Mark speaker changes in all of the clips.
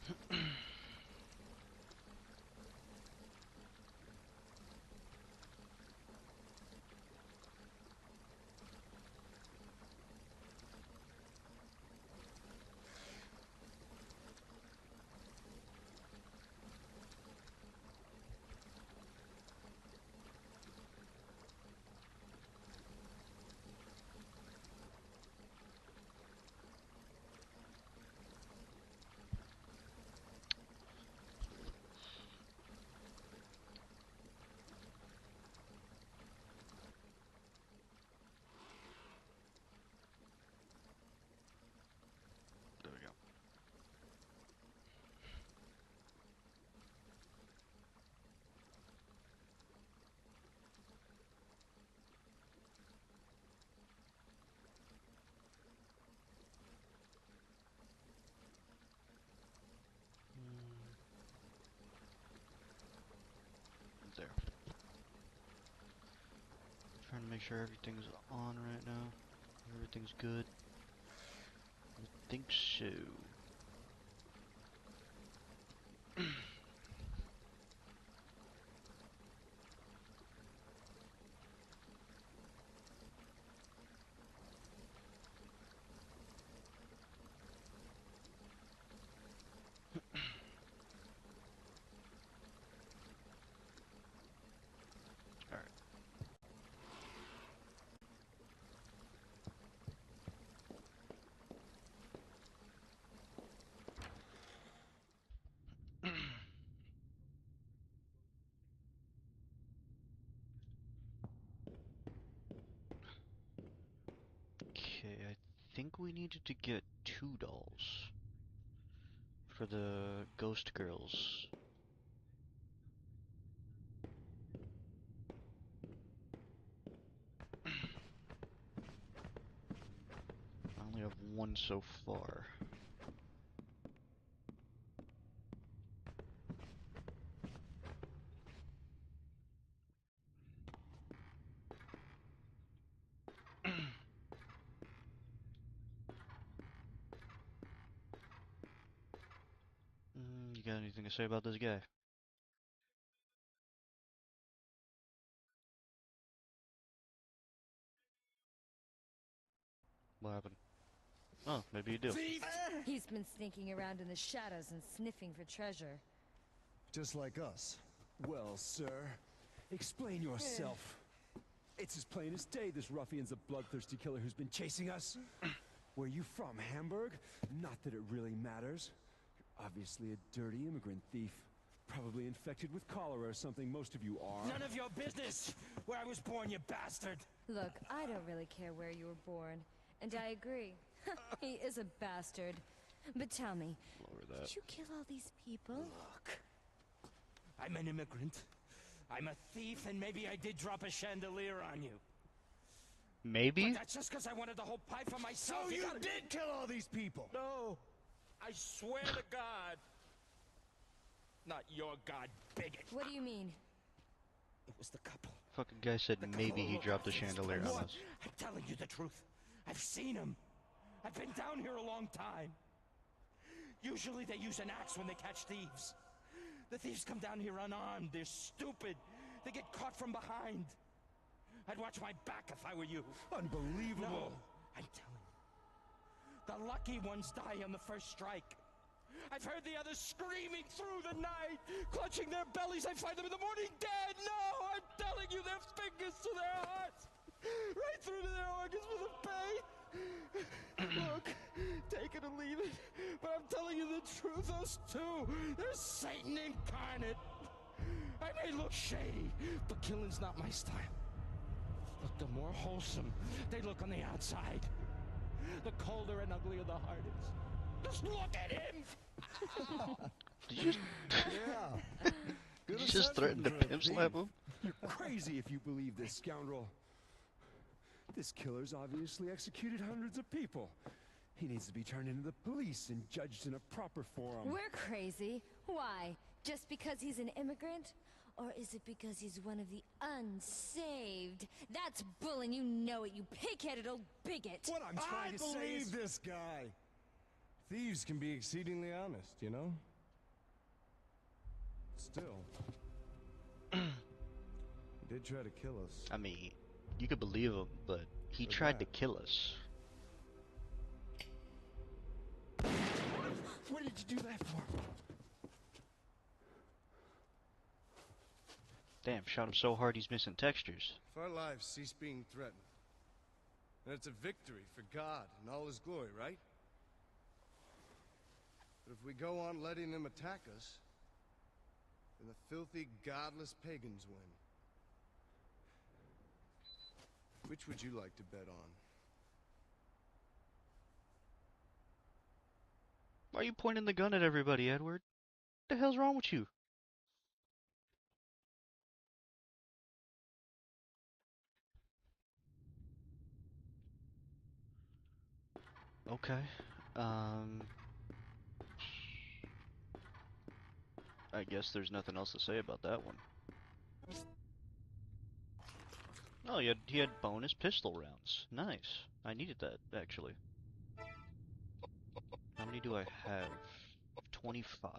Speaker 1: There we go. There. Trying to make sure everything's on right now. Everything's good. I think so. Alright. Okay, I think we needed to get 2 dolls for the ghost girls. I only have 1 so far. You got anything to say about this guy? What happened? Oh, maybe you do.
Speaker 2: He's been sneaking around in the shadows and sniffing for treasure.
Speaker 3: Just like us. Well, sir, explain yourself. It's as plain as day this ruffian's a bloodthirsty killer who's been chasing us. Where you from, Hamburg? Not that it really matters. You're obviously a dirty immigrant thief. Probably infected with cholera or something, most of you are.
Speaker 4: None of your business where I was born, you bastard!
Speaker 2: Look, I don't really care where you were born. And I agree. He is a bastard. But tell me, did you kill all these people?
Speaker 4: Look, I'm an immigrant. I'm a thief, and maybe I did drop a chandelier on you.
Speaker 1: Maybe?
Speaker 4: But that's just because I wanted the whole pie for myself.
Speaker 3: So you did kill all these people?
Speaker 4: No, I swear to God. Not your God, bigot.
Speaker 2: What do you mean?
Speaker 4: It was the couple.
Speaker 1: Fucking guy said maybe he dropped a chandelier on us.
Speaker 4: I'm telling you the truth. I've seen him. I've been down here a long time. Usually they use an axe when they catch thieves. The thieves come down here unarmed. They're stupid. They get caught from behind. I'd watch my back if I were you.
Speaker 3: Unbelievable.
Speaker 4: No, I'm telling you. The lucky ones die on the first strike. I've heard the others screaming through the night, clutching their bellies. I find them in the morning dead. No, I'm telling you, their fingers to their hearts, right through to their organs with the pain. Look, take it or leave it, but I'm telling you the truth. Those two, they're Satan incarnate. I may look shady, but killing's not my style. Look, the more wholesome they look on the outside, the colder and uglier the heart is. Just look at him!
Speaker 1: Did you just,
Speaker 3: Yeah.
Speaker 1: did you just threaten to pimp slap him?
Speaker 3: You're crazy if you believe this scoundrel. This killer's obviously executed hundreds of people. He needs to be turned into the police and judged in a proper forum.
Speaker 2: We're crazy. Why? Just because he's an immigrant? Or is it because he's one of the unsaved? That's bull and you know it, you pig-headed old bigot!
Speaker 3: What I'm trying to say is...
Speaker 5: I believe this guy. Thieves can be exceedingly honest, you know?
Speaker 3: Still, he did try to kill us.
Speaker 1: I mean, you could believe him, but he
Speaker 3: For
Speaker 1: tried to
Speaker 3: that.
Speaker 1: kill us.
Speaker 3: What did you do that for?
Speaker 1: Damn, shot him so hard he's missing textures.
Speaker 5: If our lives cease being threatened, then it's a victory for God and all his glory, right? But if we go on letting them attack us, then the filthy, godless pagans win. Which would you like to bet on?
Speaker 1: Why are you pointing the gun at everybody, Edward? What the hell's wrong with you? Okay. I guess there's nothing else to say about that one. Oh, he had bonus pistol rounds. Nice. I needed that, actually. How many do I have? 25.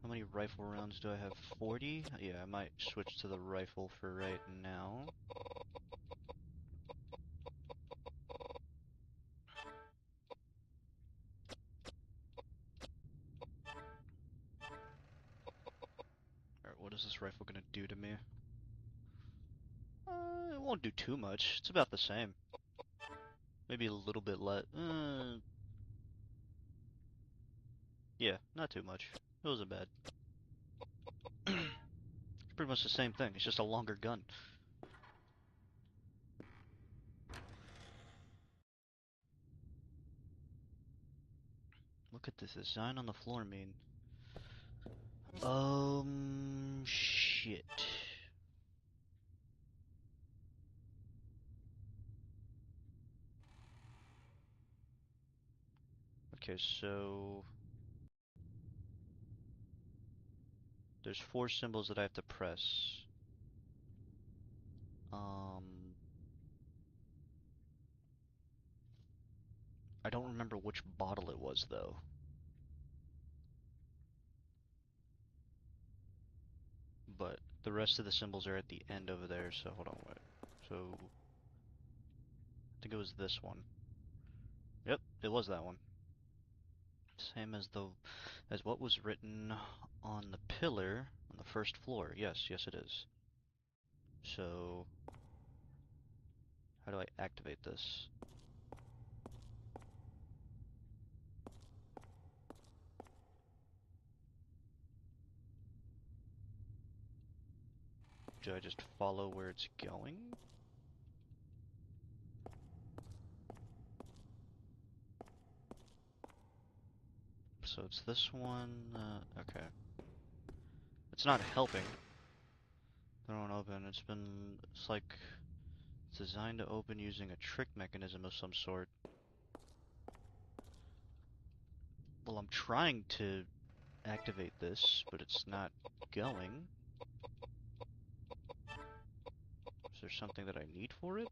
Speaker 1: How many rifle rounds do I have? 40? Yeah, I might switch to the rifle for right now. Alright, what is this rifle gonna do to me? It won't do too much. It's about the same. Maybe a little bit less. Yeah, not too much. It wasn't bad. It's pretty much the same thing. It's just a longer gun. Look at this design on the floor mean. Shit. Okay, so there's 4 symbols that I have to press. I don't remember which bottle it was though. But the rest of the symbols are at the end over there, so hold on, wait. So I think it was this one. Yep, it was that one. Same as what was written on the pillar on the first floor. Yes, yes it is. So how do I activate this? Do I just follow where it's going? So it's this one, okay. It's not helping. They won't open. It's like, it's designed to open using a trick mechanism of some sort. Well, I'm trying to activate this, but it's not going. Is there something that I need for it?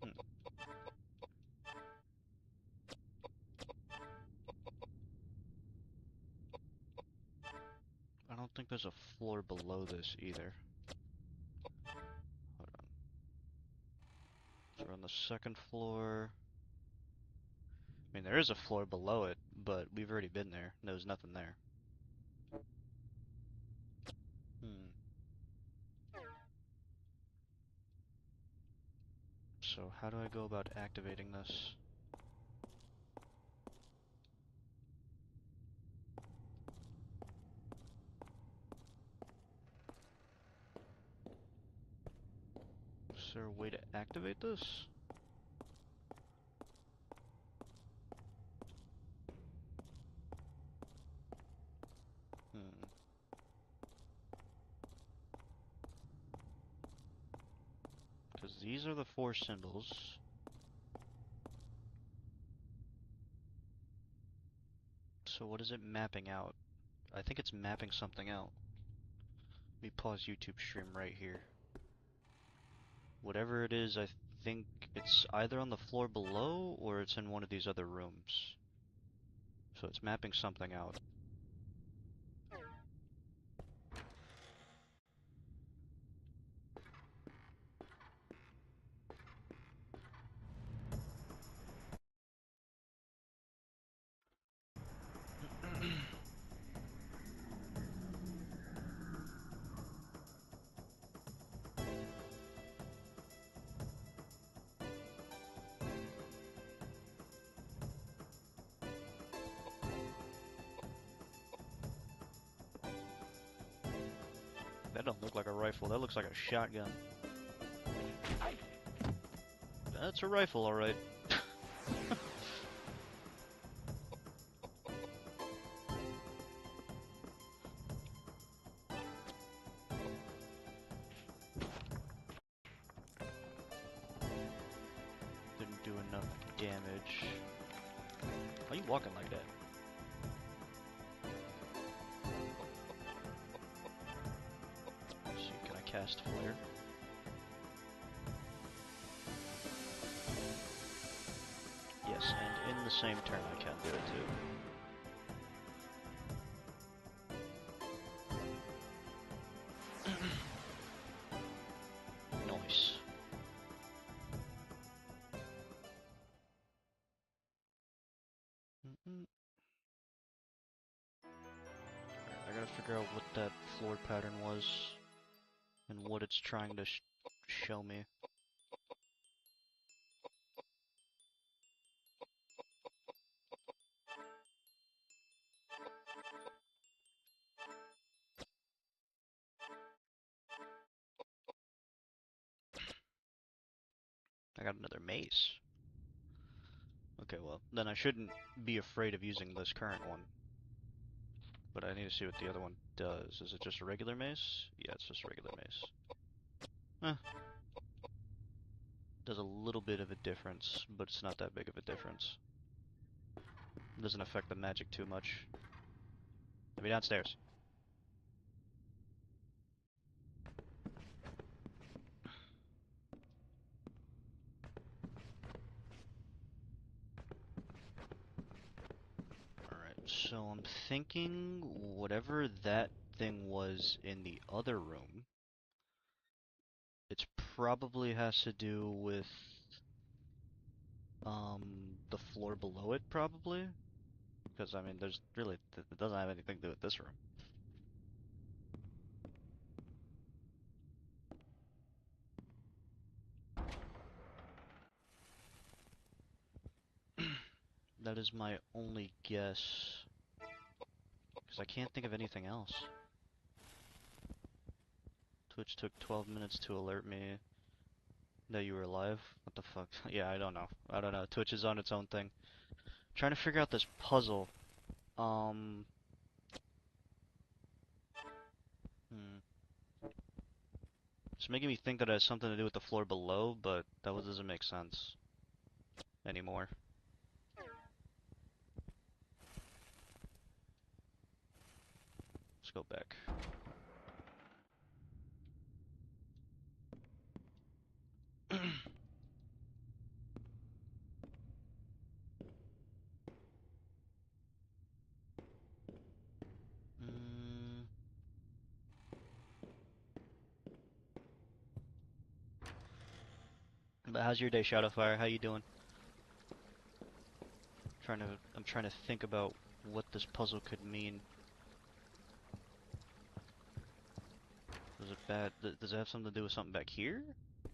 Speaker 1: Hmm. I don't think there's a floor below this either. Hold on. So we're on the second floor. I mean, there is a floor below it, but we've already been there. There's nothing there. Hmm. So how do I go about activating this? Is there a way to activate this? Hmm. Because these are the 4 symbols. So what is it mapping out? I think it's mapping something out. Let me pause YouTube stream right here. Whatever it is, I think it's either on the floor below or it's in one of these other rooms. So it's mapping something out. That don't look like a rifle, that looks like a shotgun. That's a rifle, alright. Didn't do enough damage. Why are you walking like that? Let's see, can I cast flare? Yes, and in the same turn I can do it too. Nice. I gotta figure out what that floor pattern was and what it's trying to show me. I got another mace. Okay, well, then I shouldn't be afraid of using this current one. But I need to see what the other one does. Is it just a regular mace? Yeah, it's just a regular mace. Does a little bit of a difference, but it's not that big of a difference. It doesn't affect the magic too much. Let me downstairs. Alright, so I'm thinking whatever that thing was in the other room, it probably has to do with the floor below it, probably. Because, I mean, there's really, it doesn't have anything to do with this room. That is my only guess. Because I can't think of anything else. Twitch took 12 minutes to alert me that you were live. What the fuck? Yeah, I don't know. I don't know. Twitch is on its own thing. Trying to figure out this puzzle. It's making me think that it has something to do with the floor below, but that doesn't make sense anymore. Let's go back. But how's your day, Shadowfire? How you doing? I'm trying to think about what this puzzle could mean. Was it bad? Does it have something to do with something back here?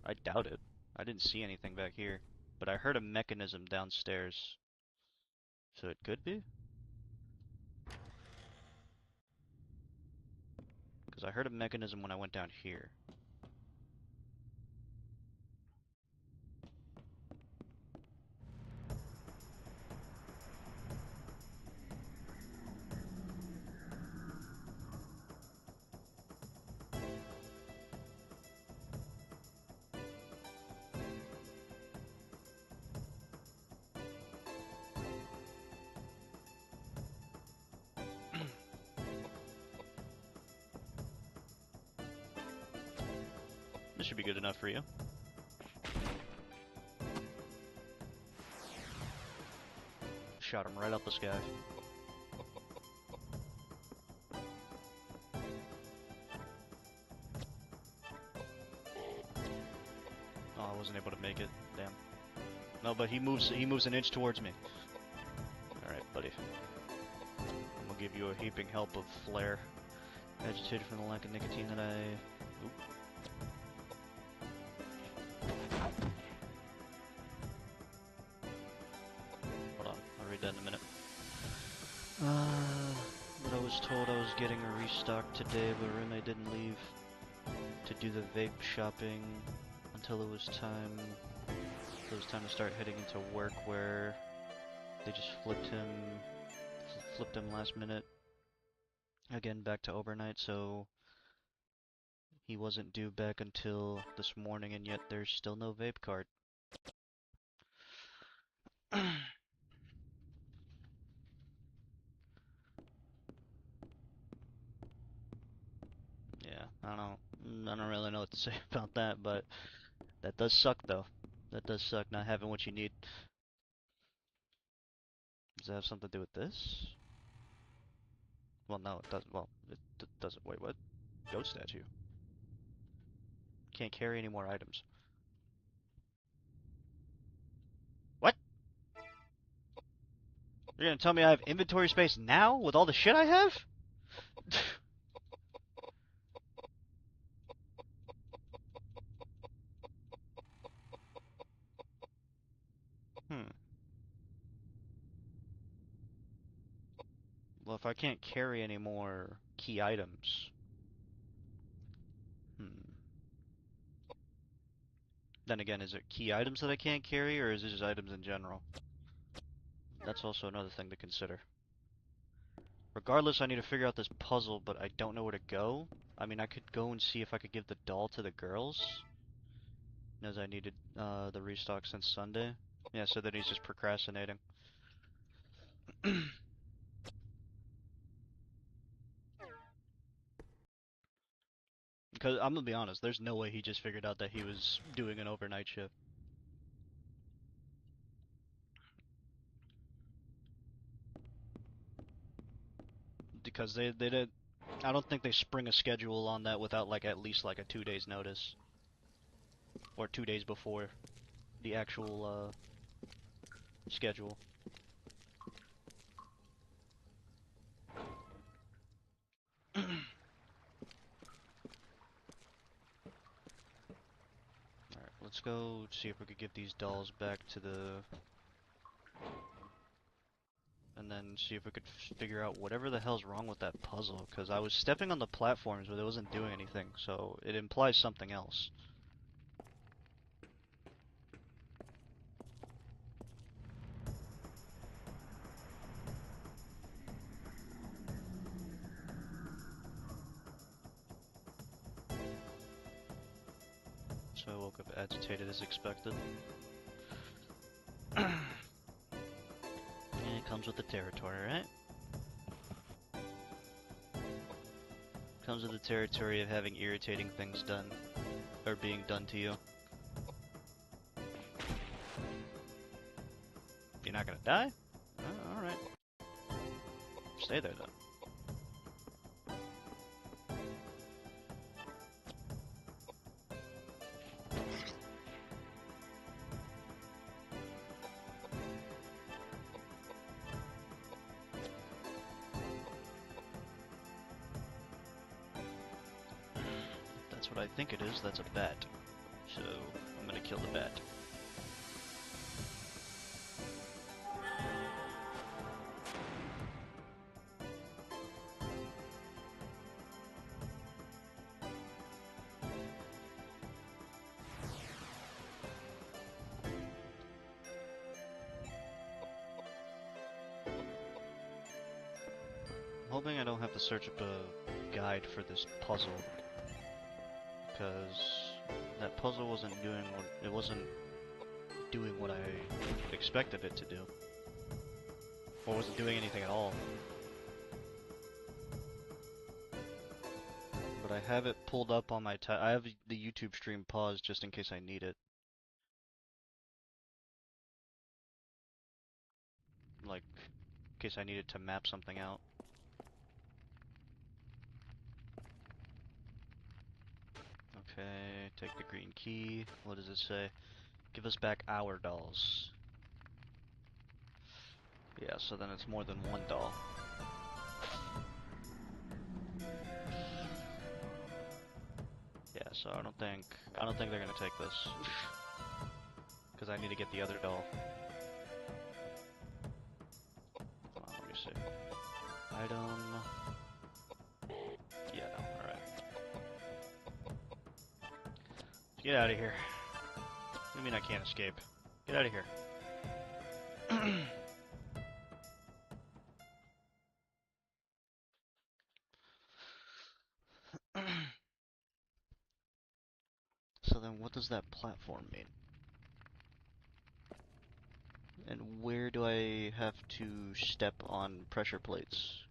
Speaker 1: I doubt it. I didn't see anything back here. But I heard a mechanism downstairs. So it could be? Because I heard a mechanism when I went down here. This should be good enough for you. shot him right out the sky. Oh, I wasn't able to make it. Damn. No, but he moves an inch towards me. Alright, buddy. I'm gonna give you a heaping help of flare. Agitated from the lack of nicotine that I... Oop. Hold on, I'll read that in a minute. But I was told I was getting a restock today, but roommate didn't leave to do the vape shopping until it was time. It was time to start heading into work, where they just flipped him last minute. Again, back to overnight, so he wasn't due back until this morning, and yet there's still no vape card. Yeah, I don't really know what to say about that, but that does suck though. That does suck, not having what you need. Does that have something to do with this? Well, no, it doesn't. Well, it doesn't. Wait, what? Ghost statue. Can't carry any more items. What? You're gonna tell me I have inventory space now with all the shit I have? Hmm. Well, if I can't carry any more key items, then again, is it key items that I can't carry, or is it just items in general? That's also another thing to consider. Regardless, I need to figure out this puzzle, but I don't know where to go. I mean, I could go and see if I could give the doll to the girls, as I needed the restock since Sunday. Yeah, so then he's just procrastinating. Because I'm gonna be honest, there's no way he just figured out that he was doing an overnight shift. Because they did, I don't think they spring a schedule on that without like at least like a 2 days notice. Or 2 days before the actual schedule. Alright, let's go see if we could give these dolls back to the... And then see if we could figure out whatever the hell's wrong with that puzzle. Because I was stepping on the platforms, but it wasn't doing anything. So it implies something else. So I woke up agitated as expected. Yeah, it comes with the territory, right? Comes with the territory of having irritating things done, or being done to you. You're not gonna die? Oh, alright. Stay there then. That's what I think it is, that's a bat. So, I'm gonna kill the bat. I'm hoping I don't have to search up a guide for this puzzle. Because that puzzle wasn't doing what I expected it to do. Or wasn't doing anything at all. But I have it pulled up on my I have the YouTube stream paused just in case I need it. Like, in case I needed to map something out. Okay, take the green key. What does it say? Give us back our dolls. Yeah, so then it's more than one doll. Yeah, so I don't think they're gonna take this. Because I need to get the other doll. Hold on, let me see. Item. Yeah, no, alright. Get out of here. What do you mean I can't escape? Get out of here. So then what does that platform mean? And where do I have to step on pressure plates?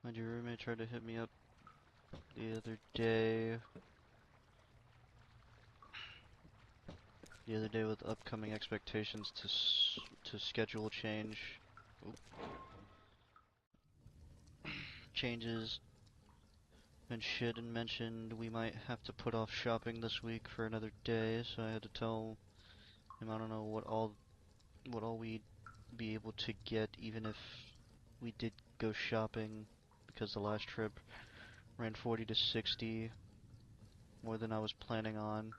Speaker 1: My dear roommate tried to hit me up the other day. With upcoming expectations to schedule change. Oop. Changes and shit, and mentioned we might have to put off shopping this week for another day, so I had to tell him I don't know what all we'd be able to get even if we did go shopping, because the last trip ran 40 to 60 more than I was planning on.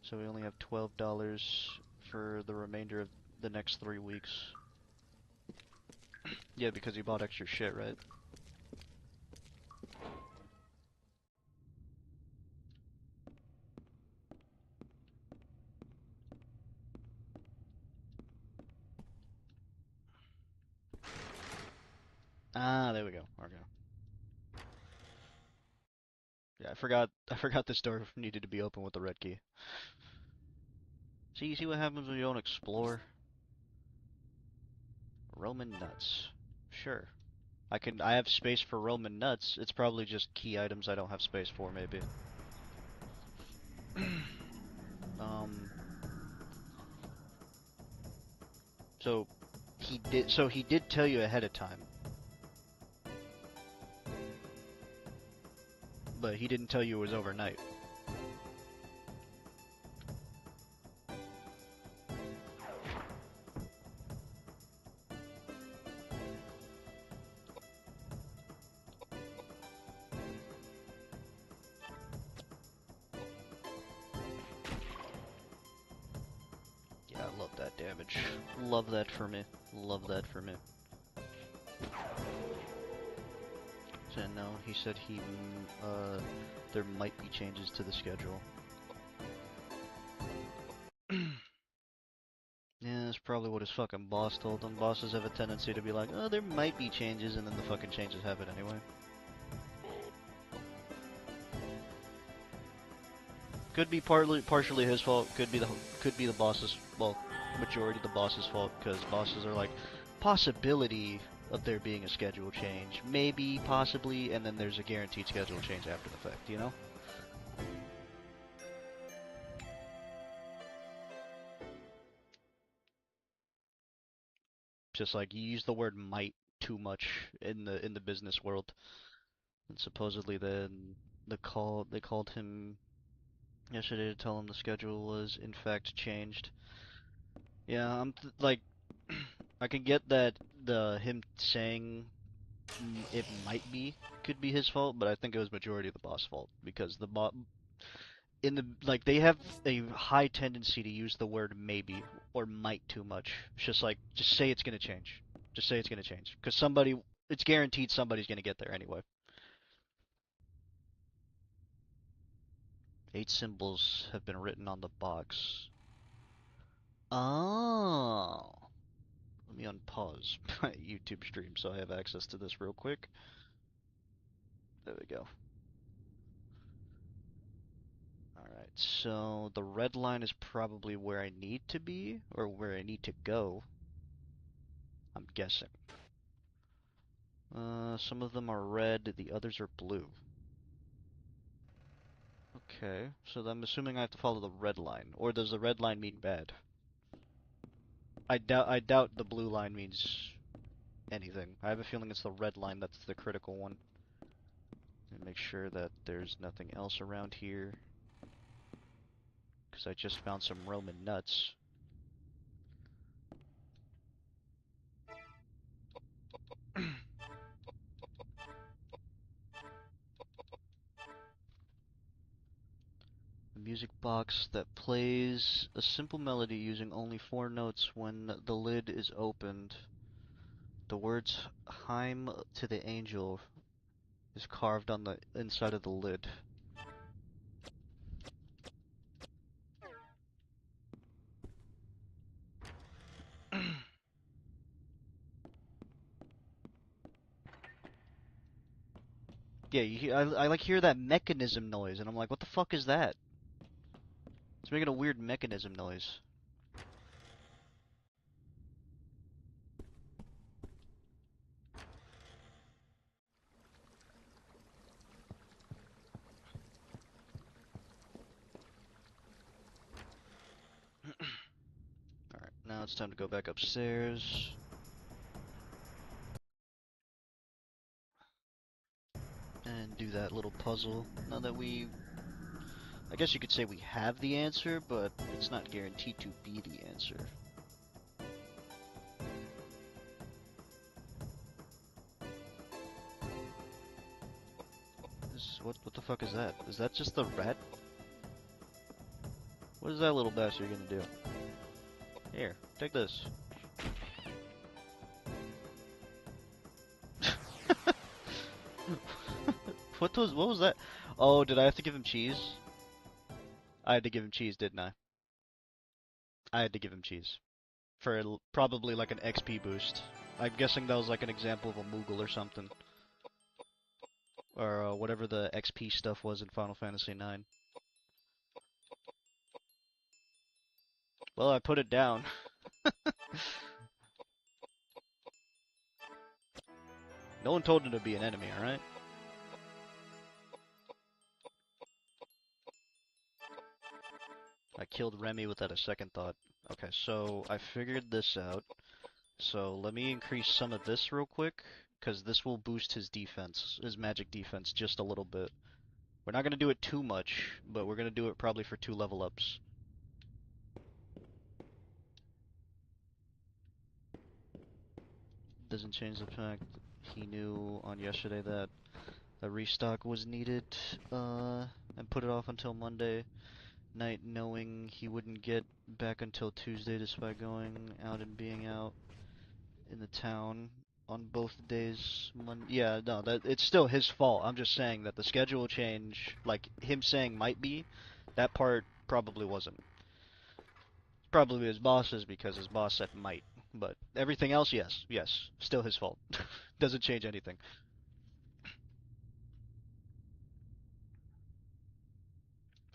Speaker 1: So we only have $12 for the remainder of the next 3 weeks. Yeah, because you bought extra shit, right? Ah, there we go. Okay. Yeah, I forgot this door needed to be open with the red key. See, you see what happens when you don't explore? Roman nuts. Sure. I have space for Roman nuts. It's probably just key items I don't have space for, maybe. um... So, he did tell you ahead of time. But he didn't tell you it was overnight. Yeah, I love that damage. Love that for me. Love that for me. So no, he said there might be changes to the schedule. Yeah, that's probably what his fucking boss told him. Bosses have a tendency to be like, oh, there might be changes, and then the fucking changes happen anyway. Could be partially his fault. Could be the boss's, well, majority of the boss's fault, because bosses are like, possibility of there being a schedule change, maybe, possibly, and then there's a guaranteed schedule change after the fact, you know? Just like you use the word might too much in the business world, and supposedly then they called him yesterday to tell him the schedule was in fact changed. Yeah, like I can get that him saying it might be could be his fault, but I think it was majority of the boss fault, because the boss in the like they have a high tendency to use the word maybe or might too much. It's just like just say it's gonna change. Just say it's gonna change, because it's guaranteed somebody's gonna get there anyway. 8 symbols have been written on the box. Oh. Let me unpause my YouTube stream so I have access to this real quick. There we go. Alright, so the red line is probably where I need to be, or where I need to go. I'm guessing. Some of them are red, the others are blue. Okay, so I'm assuming I have to follow the red line. Or does the red line mean bad? I doubt the blue line means anything. I have a feeling it's the red line that's the critical one. And make sure that there's nothing else around here. Because I just found some Roman nuts. A music box that plays a simple melody using only 4 notes when the lid is opened. The words "Hymn to the Angel" is carved on the inside of the lid. Yeah, I like hear that mechanism noise, and I'm like, what the fuck is that? It's making a weird mechanism noise. Alright, now it's time to go back upstairs. And do that little puzzle. Now that I guess you could say we have the answer, but it's not guaranteed to be the answer. What the fuck is that? Is that just the rat? What is that little bastard gonna do? Here, take this. What was that? Oh, did I have to give him cheese? I had to give him cheese, didn't I? I had to give him cheese. For probably like an XP boost. I'm guessing that was like an example of a Moogle or something. Or whatever the XP stuff was in Final Fantasy IX. Well, I put it down. No one told him to be an enemy, alright? I killed Remy without a second thought. Okay, so I figured this out. So let me increase some of this real quick, because this will boost his defense, his magic defense, just a little bit. We're not going to do it too much, but we're going to do it probably for 2 level ups. Doesn't change the fact he knew on yesterday that a restock was needed, and put it off until Monday night, knowing he wouldn't get back until Tuesday despite going out and being out in the town on both days. Yeah, no, it's still his fault. I'm just saying that the schedule change, like him saying might be, that part probably wasn't. Probably his boss's because his boss said might. But everything else, yes, still his fault. Doesn't change anything.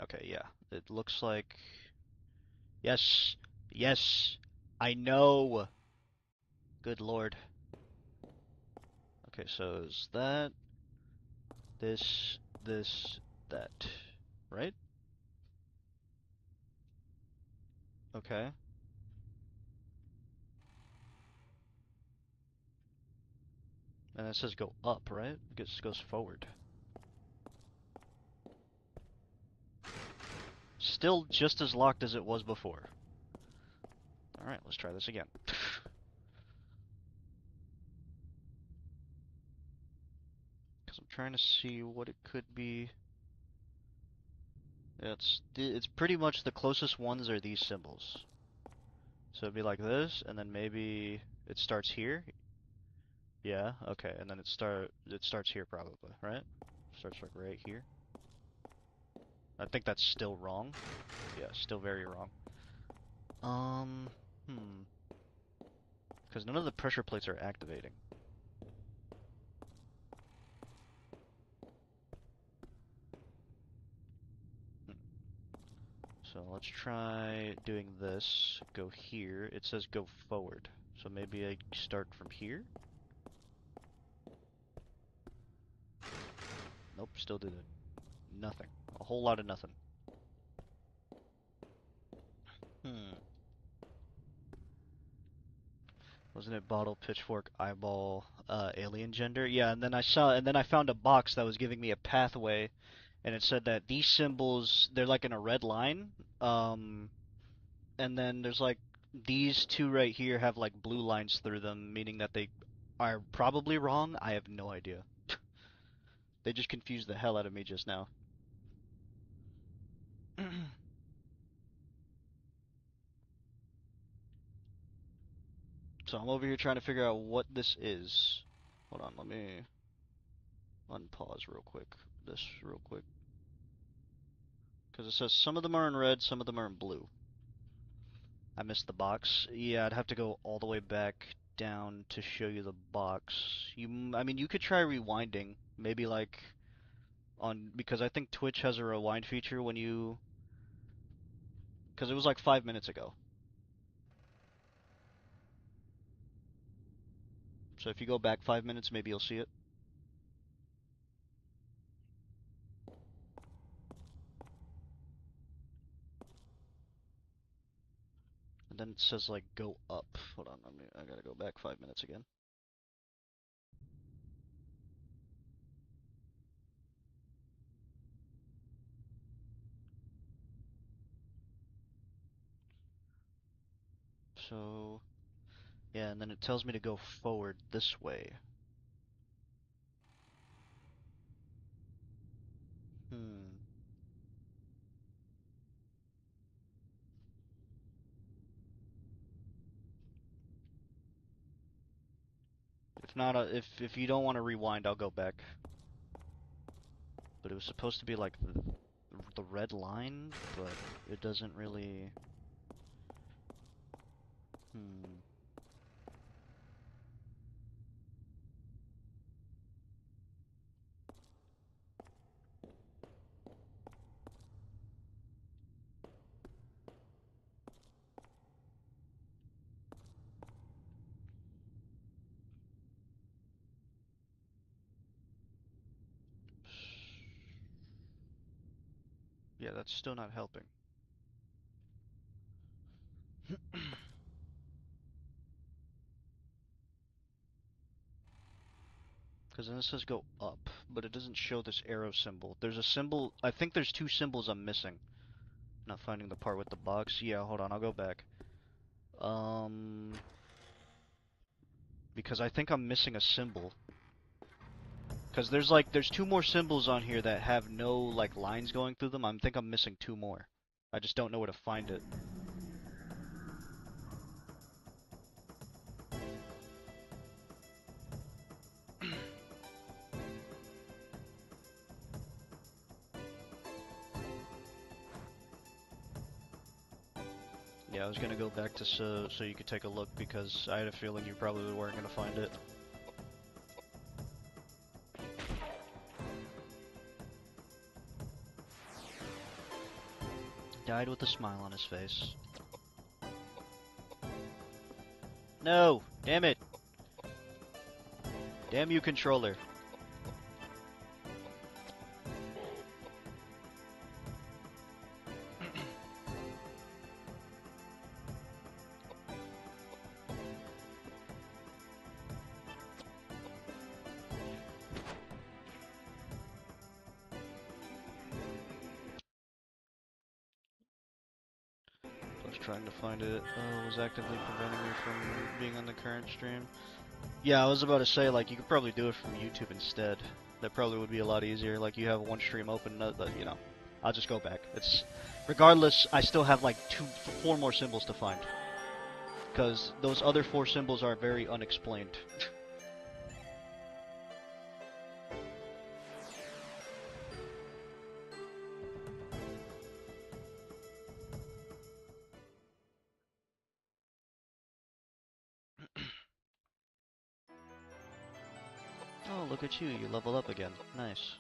Speaker 1: Okay, yeah. It looks like... Yes, yes, I know. Good lord. Okay, so is that... This, that, right? Okay. And it says go up, right? It just goes forward. Still just as locked as it was before. Alright, let's try this again. Because I'm trying to see what it could be. Yeah, it's pretty much the closest ones are these symbols. So it'd be like this, and then maybe it starts here. Yeah, okay, and then it starts here probably, right? Starts like right here. I think that's still wrong. Yeah, still very wrong. Hmm. Because none of the pressure plates are activating. So let's try doing this. Go here. It says go forward. So maybe I start from here? Still did it. Nothing. A whole lot of nothing. Hmm. Wasn't it bottle, pitchfork, eyeball, alien gender? Yeah, and then I found a box that was giving me a pathway, and it said that these symbols, they're like in a red line, and then there's like, these two right here have like blue lines through them, meaning that they are probably wrong. I have no idea. They just confused the hell out of me just now. So I'm over here trying to figure out what this is. Hold on, let me unpause real quick. This real quick. Because it says some of them are in red, some of them are in blue. I missed the box. Yeah, I'd have to go all the way back down to show you the box. I mean, you could try rewinding. Maybe like because I think Twitch has a rewind feature when you, because it was like 5 minutes ago. So if you go back 5 minutes, maybe you'll see it. And then it says like go up. Hold on, I gotta go back 5 minutes again. So yeah, and then it tells me to go forward this way. Hmm. If not, if you don't want to rewind, I'll go back. But it was supposed to be like the red line, but it doesn't really. Hmm. Yeah, that's still not helping. Because then it says go up, but it doesn't show this arrow symbol. There's a symbol. I think there's two symbols I'm missing. Not finding the part with the box. Yeah, hold on, I'll go back. Because I think I'm missing a symbol. Because there's two more symbols on here that have no like lines going through them. I think I'm missing two more. I just don't know where to find it. Yeah, I was gonna go back to so you could take a look because I had a feeling you probably weren't gonna find it. Died with a smile on his face. No! Damn it! Damn you, controller. I was trying to find it. Oh, was actively preventing me from being on the current stream. Yeah, I was about to say, like, you could probably do it from YouTube instead. That probably would be a lot easier. Like, you have one stream open, you know. I'll just go back. Regardless, I still have like 4 more symbols to find. Because those other 4 symbols are very unexplained. Oh, look at you, you level up again. Nice.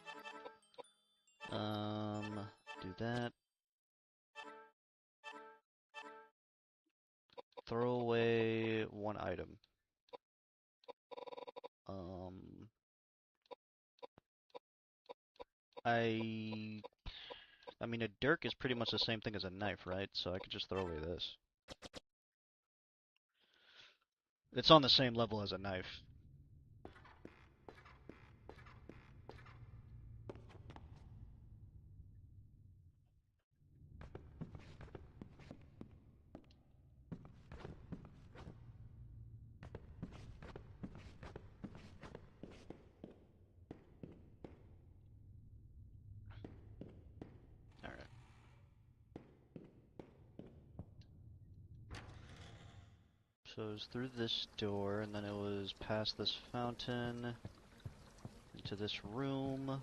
Speaker 1: Do that. Throw away 1 item. I mean, a dirk is pretty much the same thing as a knife, right? So I could just throw away this. It's on the same level as a knife. Alright. So it was through this door, and then it was past this fountain, into this room.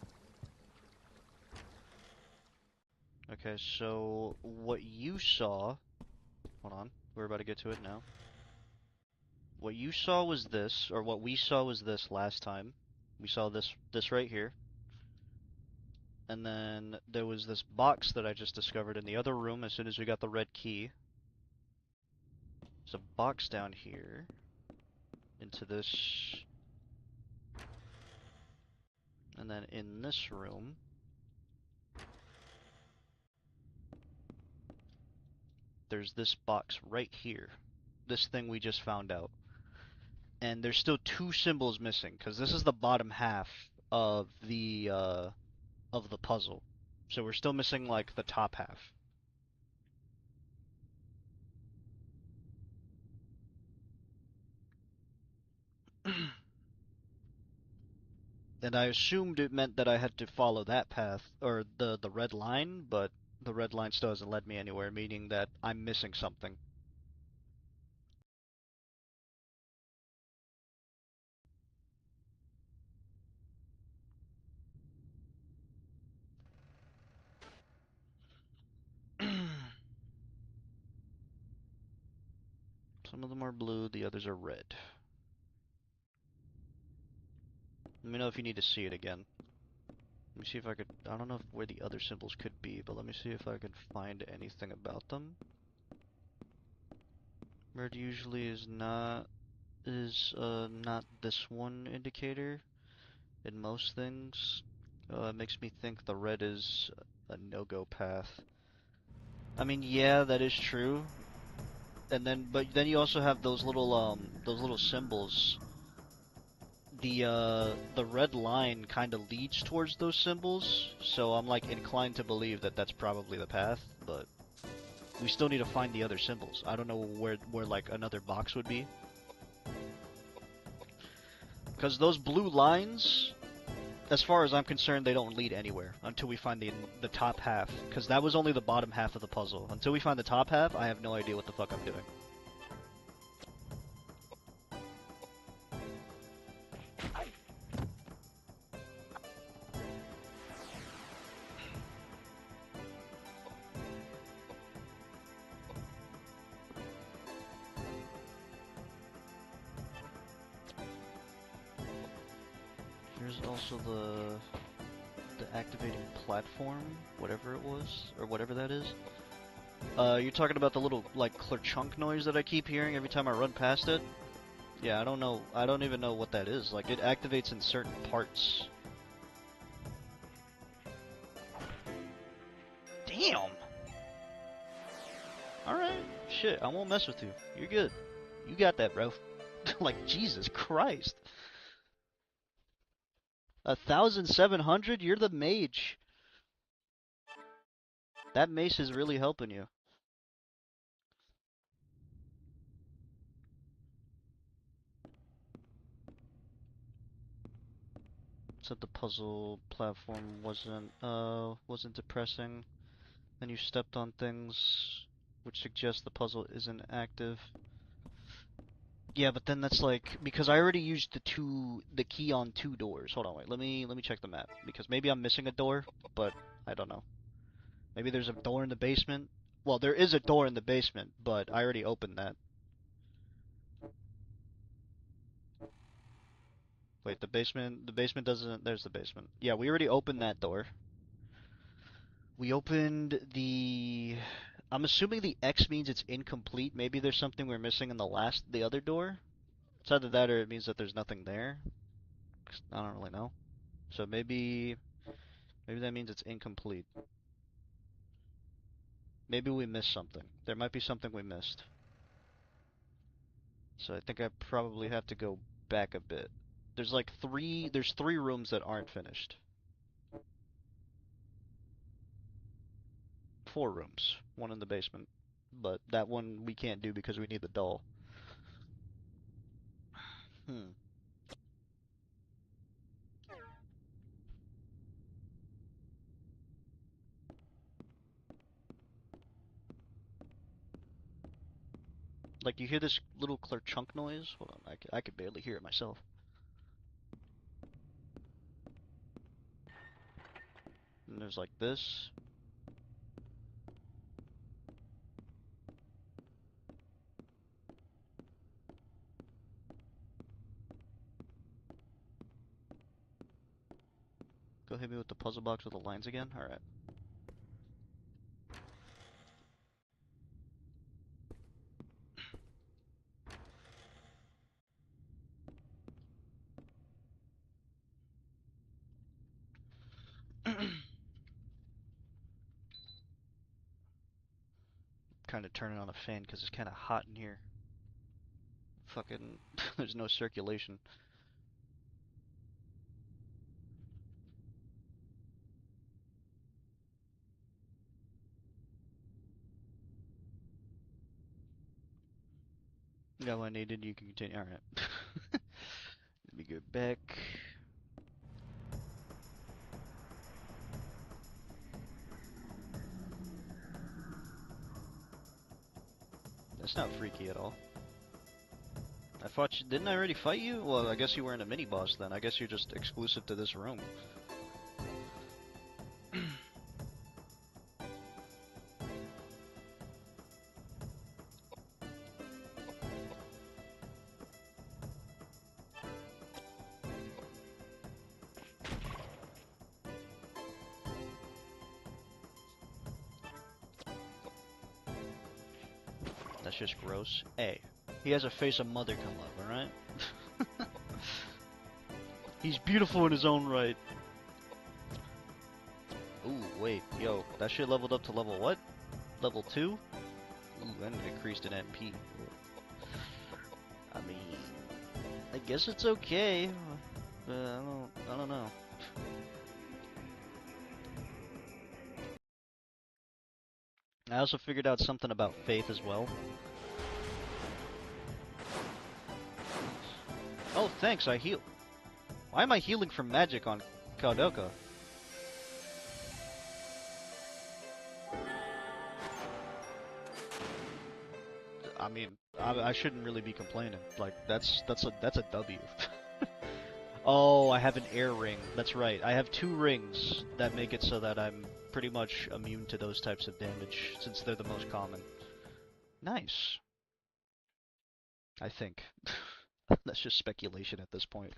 Speaker 1: Okay, so what you saw... Hold on, we're about to get to it now. What you saw was this, or what we saw was this last time. We saw this right here. And then there was this box that I just discovered in the other room as soon as we got the red key. There's a box down here. Into this. And then in this room. There's this box right here. This thing we just found out. And there's still two symbols missing, because this is the bottom half of the puzzle. So we're still missing, like, the top half. And I assumed it meant that I had to follow that path, or the red line, but the red line still hasn't led me anywhere, meaning that I'm missing something. Some of them are blue, the others are red. Let me know if you need to see it again. Let me see if I could... I don't know where the other symbols could be, but let me see if I can find anything about them. Red usually is not this one indicator in most things. It makes me think the red is a no-go path. I mean, yeah, that is true. And then, but then you also have those little symbols. The red line kind of leads towards those symbols, so I'm like inclined to believe that that's probably the path, but we still need to find the other symbols. I don't know where like another box would be. Because those blue lines, as far as I'm concerned, they don't lead anywhere until we find the top half. Because that was only the bottom half of the puzzle. Until we find the top half, I have no idea what the fuck I'm doing. Here's also the activating platform, whatever it was, or whatever that is. You're talking about the little, like, clerchunk noise that I keep hearing every time I run past it? Yeah, I don't know. I don't even know what that is. Like, it activates in certain parts. Damn! Alright. Shit, I won't mess with you. You're good. You got that, bro. Like, Jesus Christ. 1,700? You're the mage. That mace is really helping you. Said the puzzle platform wasn't depressing. Then you stepped on things which suggest the puzzle isn't active. Yeah, but then that's like because I already used the key on two doors. Hold on, wait. Let me check the map because maybe I'm missing a door, but I don't know. Maybe there's a door in the basement. Well, there is a door in the basement, but I already opened that. Wait, the basement doesn't, there's the basement. Yeah, we already opened that door. We opened the, I'm assuming the X means it's incomplete. Maybe there's something we're missing in the other door. It's either that or it means that there's nothing there. I don't really know. So maybe Maybe that means it's incomplete. Maybe we missed something. There might be something we missed. So I think I probably have to go back a bit. There's like there's three rooms that aren't finished. 4 rooms. One in the basement. But that one we can't do because we need the doll. Hmm. Like, you hear this little clunk noise? Hold on, I could barely hear it myself. And there's like this. Go hit me with the puzzle box with the lines again? Alright. Kind of turning on a fan because it's kind of hot in here. Fucking, there's no circulation. Got what I needed, you can continue. Alright. Let me go back. That's not freaky at all. I fought you. Didn't I already fight you? Well, I guess you weren't a mini boss then. I guess you're just exclusive to this room. That's just gross. Hey, he has a face a mother can love, alright? He's beautiful in his own right. Ooh, wait, yo, that shit leveled up to level what? Level 2? Ooh, and it increased in MP. I mean, I guess it's okay. I don't know. I also figured out something about faith as well. Oh, thanks, I heal. Why am I healing from magic on Koudelka? I mean, I shouldn't really be complaining. Like, that's a W. Oh, I have an air ring. That's right. I have 2 rings that make it so that I'm pretty much immune to those types of damage, since they're the most common. Nice. I think. That's just speculation at this point.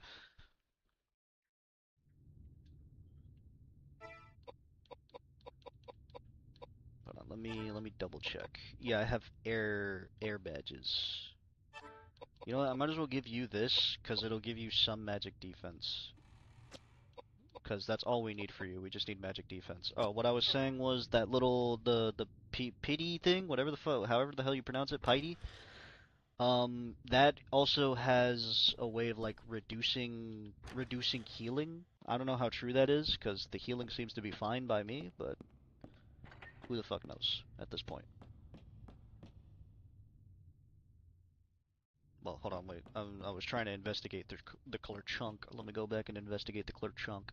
Speaker 1: Hold on, let me double check. Yeah, I have air badges. You know what? I might as well give you this, because it'll give you some magic defense. Because that's all we need for you. We just need magic defense. Oh, what I was saying was that little the pity thing, whatever the fuck, however the hell you pronounce it, pity. That also has a way of like reducing healing. I don't know how true that is, because the healing seems to be fine by me, but who the fuck knows at this point. Well, hold on, wait. I was trying to investigate the color chunk. Let me go back and investigate the color chunk.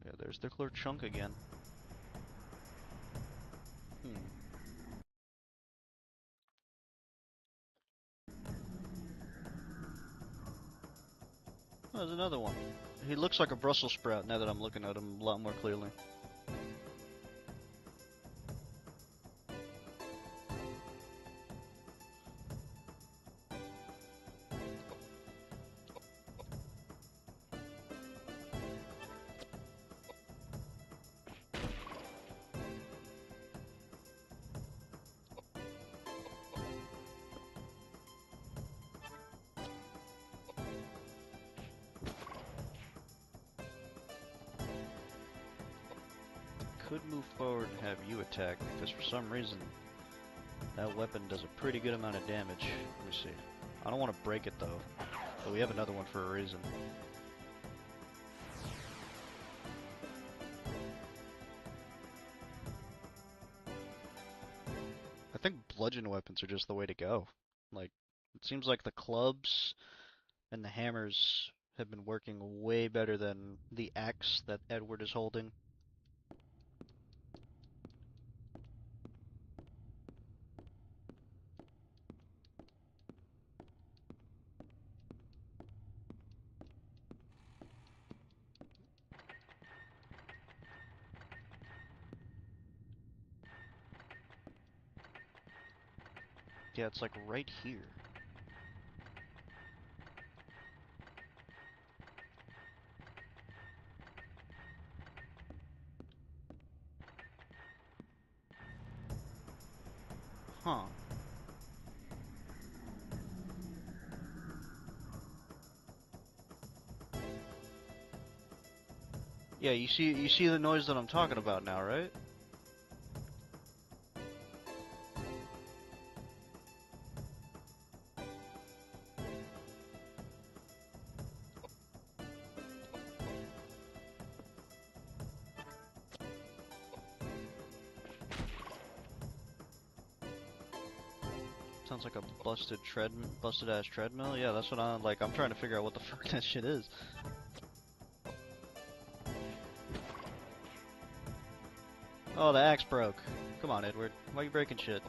Speaker 1: Yeah, there's the color chunk again. Hmm. Oh, there's another one. He looks like a Brussels sprout now that I'm looking at him a lot more clearly. could move forward and have you attack, because for some reason, that weapon does a pretty good amount of damage. Let me see. I don't want to break it though, but we have another one for a reason. I think bludgeon weapons are just the way to go. Like, it seems like the clubs and the hammers have been working way better than the axe that Edward is holding. Yeah, it's like right here. Huh. Yeah, you see the noise that I'm talking about now, right? Sounds like a busted ass treadmill. Yeah, that's what I'm like. I'm trying to figure out what the fuck that shit is. Oh, the axe broke. Come on, Edward. Why are you breaking shit?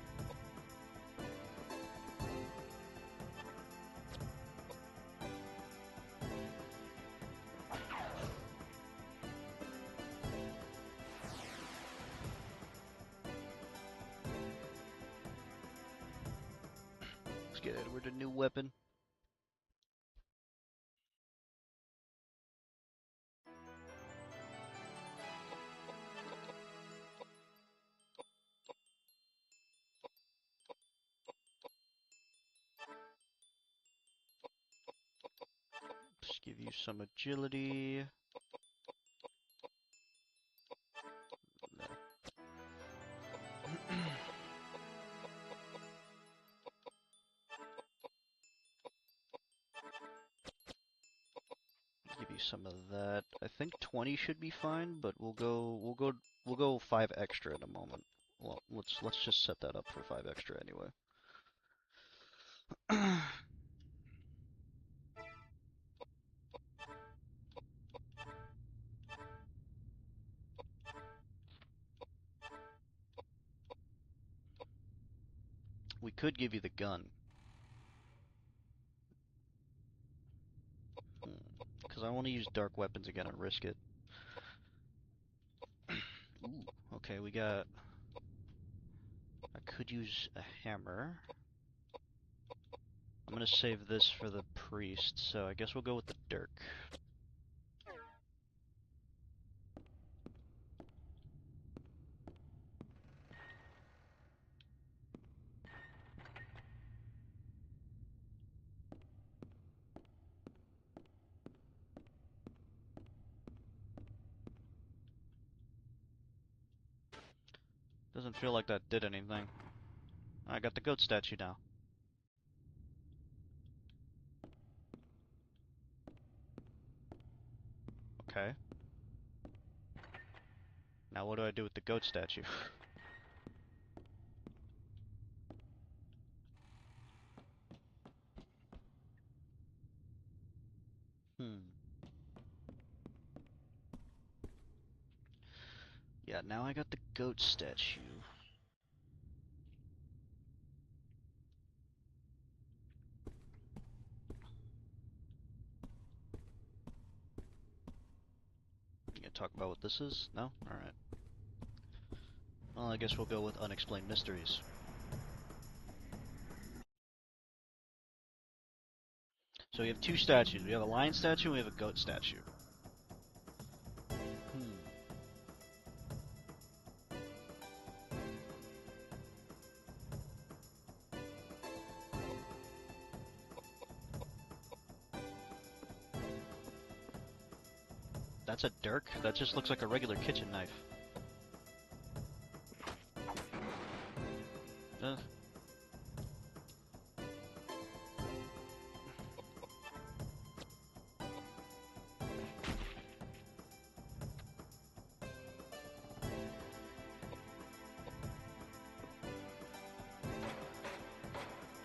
Speaker 1: Let's get Edward a new weapon. Just give you some agility. Give you some of that. I think 20 should be fine, but we'll go 5 extra in a moment. Well, let's just set that up for 5 extra anyway. We could give you the gun. Because I want to use dark weapons again and risk it. Ooh, okay, we got... I could use a hammer. I'm gonna save this for the priest, so I guess we'll go with the dirk. Doesn't feel like that did anything. I got the goat statue now. Okay. Now what do I do with the goat statue? Yeah, now I got the goat statue. You gonna talk about what this is? No? Alright. Well, I guess we'll go with unexplained mysteries. So we have 2 statues. We have a lion statue and we have a goat statue. That's a dirk? That just looks like a regular kitchen knife. Uh.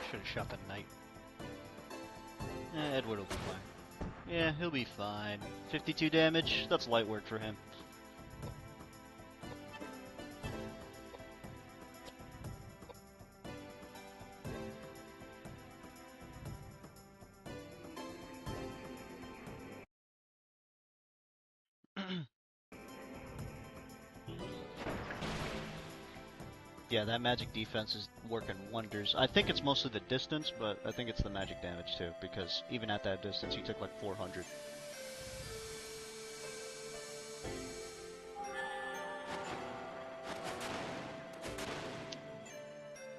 Speaker 1: Should have shot the knight. Edward will be fine. Yeah, he'll be fine. 52 damage, that's light work for him. Yeah, that magic defense is working wonders. I think it's mostly the distance, but I think it's the magic damage too, because even at that distance, he took like 400.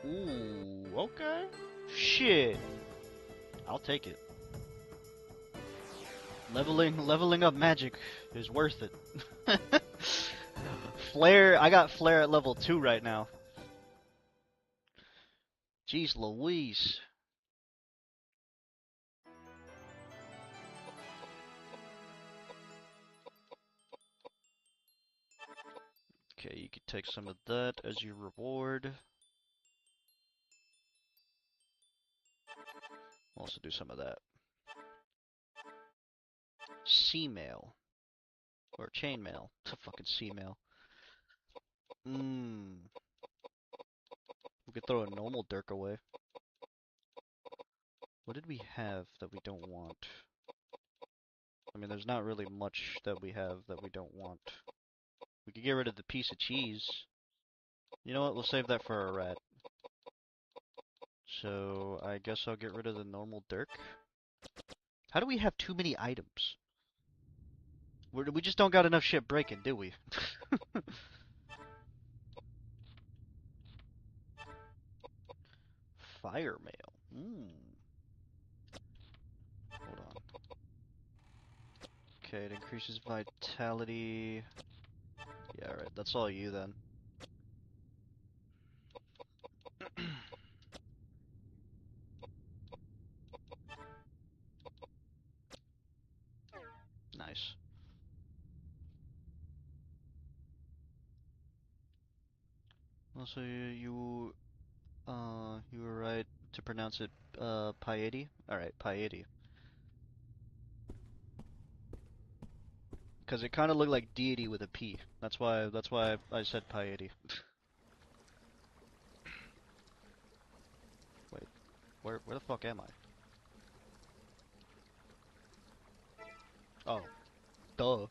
Speaker 1: Ooh, okay. Shit. I'll take it. Leveling up magic is worth it. Flare, I got Flare at level 2 right now. Jeez Louise. Okay, you could take some of that as your reward. Also do some of that. C-mail. Or chainmail. It's a fucking C-mail. We could throw a normal Dirk away. What did we have that we don't want? I mean, there's not really much that we have that we don't want. We could get rid of the piece of cheese. You know what? We'll save that for a rat. So, I guess I'll get rid of the normal Dirk. How do we have too many items? We just don't got enough shit breaking, do we? Fire mail. Hold on. Okay, it increases vitality. Yeah, alright, that's all you then. Nice. Also, you were right to pronounce it, piety? Alright, piety. Because it kind of looked like deity with a P. That's why I said piety. Wait, where the fuck am I? Oh, duh.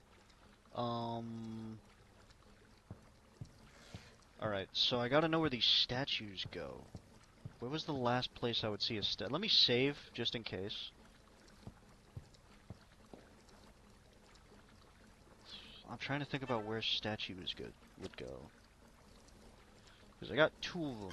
Speaker 1: Alright, so I gotta know where these statues go. Where was the last place I would see a let me save, just in case. I'm trying to think about where statues would go. Because I got 2 of them.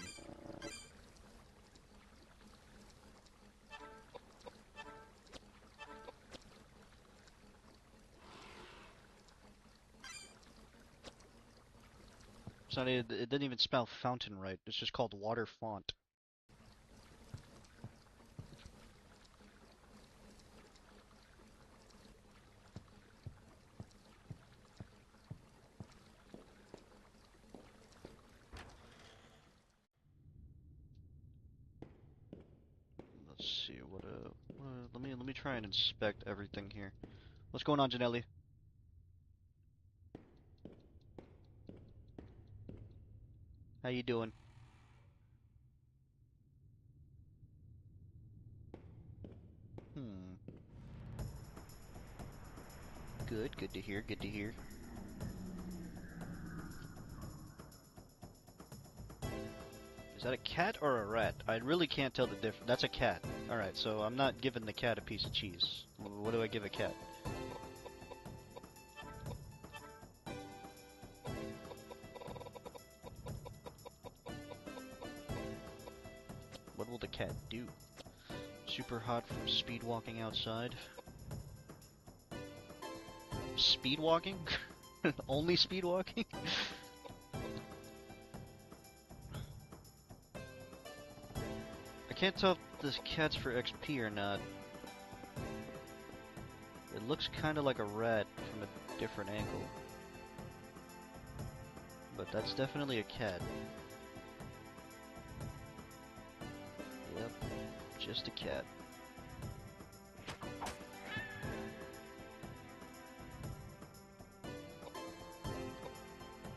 Speaker 1: It's not, it didn't even spell fountain right. It's just called water font. Let's see let me try and inspect everything here. What's going on, Janelli? How you doing? Good to hear, good to hear. Is that a cat or a rat? I really can't tell the difference. That's a cat. Alright, so I'm not giving the cat a piece of cheese. What do I give a cat? What will the cat do? Super hot from speed walking outside. Speed walking? Only speed walking? can't tell if this cat's for XP or not. It looks kind of like a rat from a different angle. But that's definitely a cat. Yep, just a cat.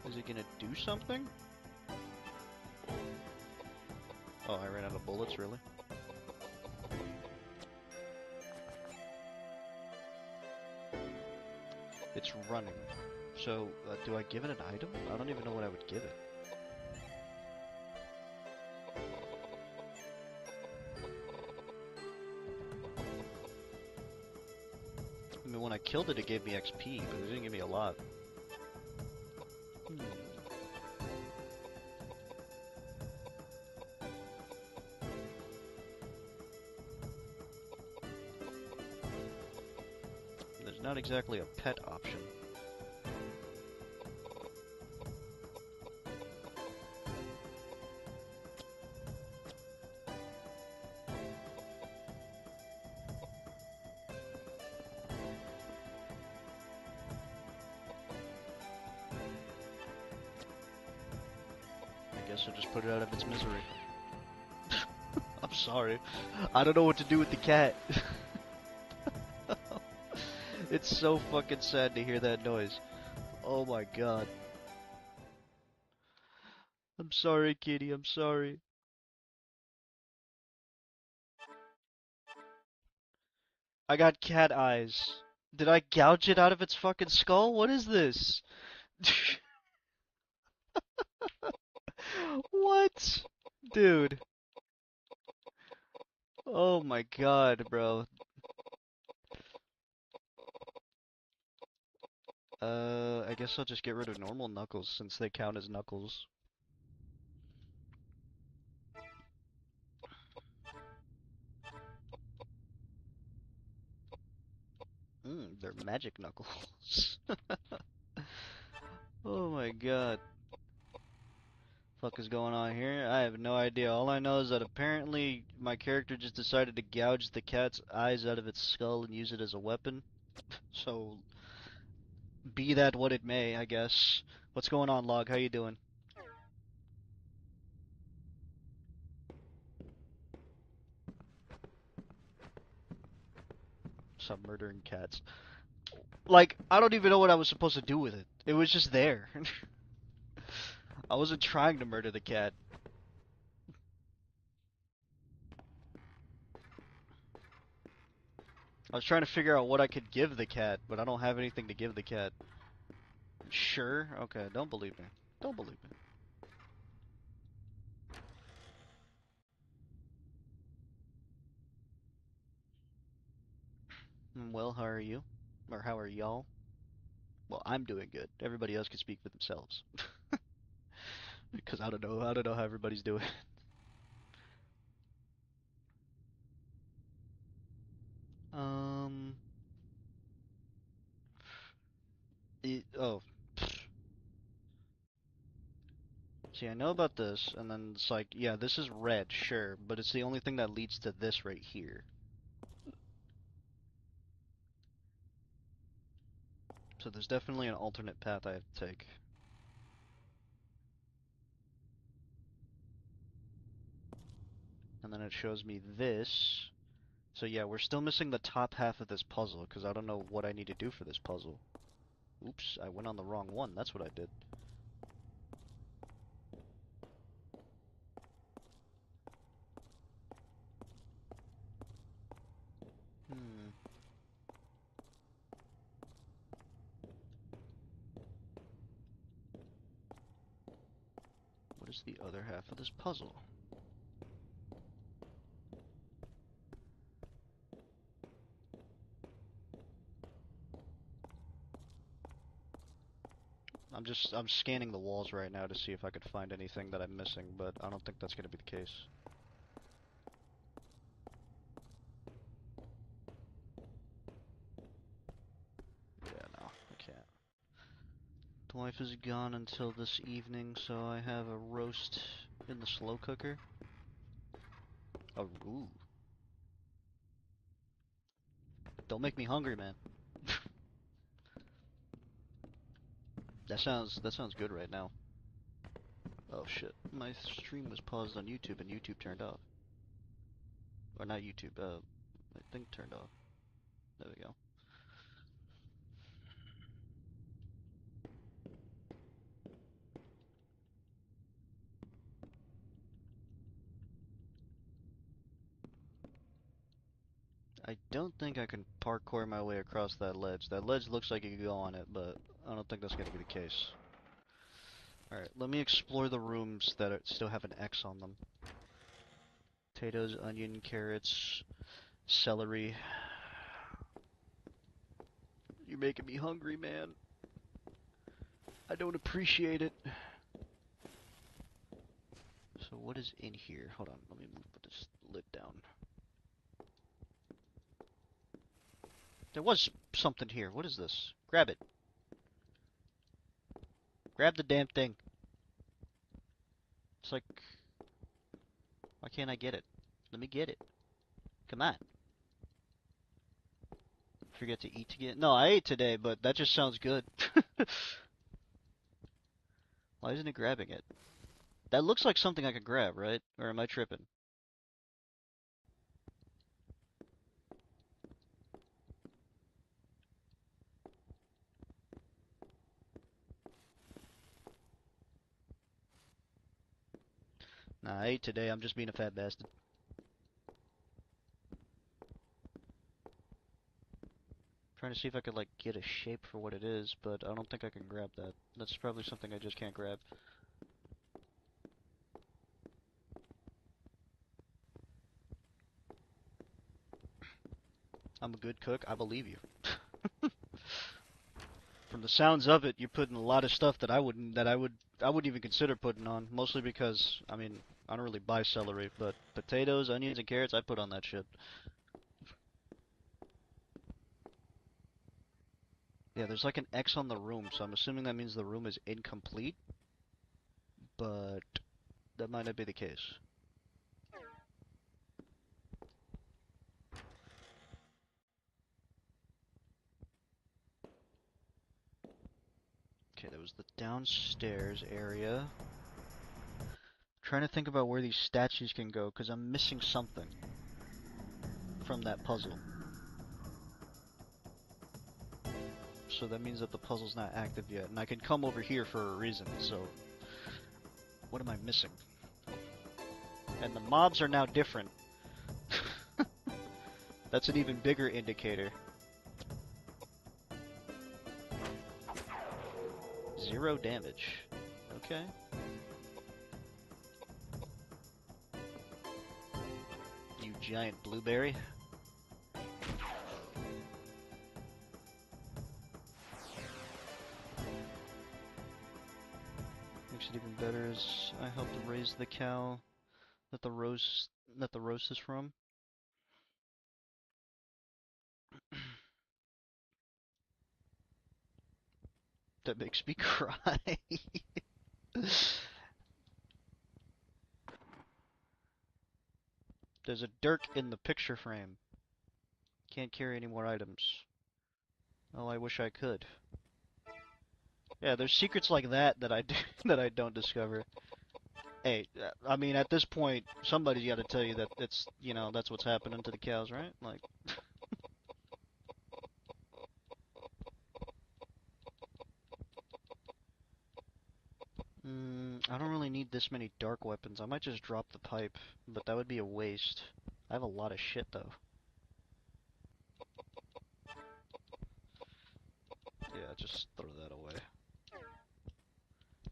Speaker 1: Is it gonna do something? Oh, I ran out of bullets, really? It's running. So, do I give it an item? I don't even know what I would give it. I mean, when I killed it, it gave me XP, but it didn't give me a lot. There's not exactly a pet option. I guess I'll just put it out of its misery. I'm sorry. I don't know what to do with the cat. It's so fucking sad to hear that noise. Oh my god. I'm sorry, kitty. I'm sorry. I got cat eyes. Did I gouge it out of its fucking skull? What is this? What? Dude. Oh my god, bro. I guess I'll just get rid of normal knuckles since they count as knuckles. They're magic knuckles. Oh my god. Fuck is going on here? I have no idea. All I know is that apparently my character just decided to gouge the cat's eyes out of its skull and use it as a weapon. So, be that what it may, I guess. What's going on, Log? How you doing? Stop murdering cats. Like, I don't even know what I was supposed to do with it. It was just there. I wasn't trying to murder the cat. I was trying to figure out what I could give the cat, but I don't have anything to give the cat. Sure? Okay, don't believe me. Don't believe me. Well, how are you? Or how are y'all? Well, I'm doing good. Everybody else can speak for themselves. Because I don't know how everybody's doing. Um, oh. See, I know about this, and then it's like, yeah, this is red, sure, but it's the only thing that leads to this right here. So there's definitely an alternate path I have to take. And then it shows me this. So yeah, we're still missing the top half of this puzzle, because I don't know what I need to do for this puzzle. Oops, I went on the wrong one, that's what I did. What is the other half of this puzzle? I'm scanning the walls right now to see if I could find anything that I'm missing, but I don't think that's going to be the case. Yeah, no, I can't. The wife is gone until this evening, so I have a roast in the slow cooker. Oh, ooh. Don't make me hungry, man. That sounds good right now. Oh shit. My stream was paused on YouTube and YouTube turned off. Or not YouTube, I think turned off. There we go. I don't think I can parkour my way across that ledge. That ledge looks like you could go on it, but I don't think that's gonna be the case. Alright, let me explore the rooms that still have an X on them. Potatoes, onion, carrots, celery. You're making me hungry, man. I don't appreciate it. So what is in here? Hold on, let me put this lid down. There was something here. What is this? Grab it. Grab the damn thing. It's like... Why can't I get it? Let me get it. Come on. Forget to eat again? No, I ate today, but that just sounds good. Why isn't it grabbing it? That looks like something I could grab, right? Or am I tripping? Nah, I ate today. I'm just being a fat bastard. Trying to see if I could, like, get a shape for what it is, but I don't think I can grab that. That's probably something I just can't grab. I'm a good cook. I believe you. From the sounds of it, you're putting a lot of stuff that I wouldn't even consider putting on. Mostly because, I mean, I don't really buy celery, but potatoes, onions, and carrots, I put on that shit. Yeah, there's like an X on the room, so I'm assuming that means the room is incomplete. But that might not be the case. Okay, that was the downstairs area. Trying to think about where these statues can go, because I'm missing something from that puzzle. So that means that the puzzle's not active yet, and I can come over here for a reason, so... What am I missing? And the mobs are now different. That's an even bigger indicator. 0 damage. Okay. You giant blueberry. Makes it even better as I help to raise the cow that the roast is from. That makes me cry. There's a dirk in the picture frame. Can't carry any more items. Oh, I wish I could. Yeah, there's secrets like that that I that I don't discover. Hey, I mean, at this point, somebody's got to tell you that it's, you know, that's what's happening to the cows, right? Like, I don't really need this many dark weapons. I might just drop the pipe, but that would be a waste. I have a lot of shit, though. Yeah, just throw that away.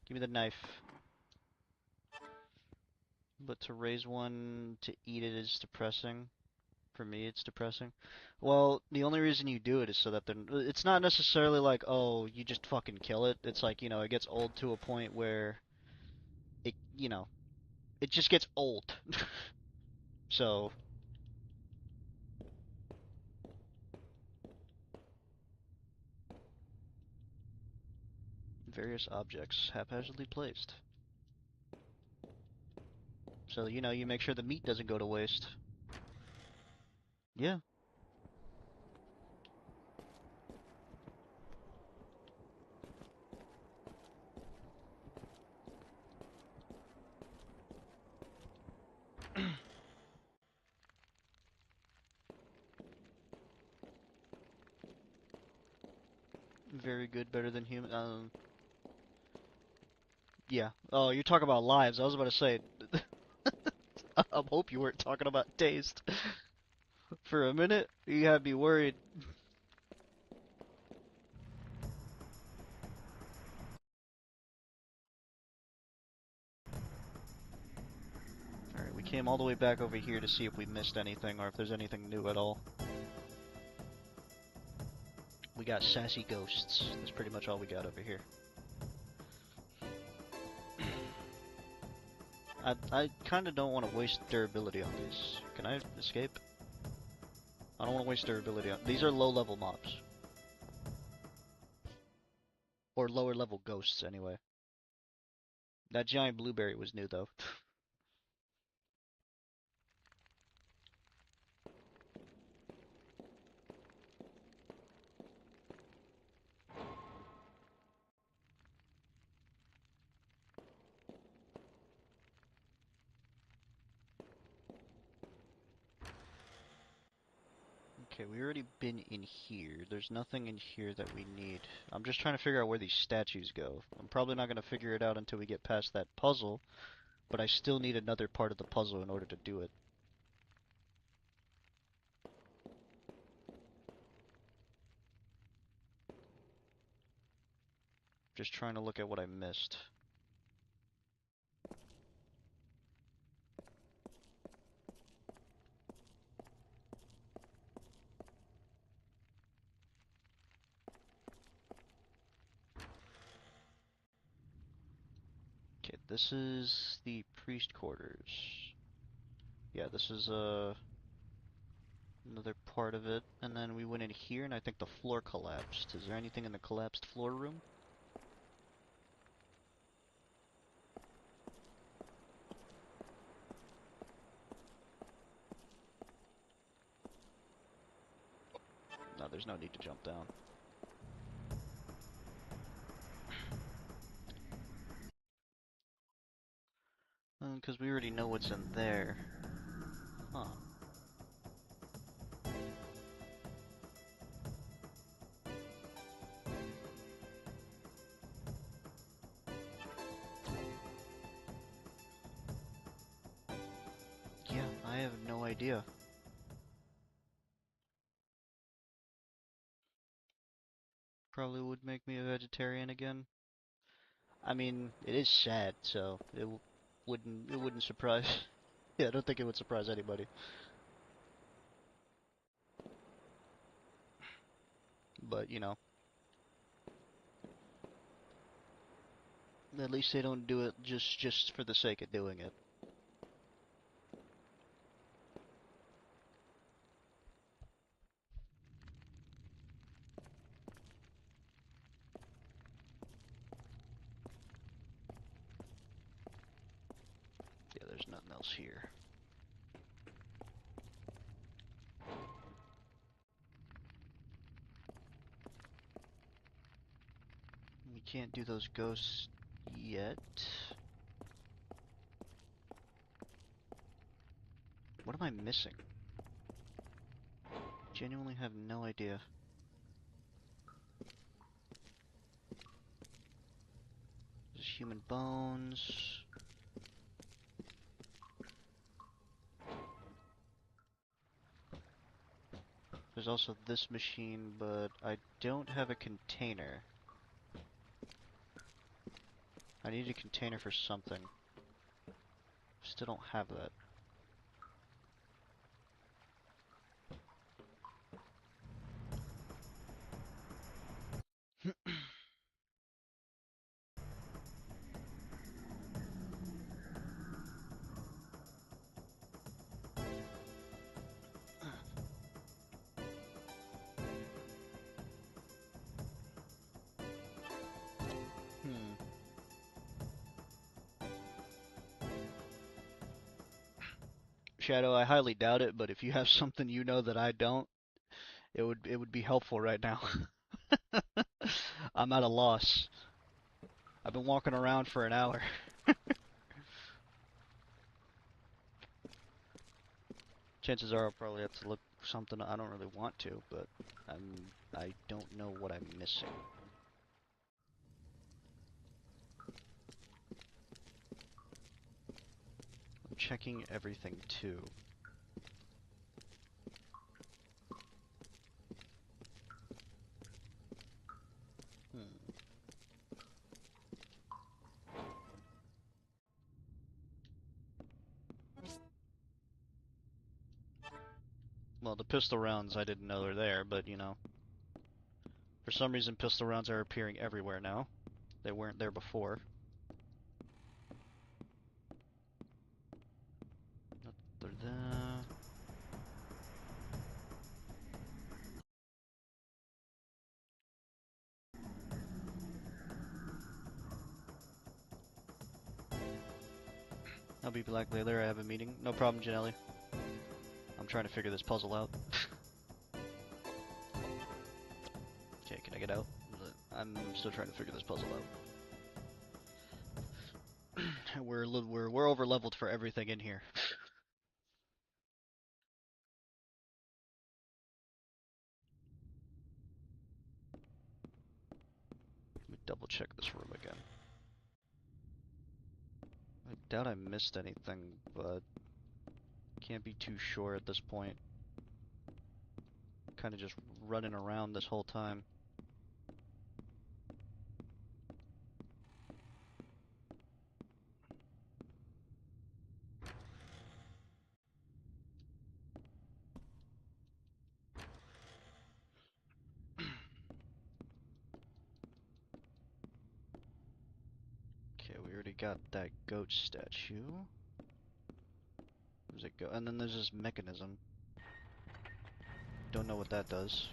Speaker 1: Give me the knife. But to raise one to eat it is depressing. For me, it's depressing. Well, the only reason you do it is so that it's not necessarily like, oh, you just fucking kill it. It's like, you know, it gets old to a point where it, you know, it just gets old. So, various objects haphazardly placed. So, you know, you make sure the meat doesn't go to waste. Yeah. Very good, better than human. Yeah. Oh, you're talking about lives. I was about to say. I hope you weren't talking about taste. For a minute, you had me worried. Alright, we came all the way back over here to see if we missed anything or if there's anything new at all. We got sassy ghosts. That's pretty much all we got over here. I kind of don't want to waste durability on these. Can I escape? I don't want to waste durability on... These are low-level mobs. Or lower-level ghosts, anyway. That giant blueberry was new, though. Okay, we already been in here. There's nothing in here that we need. I'm just trying to figure out where these statues go. I'm probably not going to figure it out until we get past that puzzle, but I still need another part of the puzzle in order to do it. Just trying to look at what I missed. Okay, this is the priest quarters. Yeah, this is another part of it. And then we went in here and I think the floor collapsed. Is there anything in the collapsed floor room? No, there's no need to jump down. Because we already know what's in there. Huh. Yeah, I have no idea. Probably would make me a vegetarian again. I mean, it is sad, so it wouldn't surprise. Yeah, I don't think it would surprise anybody. But, you know, at least they don't do it just for the sake of doing it. Yeah, there's nothing else here. We can't do those ghosts yet. What am I missing? Genuinely have no idea. There's human bones. There's also this machine, but I don't have a container. I need a container for something. Still don't have that. Hmm. Shadow, I highly doubt it, but if you have something you know that I don't, it would be helpful right now. I'm at a loss. I've been walking around for an hour. Chances are I'll probably have to look for something I don't really want to, but I don't know what I'm missing. I'm checking everything too. Well, the pistol rounds I didn't know were there, but you know, for some reason pistol rounds are appearing everywhere now. They weren't there before. They're there. I'll be back later. I have a meeting. No problem, Janelli. I'm trying to figure this puzzle out. Okay, can I get out? I'm still trying to figure this puzzle out. we're over leveled for everything in here. Let me double check this room again. I doubt I missed anything, but can't be too sure at this point. Kind of just running around this whole time. Okay, we already got that goat statue. Where's it go? And then there's this mechanism. Don't know what that does.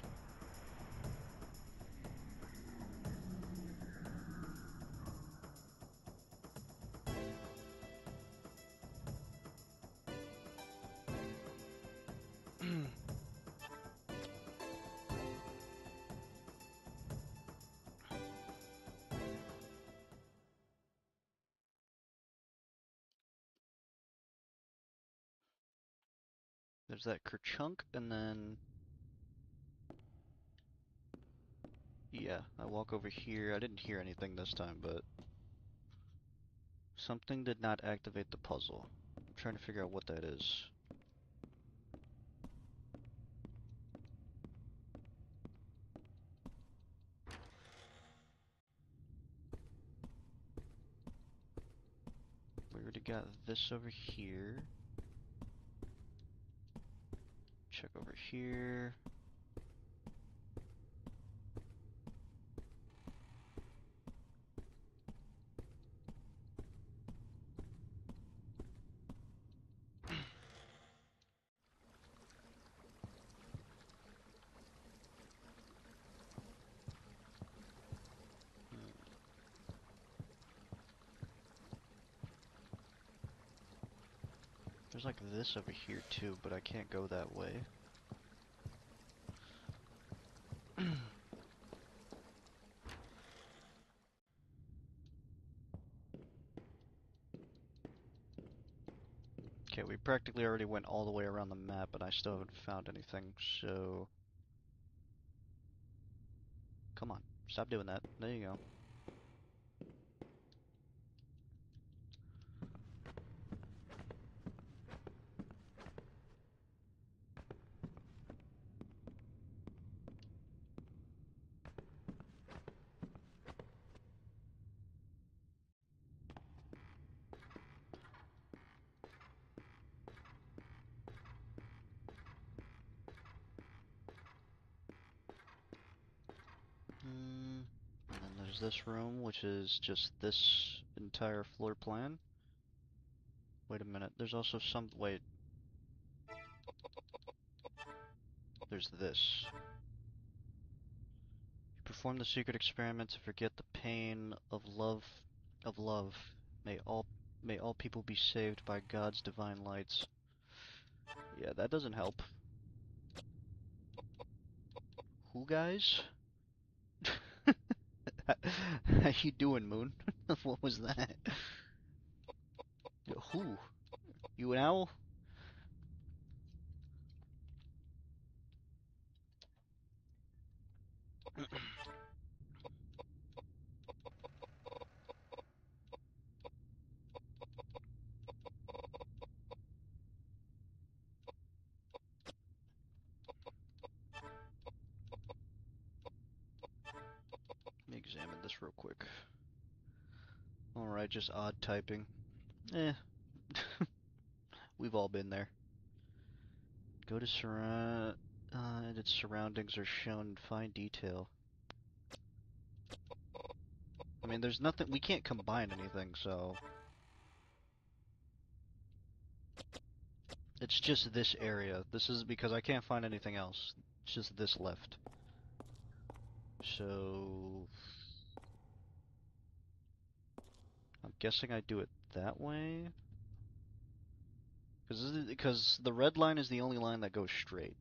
Speaker 1: There's that Kerchunk, and then... Yeah, I walk over here. I didn't hear anything this time, but... Something did not activate the puzzle. I'm trying to figure out what that is. We already got this over here. Check over here. There's like this over here too, but I can't go that way. Okay, we practically already went all the way around the map, and I still haven't found anything, so... Come on, stop doing that. There you go. And then there's this room, which is just this entire floor plan. Wait a minute, there's also some... Wait. There's this. You perform the secret experiment to forget the pain of love. May all people be saved by God's divine lights. Yeah, that doesn't help. Who, guys? How you doing, Moon? What was that? Yo, who? You an owl? Let me examine this real quick. Alright, just odd typing. Eh. We've all been there. Go to surround... its surroundings are shown in fine detail. I mean, there's nothing... We can't combine anything, so... It's just this area. This is because I can't find anything else. It's just this left. So... I'm guessing I do it that way? Because the red line is the only line that goes straight.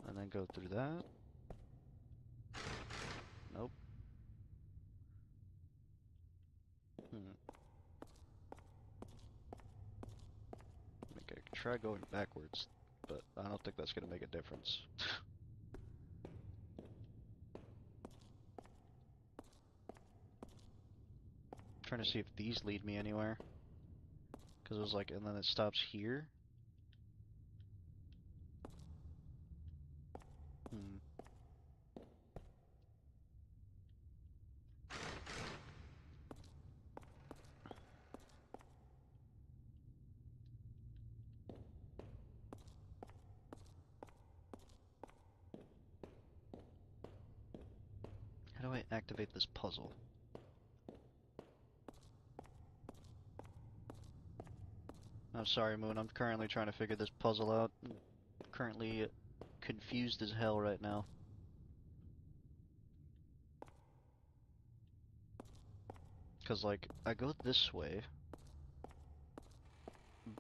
Speaker 1: And then go through that. Nope. I can try going backwards, but I don't think that's gonna make a difference. Trying to see if these lead me anywhere. Because it was like, and then it stops here. How do I activate this puzzle? I'm sorry, Moon. I'm currently trying to figure this puzzle out. I'm currently confused as hell right now. Because, like, I go this way,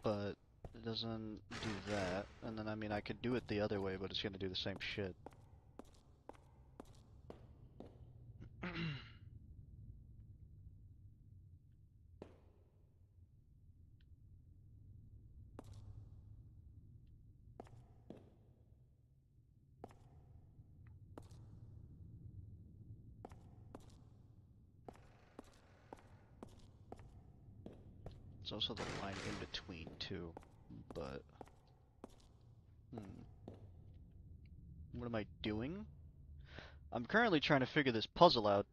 Speaker 1: but it doesn't do that. And then, I mean, I could do it the other way, but it's gonna do the same shit. It's also the line in between, too, but... What am I doing? I'm currently trying to figure this puzzle out.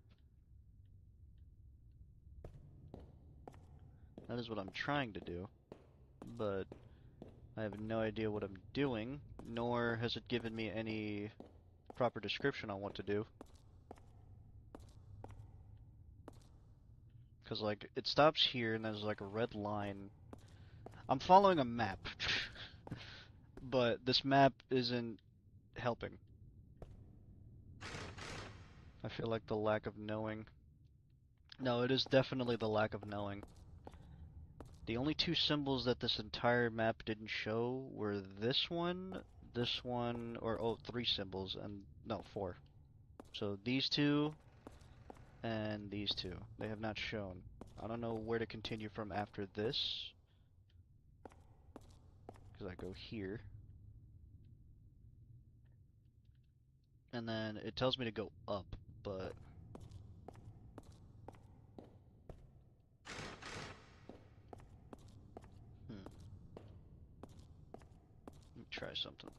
Speaker 1: That is what I'm trying to do, but I have no idea what I'm doing, nor has it given me any proper description on what to do. Because, like, it stops here and there's, like, a red line. I'm following a map, but this map isn't helping. I feel like the lack of knowing. No, it is definitely the lack of knowing. The only two symbols that this entire map didn't show were this one, or, oh, three symbols, and, no, four. So these two, and these two. They have not shown. I don't know where to continue from after this. Because I go here. And then it tells me to go up, but... Let me try something.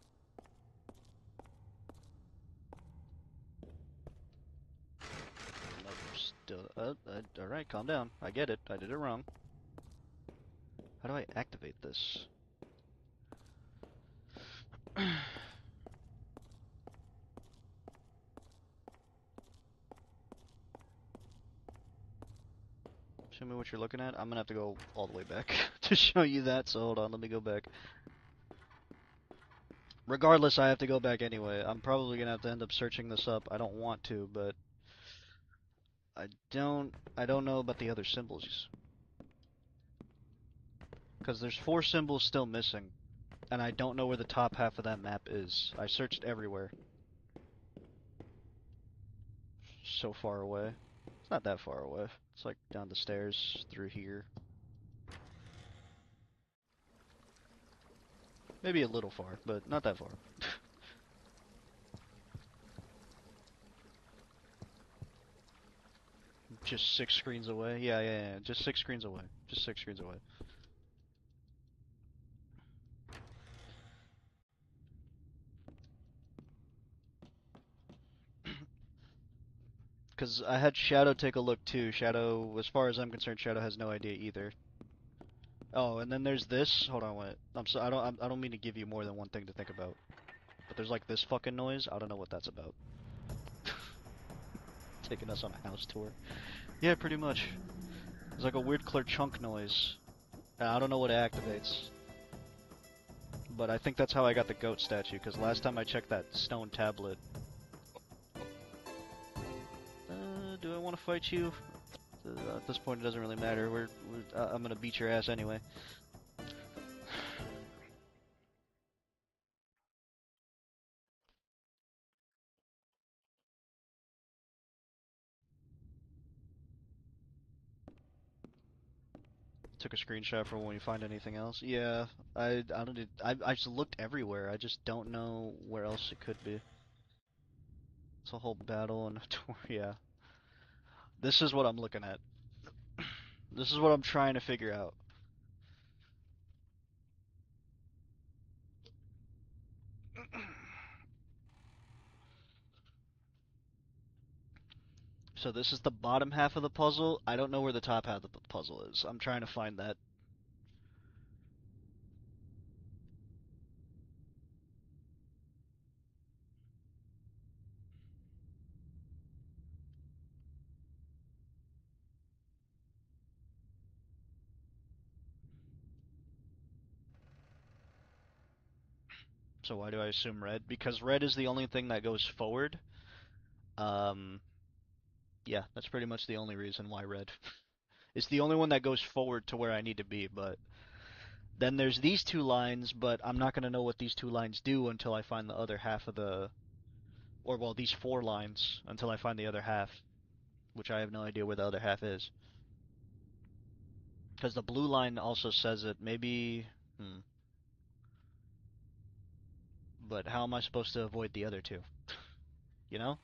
Speaker 1: Nope, still... alright, calm down. I get it. I did it wrong. How do I activate this? Show me what you're looking at. I'm gonna have to go all the way back to show you that, so hold on, let me go back. Regardless, I have to go back anyway. I'm probably gonna have to end up searching this up. I don't want to, but I don't know about the other symbols. Because there's 4 symbols still missing, and I don't know where the top half of that map is. I searched everywhere. So far away. It's not that far away. It's like down the stairs, through here. Maybe a little far, but not that far. Just 6 screens away? Yeah. Just 6 screens away. Just 6 screens away. Because I had Shadow take a look too. Shadow, as far as I'm concerned, Shadow has no idea either. Oh, and then there's this. Hold on, wait. I don't mean to give you more than one thing to think about. But there's like this fucking noise. I don't know what that's about. Taking us on a house tour. Yeah, pretty much. There's like a weird chunk noise. And I don't know what it activates. But I think that's how I got the goat statue, because last time I checked that stone tablet. Do I want to fight you? At this point, it doesn't really matter. I'm gonna beat your ass anyway. Took a screenshot for when you find anything else. Yeah, I don't. I just looked everywhere. I just don't know where else it could be. It's a whole battle and a tour. Yeah. This is what I'm looking at. This is what I'm trying to figure out. So this is the bottom half of the puzzle. I don't know where the top half of the puzzle is. I'm trying to find that. So why do I assume red? Because red is the only thing that goes forward. Um, yeah, that's pretty much the only reason why red. It's the only one that goes forward to where I need to be, but then there's these 2 lines, but I'm not going to know what these 2 lines do until I find the other half of the... Or, well, these 4 lines until I find the other half, which I have no idea where the other half is. Because the blue line also says it. Maybe... But how am I supposed to avoid the other 2? You know?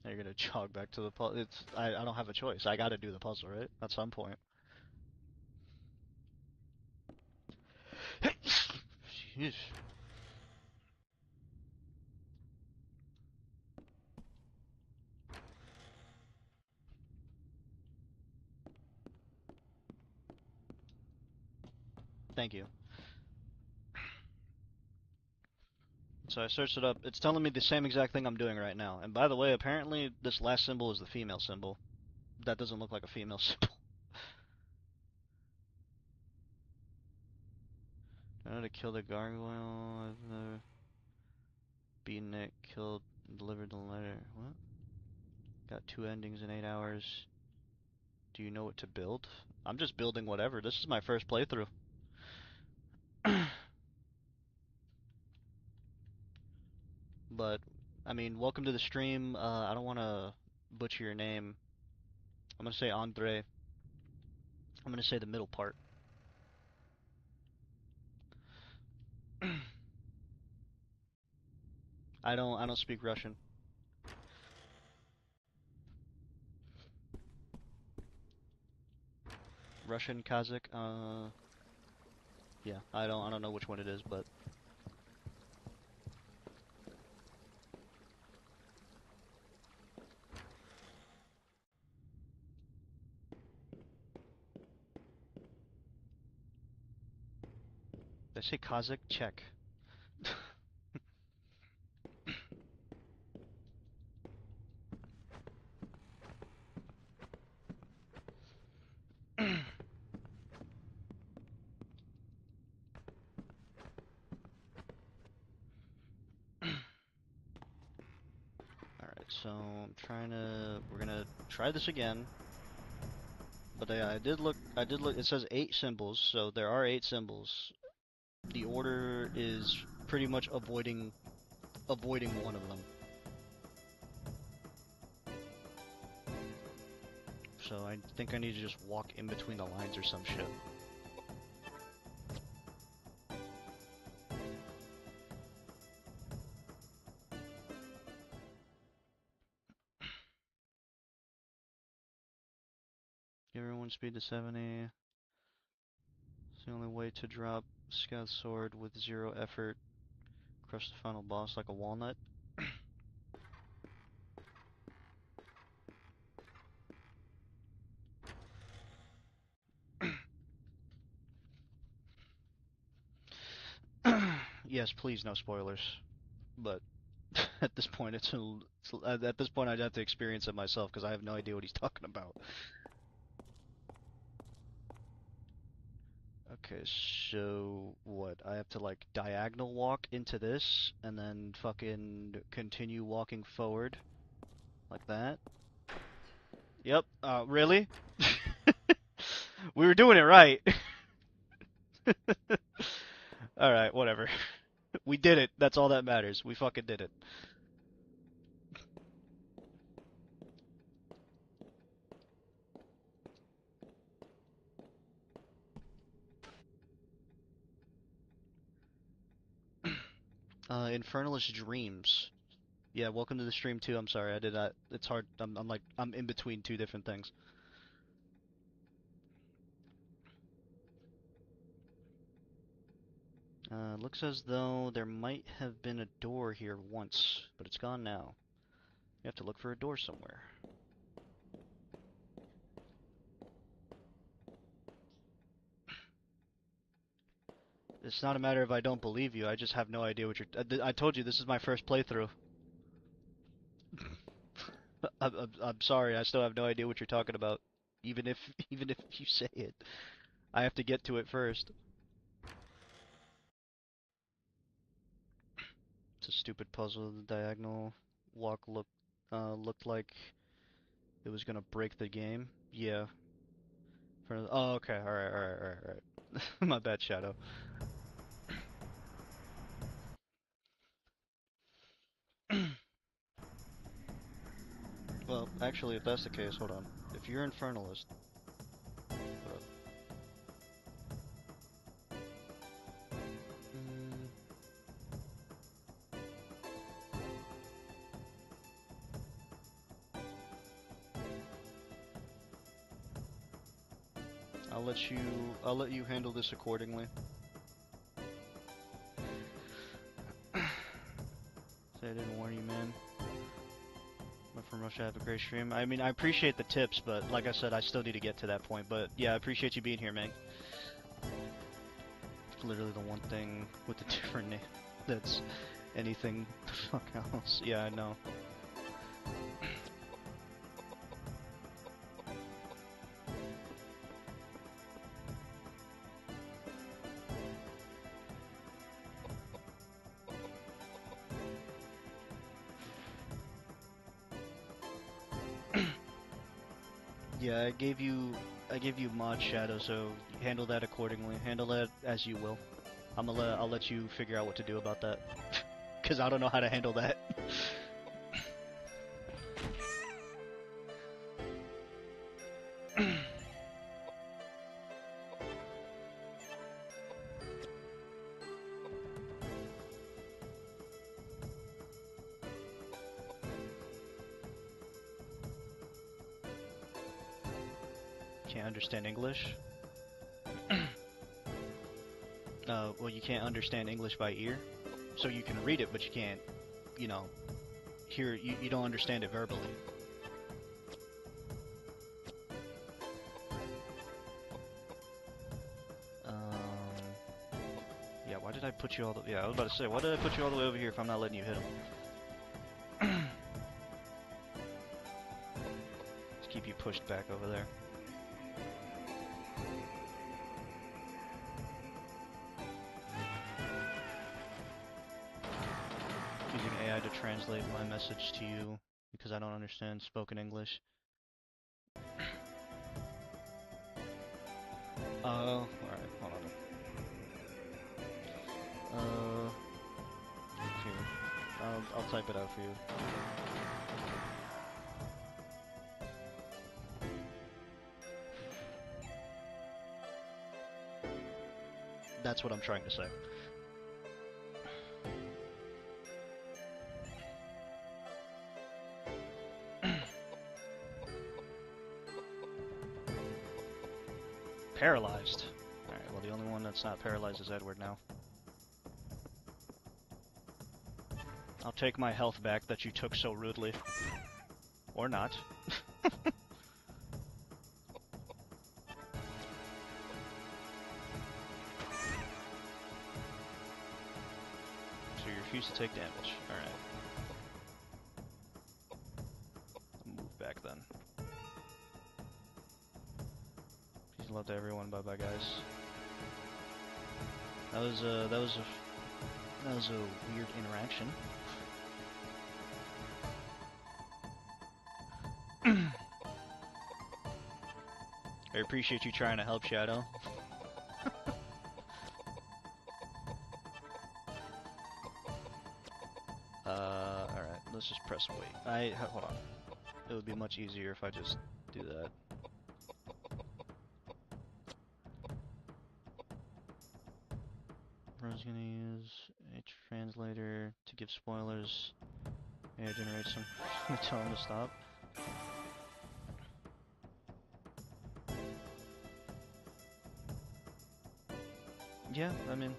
Speaker 1: You're gonna jog back to the puzzle. I don't have a choice. I gotta do the puzzle, right? At some point. Jeez. Thank you. So I searched it up. It's telling me the same exact thing I'm doing right now. And by the way, apparently this last symbol is the female symbol. That doesn't look like a female symbol. I know to kill the gargoyle. Beatnik killed and delivered the letter. What? Got 2 endings in 8 hours. Do you know what to build? I'm just building whatever. This is my first playthrough. But, I mean, welcome to the stream. I don't want to butcher your name. I'm going to say Andre. I'm going to say the middle part. I don't speak Russian. Russian, Kazakh, yeah, I don't know which one it is, but did I say Kazakh? Czech. So I'm trying to. We're gonna try this again. But yeah, I did look. It says 8 symbols, so there are 8 symbols. The order is pretty much avoiding one of them. So I think I need to just walk in between the lines or some shit. Give everyone speed to 70. It's the only way to drop Scout Sword with 0 effort. Crush the final boss like a walnut. Yes, please, no spoilers. But at this point, at this point, I'd have to experience it myself because I have no idea what he's talking about. Okay, so what? I have to like diagonal walk into this and then fucking continue walking forward like that. Yep. Really? We were doing it right. All right, whatever. We did it. That's all that matters. We fucking did it. Infernalist Dreams. Yeah, welcome to the stream too. I'm sorry, I did that. It's hard. I'm in between 2 different things. Looks as though there might have been a door here once, but it's gone now. You have to look for a door somewhere. It's not a matter of I don't believe you, I just have no idea what you're... I told you, this is my first playthrough. I'm sorry, I still have no idea what you're talking about. Even if you say it. I have to get to it first. It's a stupid puzzle. The diagonal walk looked like it was gonna break the game. Yeah. Oh, okay. Alright. My bad, Shadow. Well, actually, if that's the case, hold on. If you're Infernalist... Hold up. I'll let you handle this accordingly. Say I didn't warn you, man. But from Russia, have a great stream. I mean, I appreciate the tips, but like I said, I still need to get to that point. But yeah, I appreciate you being here, man. It's literally the one thing with the different name that's anything the fuck else. Yeah, I know. Yeah, I gave you mod shadow, so handle that accordingly. Handle that as you will. I'll let you figure out what to do about that. Cause I don't know how to handle that. Can't understand English? Well, you can't understand English by ear, so you can read it, but you can't, you know, hear. You don't understand it verbally. Yeah. Why did I put you all the? Yeah, I was about to say, why did I put you all the way over here if I'm not letting you hit him? Just keep you pushed back over there. To translate my message to you because I don't understand spoken English. Alright, hold on. Here. I'll type it out for you. That's what I'm trying to say. Paralyzed. Alright, well the only one that's not paralyzed is Edward now. I'll take my health back that you took so rudely. Or not. So you refuse to take damage. Alright. Move back then. Peace and love to everyone. Bye bye guys. That was a weird interaction. I appreciate you trying to help, Shadow. Alright, let's just press wait. Hold on. It would be much easier if I just do that. I was gonna use a translator to give spoilers. Yeah, generate some. Tell him to stop. Yeah, I mean,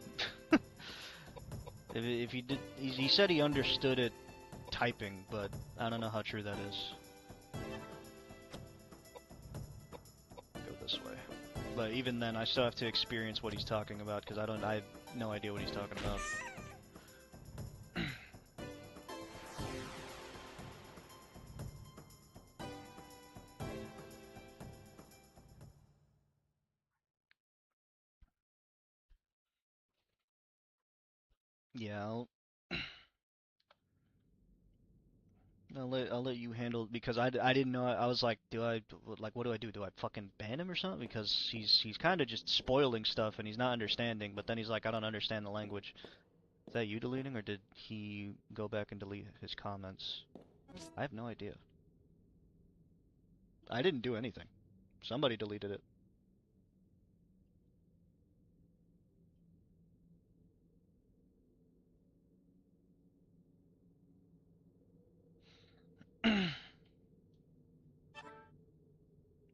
Speaker 1: if he did, he said he understood it typing, but I don't know how true that is. Go this way. But even then, I still have to experience what he's talking about because I have no idea what he's talking about. Yeah, I'll let you handle because I didn't know. I was like, what do I do? Do I fucking ban him or something? Because he's kind of just spoiling stuff and he's not understanding. But then he's like, I don't understand the language. Is that you deleting or did he go back and delete his comments? I have no idea. I didn't do anything. Somebody deleted it.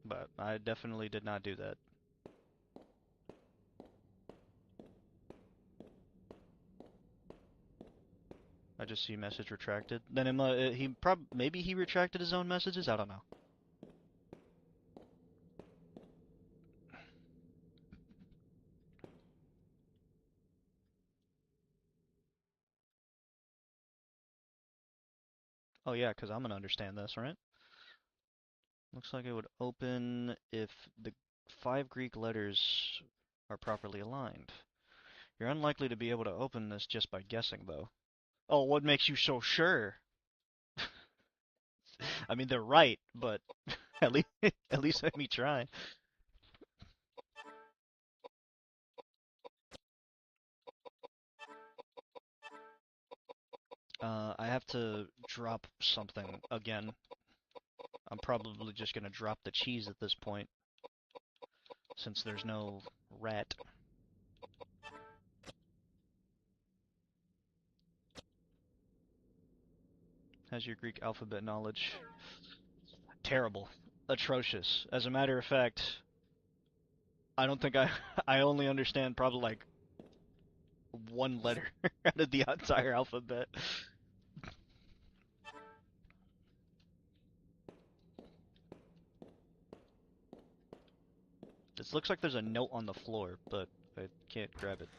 Speaker 1: But I definitely did not do that. I just see message retracted. Then maybe he retracted his own messages. I don't know. Oh yeah, because I'm gonna understand this, right? Looks like it would open if the 5 Greek letters are properly aligned. You're unlikely to be able to open this just by guessing, though. Oh, what makes you so sure? I mean, they're right, but at least let me try. I have to drop something again. I'm probably just gonna drop the cheese at this point, since there's no rat. How's your Greek alphabet knowledge? Terrible. Atrocious. As a matter of fact, I don't think I only understand probably like one letter out of the entire alphabet. This looks like there's a note on the floor, but I can't grab it.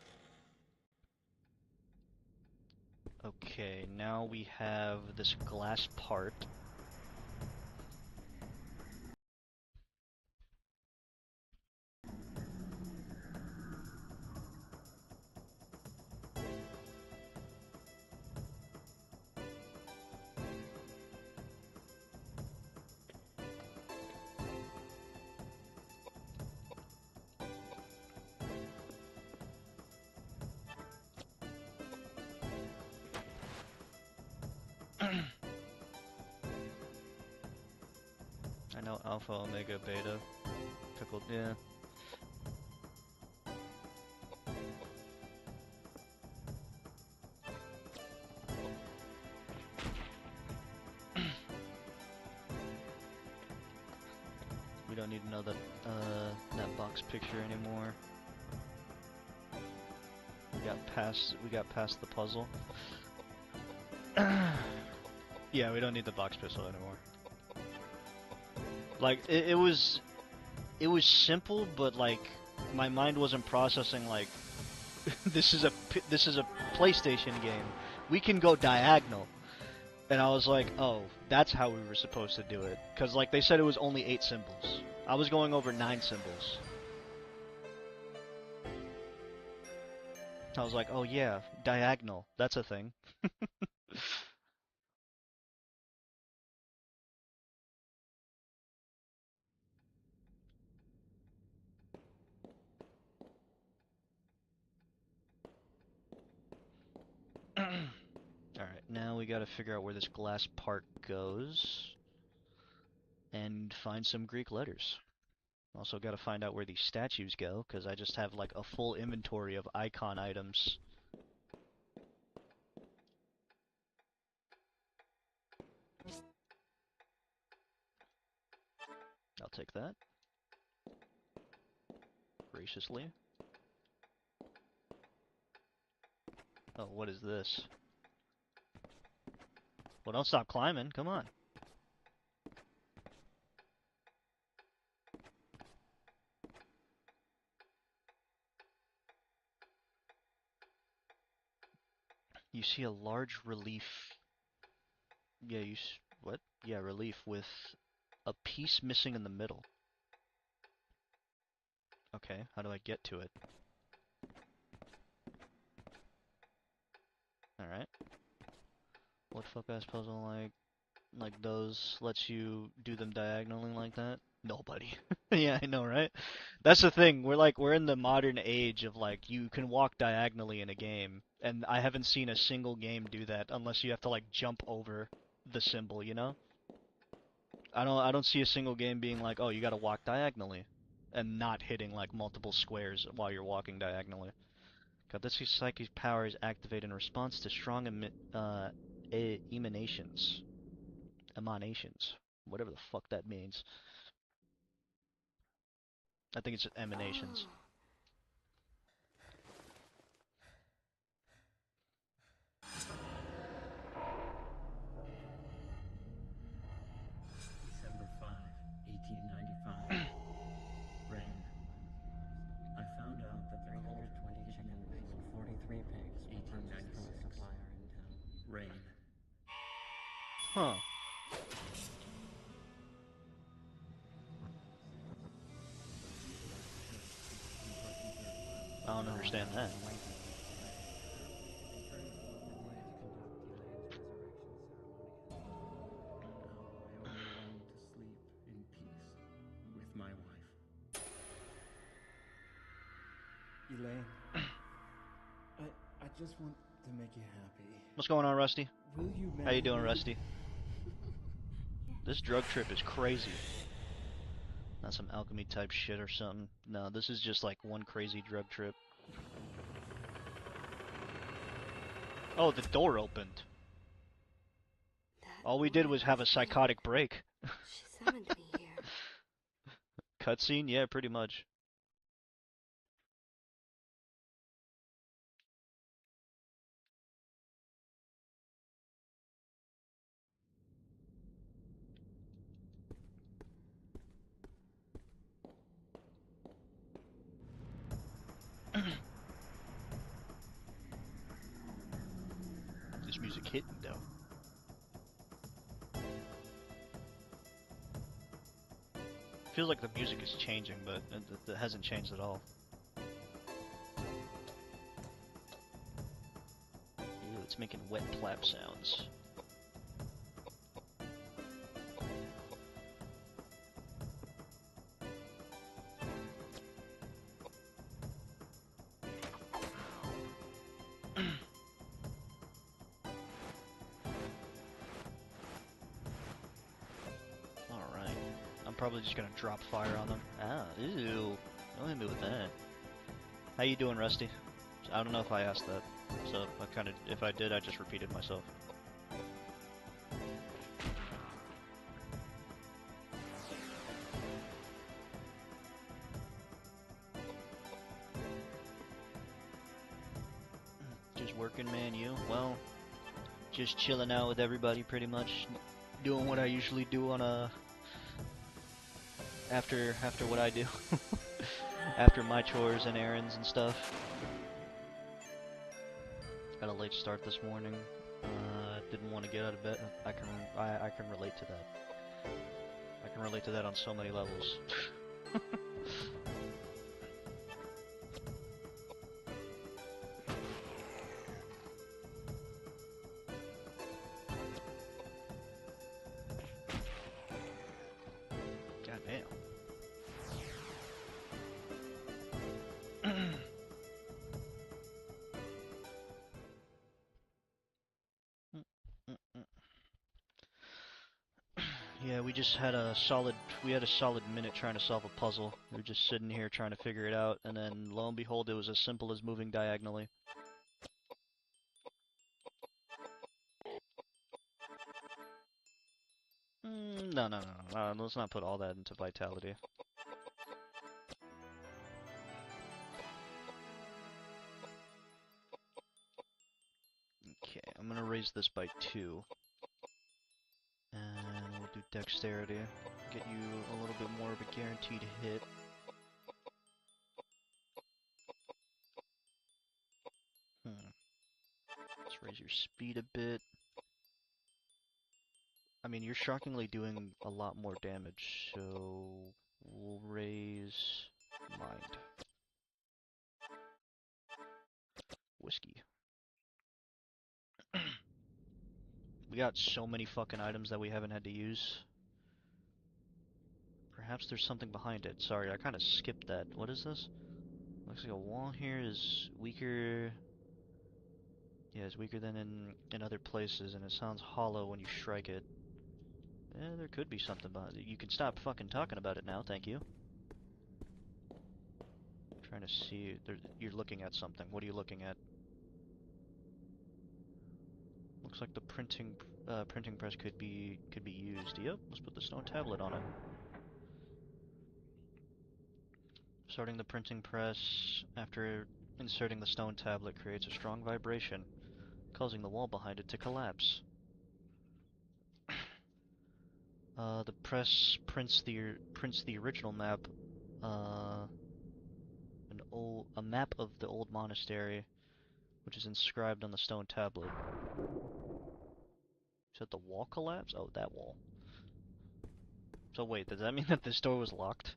Speaker 1: Okay, now we have this glass part. I know Alpha, Omega, Beta. Pickled, yeah. We don't need to know that box picture anymore. We got past the puzzle. Yeah, we don't need the box pistol anymore. Like it was simple, but like my mind wasn't processing like this is a PlayStation game. We can go diagonal. And I was like, oh, that's how we were supposed to do it. Because, like, they said it was only 8 symbols. I was going over 9 symbols. I was like, oh yeah, diagonal. That's a thing. Alright, now we gotta figure out where this glass part goes. And find some Greek letters. Also gotta find out where these statues go, because I just have, like, a full inventory of icon items. I'll take that. Graciously. Oh, what is this? Well, don't stop climbing, come on. You see a large relief. Yeah, what? Yeah, relief with a piece missing in the middle. Okay, how do I get to it? Alright. What fuck-ass puzzle like those lets you do them diagonally like that? Nobody. Yeah, I know, right? That's the thing. We're in the modern age of like you can walk diagonally in a game, and I haven't seen a single game do that unless you have to like jump over the symbol, you know? I don't see a single game being like, "Oh, you got to walk diagonally," and not hitting like multiple squares while you're walking diagonally. Koudelka's psychic power is activated in response to strong emanations. Emanations. Whatever the fuck that means. I think it's just emanations.
Speaker 6: December 5, 1895. Rain. I found out that the
Speaker 7: 320 chickens and 43 pigs were purchased from a
Speaker 6: 1896.
Speaker 7: supplier in town.
Speaker 6: Rain.
Speaker 1: Huh. I don't understand that.
Speaker 6: Now I only long to sleep in peace with my wife.
Speaker 3: Elaine, I just want to make you happy.
Speaker 1: What's going on, Rusty?
Speaker 3: Will you marry
Speaker 1: How you doing,
Speaker 3: me?
Speaker 1: Rusty? This drug trip is crazy. Not some alchemy type shit or something. No, this is just like one crazy drug trip. Oh, the door opened. All we did was have a psychotic break.
Speaker 2: She summoned me here.
Speaker 1: Cutscene? Yeah, pretty much. This music hitting though. Feels like the music is changing, but it hasn't changed at all. Ew, it's making wet plap sounds. probably just gonna drop fire on them. Ah, ew. Don't hit me with that. How you doing, Rusty? I don't know if I asked that, so if I did, I just repeated myself. Just working, man, you? Well, just chilling out with everybody, pretty much. Doing what I usually do on a... After what I do. After my chores and errands and stuff. Got a late start this morning. Didn't want to get out of bed. I can relate to that. I can relate to that on so many levels. Goddamn. Yeah, we had a solid minute trying to solve a puzzle. We were just sitting here trying to figure it out, and then lo and behold, it was as simple as moving diagonally. No, let's not put all that into vitality. Okay, I'm gonna raise this by 2. And we'll do dexterity. Get you a little bit more of a guaranteed hit. Let's raise your speed a bit. I mean, you're shockingly doing a lot more damage, so we'll raise mind. Whiskey. We got so many fucking items that we haven't had to use. Perhaps there's something behind it. Sorry, I kind of skipped that. What is this? Looks like a wall here is weaker. Yeah, it's weaker than in other places, and it sounds hollow when you strike it. Yeah, there could be something behind it. You can stop fucking talking about it now, thank you. I'm trying to see. You're looking at something. What are you looking at? Looks like the printing press could be used. Yep, let's put the stone tablet on it. Starting the printing press after inserting the stone tablet creates a strong vibration, causing the wall behind it to collapse. The press prints the original map, a map of the old monastery, which is inscribed on the stone tablet. Is that the wall collapse? Oh, that wall. So wait, does that mean that this door was locked?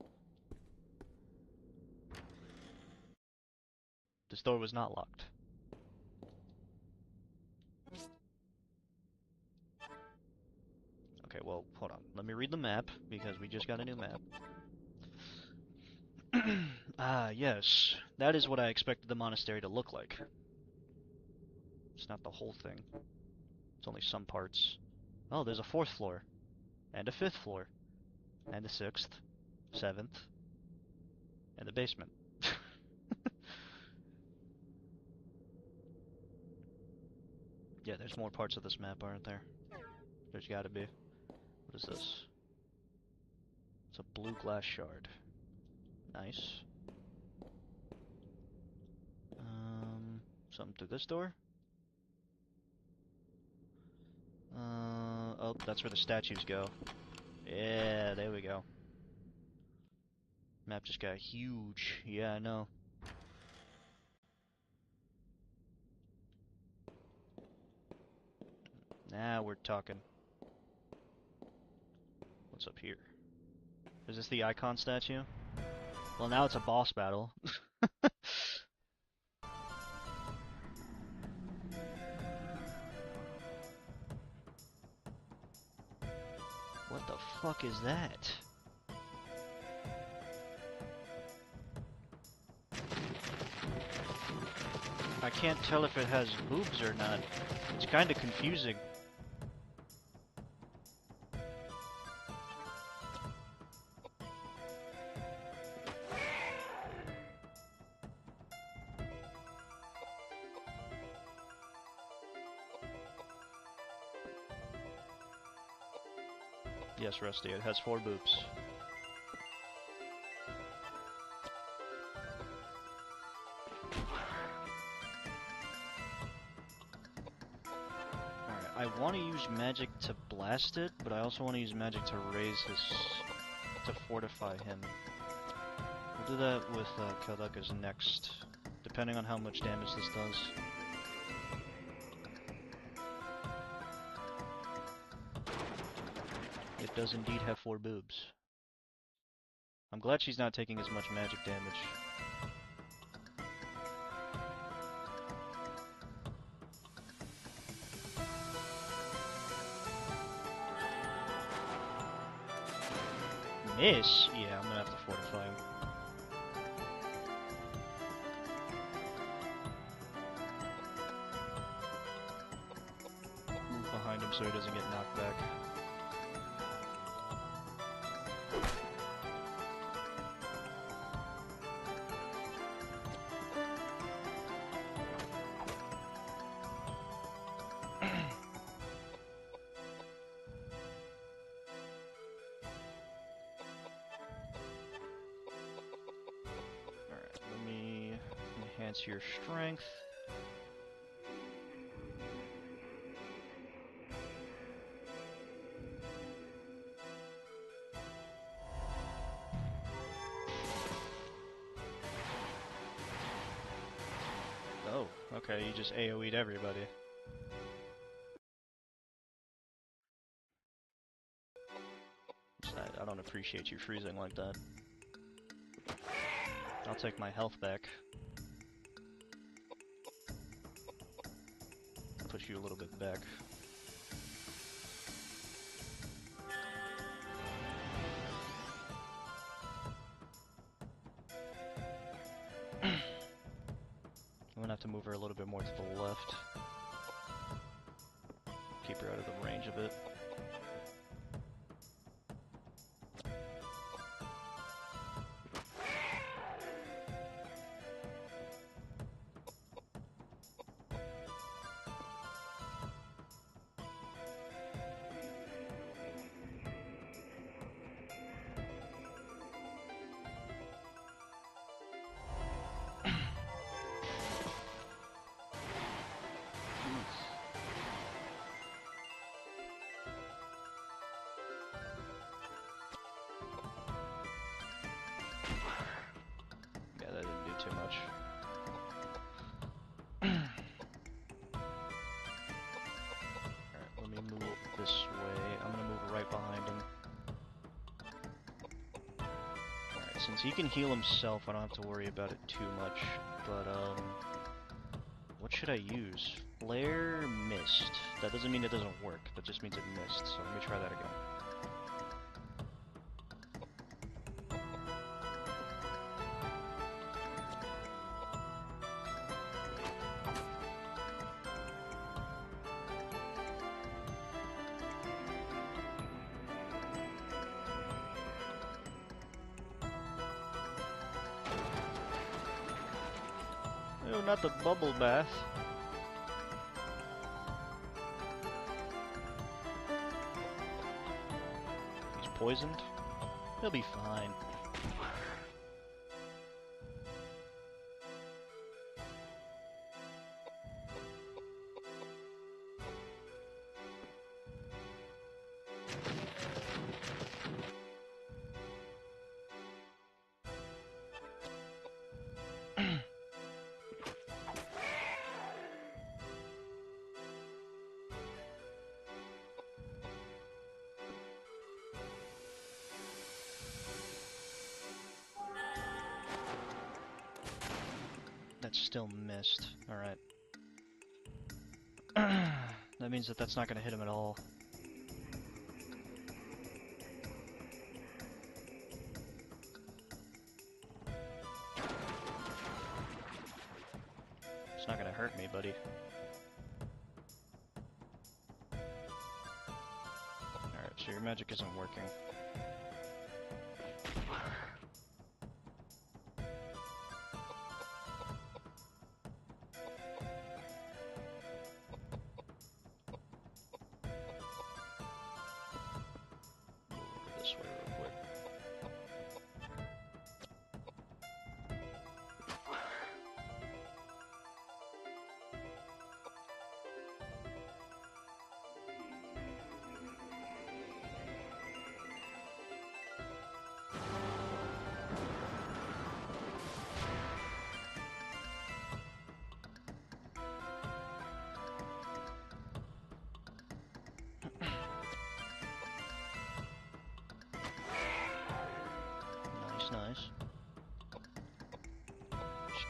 Speaker 1: This door was not locked. Okay, well, hold on. Let me read the map, because we just got a new map. Ah, yes. That is what I expected the monastery to look like. It's not the whole thing. It's only some parts. Oh, there's a 4th floor. And a 5th floor. And a 6th. 7th. And the basement. Yeah, there's more parts of this map, aren't there? There's gotta be. What is this? It's a blue glass shard. Nice. Something through this door? Oh, that's where the statues go. Yeah, there we go. Map just got huge. Yeah, I know. Now we're talking. What's up here? Is this the icon statue? Well, now it's a boss battle. What the fuck is that? I can't tell if it has boobs or not. It's kinda confusing. Yes, Rusty, it has 4 boobs. Alright, I want to use magic to blast it, but I also want to use magic to raise his... to fortify him. We'll do that with Koudelka's next, depending on how much damage this does. It does indeed have 4 boobs. I'm glad she's not taking as much magic damage. Miss? Yeah, I'm gonna have to fortify him. Move behind him so he doesn't get knocked back. Enhance your strength. Oh, okay, you just AoE'd everybody. I don't appreciate you freezing like that. I'll take my health back. Push you a little bit back. I'm gonna have to move her a little bit more to the left. Keep her out of the range a bit. Too much. Alright, let me move this way. I'm gonna move right behind him. Alright, since he can heal himself, I don't have to worry about it too much. But, what should I use? Flare Mist. That doesn't mean it doesn't work, that just means it missed, so let me try that again. No, not the bubble bath. He's poisoned? He'll be fine. That still missed. Alright. That means that that's not going to hit him at all. It's not going to hurt me, buddy. Alright, so your magic isn't working.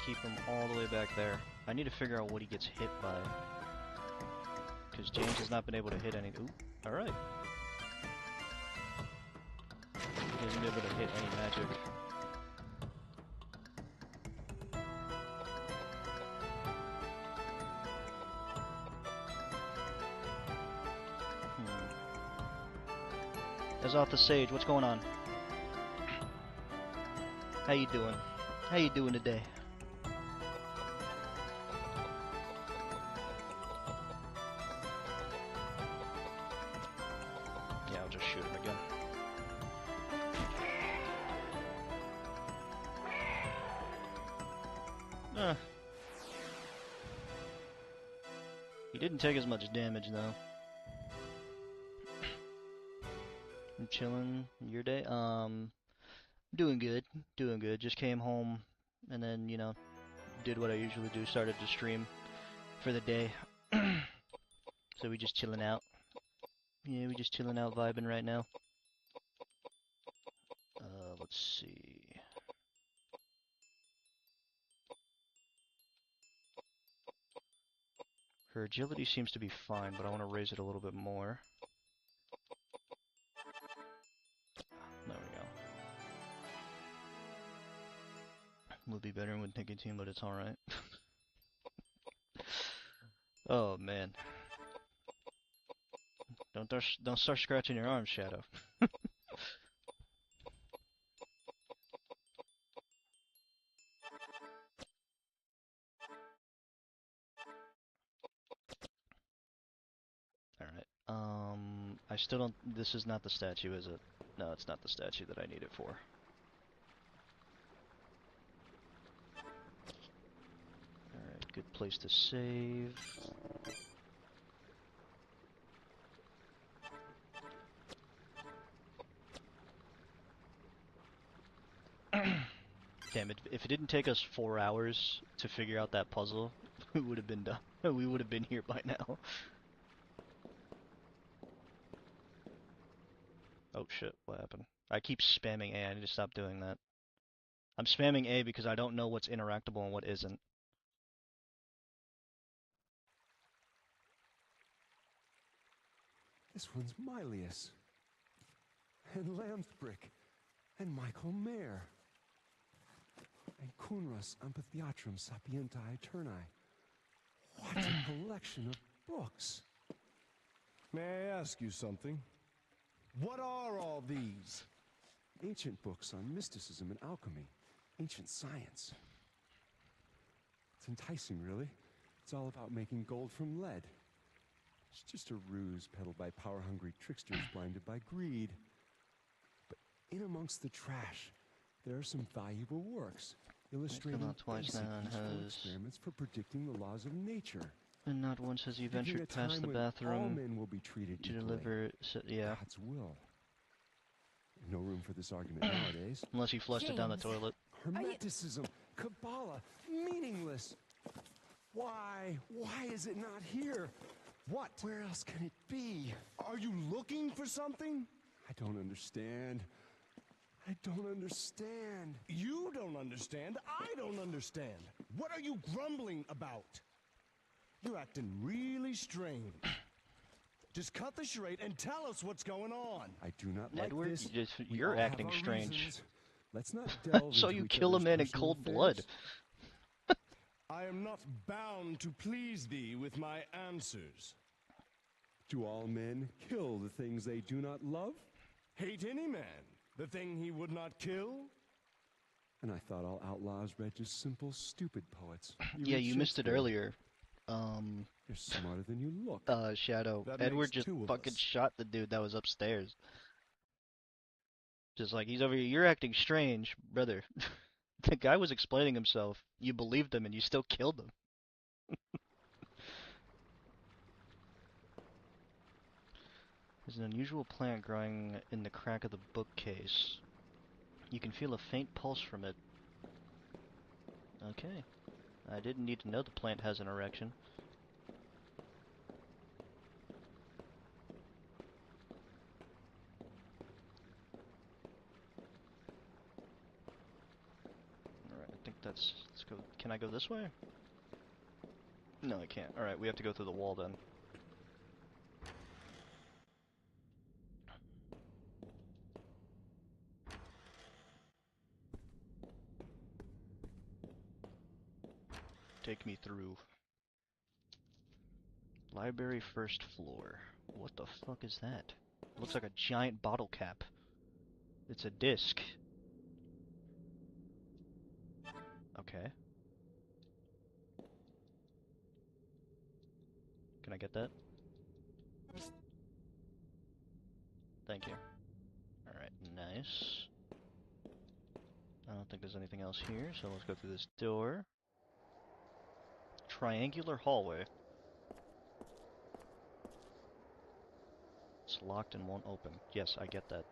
Speaker 1: keep him all the way back there. I need to figure out what he gets hit by. Because James has not been able to hit any. Ooh, alright. He hasn't been able to hit any magic. Azotha Sage, what's going on? How you doing? How you doing today? Yeah, I'll just shoot him again. He didn't take as much damage though. I'm chilling. Your day? Doing good. Doing good. Just came home and then, you know, did what I usually do. Started to stream for the day. So we just chilling out. Yeah, we just chilling out, vibing right now. Let's see. Her agility seems to be fine, but I want to raise it a little bit more. There we go. Would be better with nicotine, but it's alright. Oh man. Don't start scratching your arm, Shadow. Alright. I still don't. This is not the statue, is it? No, it's not the statue that I need it for. Alright, good place to save. Damn it, if it didn't take us 4 hours to figure out that puzzle, we would have been done. We would have been here by now. Oh shit, what happened? I keep spamming A, I need to stop doing that. I'm spamming A because I don't know what's interactable and what isn't.
Speaker 3: This one's Mylius. And Lamsbrick. And Michael Mayer. And Kunras Amphitheatrum Sapienti Eterni. What a collection of books.
Speaker 5: May I ask you something? What are all these?
Speaker 3: Ancient books on mysticism and alchemy. Ancient science. It's enticing, really. It's all about making gold from lead. It's just a ruse peddled by power-hungry tricksters blinded by greed. But in amongst the trash, there are some valuable works illustrating basic useful experiments for predicting the laws of nature.
Speaker 1: And not once has he ventured past the
Speaker 3: all
Speaker 1: bathroom
Speaker 3: men will be treated
Speaker 1: to
Speaker 3: equally.
Speaker 1: deliver. Yeah.
Speaker 3: God's will. No room for this argument nowadays.
Speaker 1: Unless he flushed it down the
Speaker 2: James.
Speaker 1: toilet.
Speaker 3: Hermeticism, Kabbalah, meaningless. Why is it not here?
Speaker 5: What?
Speaker 3: Where else can it be?
Speaker 5: Are you looking for something?
Speaker 3: I don't understand. I don't understand.
Speaker 5: You don't understand. I don't understand. What are you grumbling about? You're acting really strange. Just cut the charade and tell us what's going on.
Speaker 3: I do not
Speaker 1: Edward,
Speaker 3: like this.
Speaker 1: you're
Speaker 3: all have
Speaker 1: acting
Speaker 3: our
Speaker 1: strange.
Speaker 3: reasons. Let's not delve
Speaker 1: So
Speaker 3: into
Speaker 1: you
Speaker 3: each
Speaker 1: kill a
Speaker 3: other's
Speaker 1: man in
Speaker 3: personal
Speaker 1: cold blood.
Speaker 3: affairs.
Speaker 5: I am not bound to please thee with my answers.
Speaker 3: Do all men kill the things they do not love?
Speaker 5: Hate any man, the thing he would not kill?
Speaker 3: And I thought all outlaws read just simple, stupid poets.
Speaker 1: Yeah,
Speaker 3: read
Speaker 1: you missed it
Speaker 3: Shakespeare.
Speaker 1: earlier.
Speaker 3: You're smarter than you look.
Speaker 1: Shadow.
Speaker 5: That
Speaker 1: Edward
Speaker 5: makes
Speaker 1: just
Speaker 5: two of
Speaker 1: fucking
Speaker 5: us.
Speaker 1: shot the dude that was upstairs. Just like, he's over here, you're acting strange, brother. The guy was explaining himself. You believed him and you still killed him. There's an unusual plant growing in the crack of the bookcase. You can feel a faint pulse from it. Okay. I didn't need to know the plant has an erection. Alright, I think let's go. Can I go this way? No, I can't. Alright, we have to go through the wall then. Take me through. Library first floor. What the fuck is that? Looks like a giant bottle cap. It's a disc. Okay. Can I get that? Thank you. Alright, nice. I don't think there's anything else here, so let's go through this door. Triangular hallway. It's locked and won't open. Yes, I get that.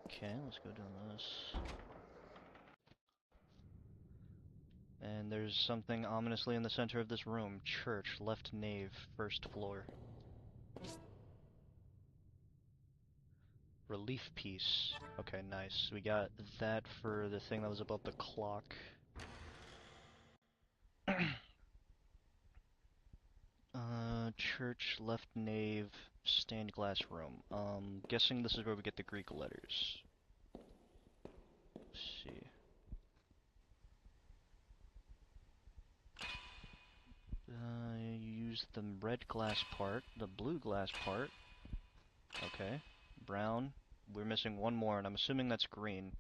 Speaker 1: Okay, let's go down this. And there's something ominously in the center of this room. Church, left nave, first floor. Relief piece. Okay, nice. We got that for the thing that was above the clock. Church, left nave, stained glass room. Guessing this is where we get the Greek letters. Let's see. Use the red glass part, the blue glass part. Okay. Brown. We're missing one more, and I'm assuming that's green.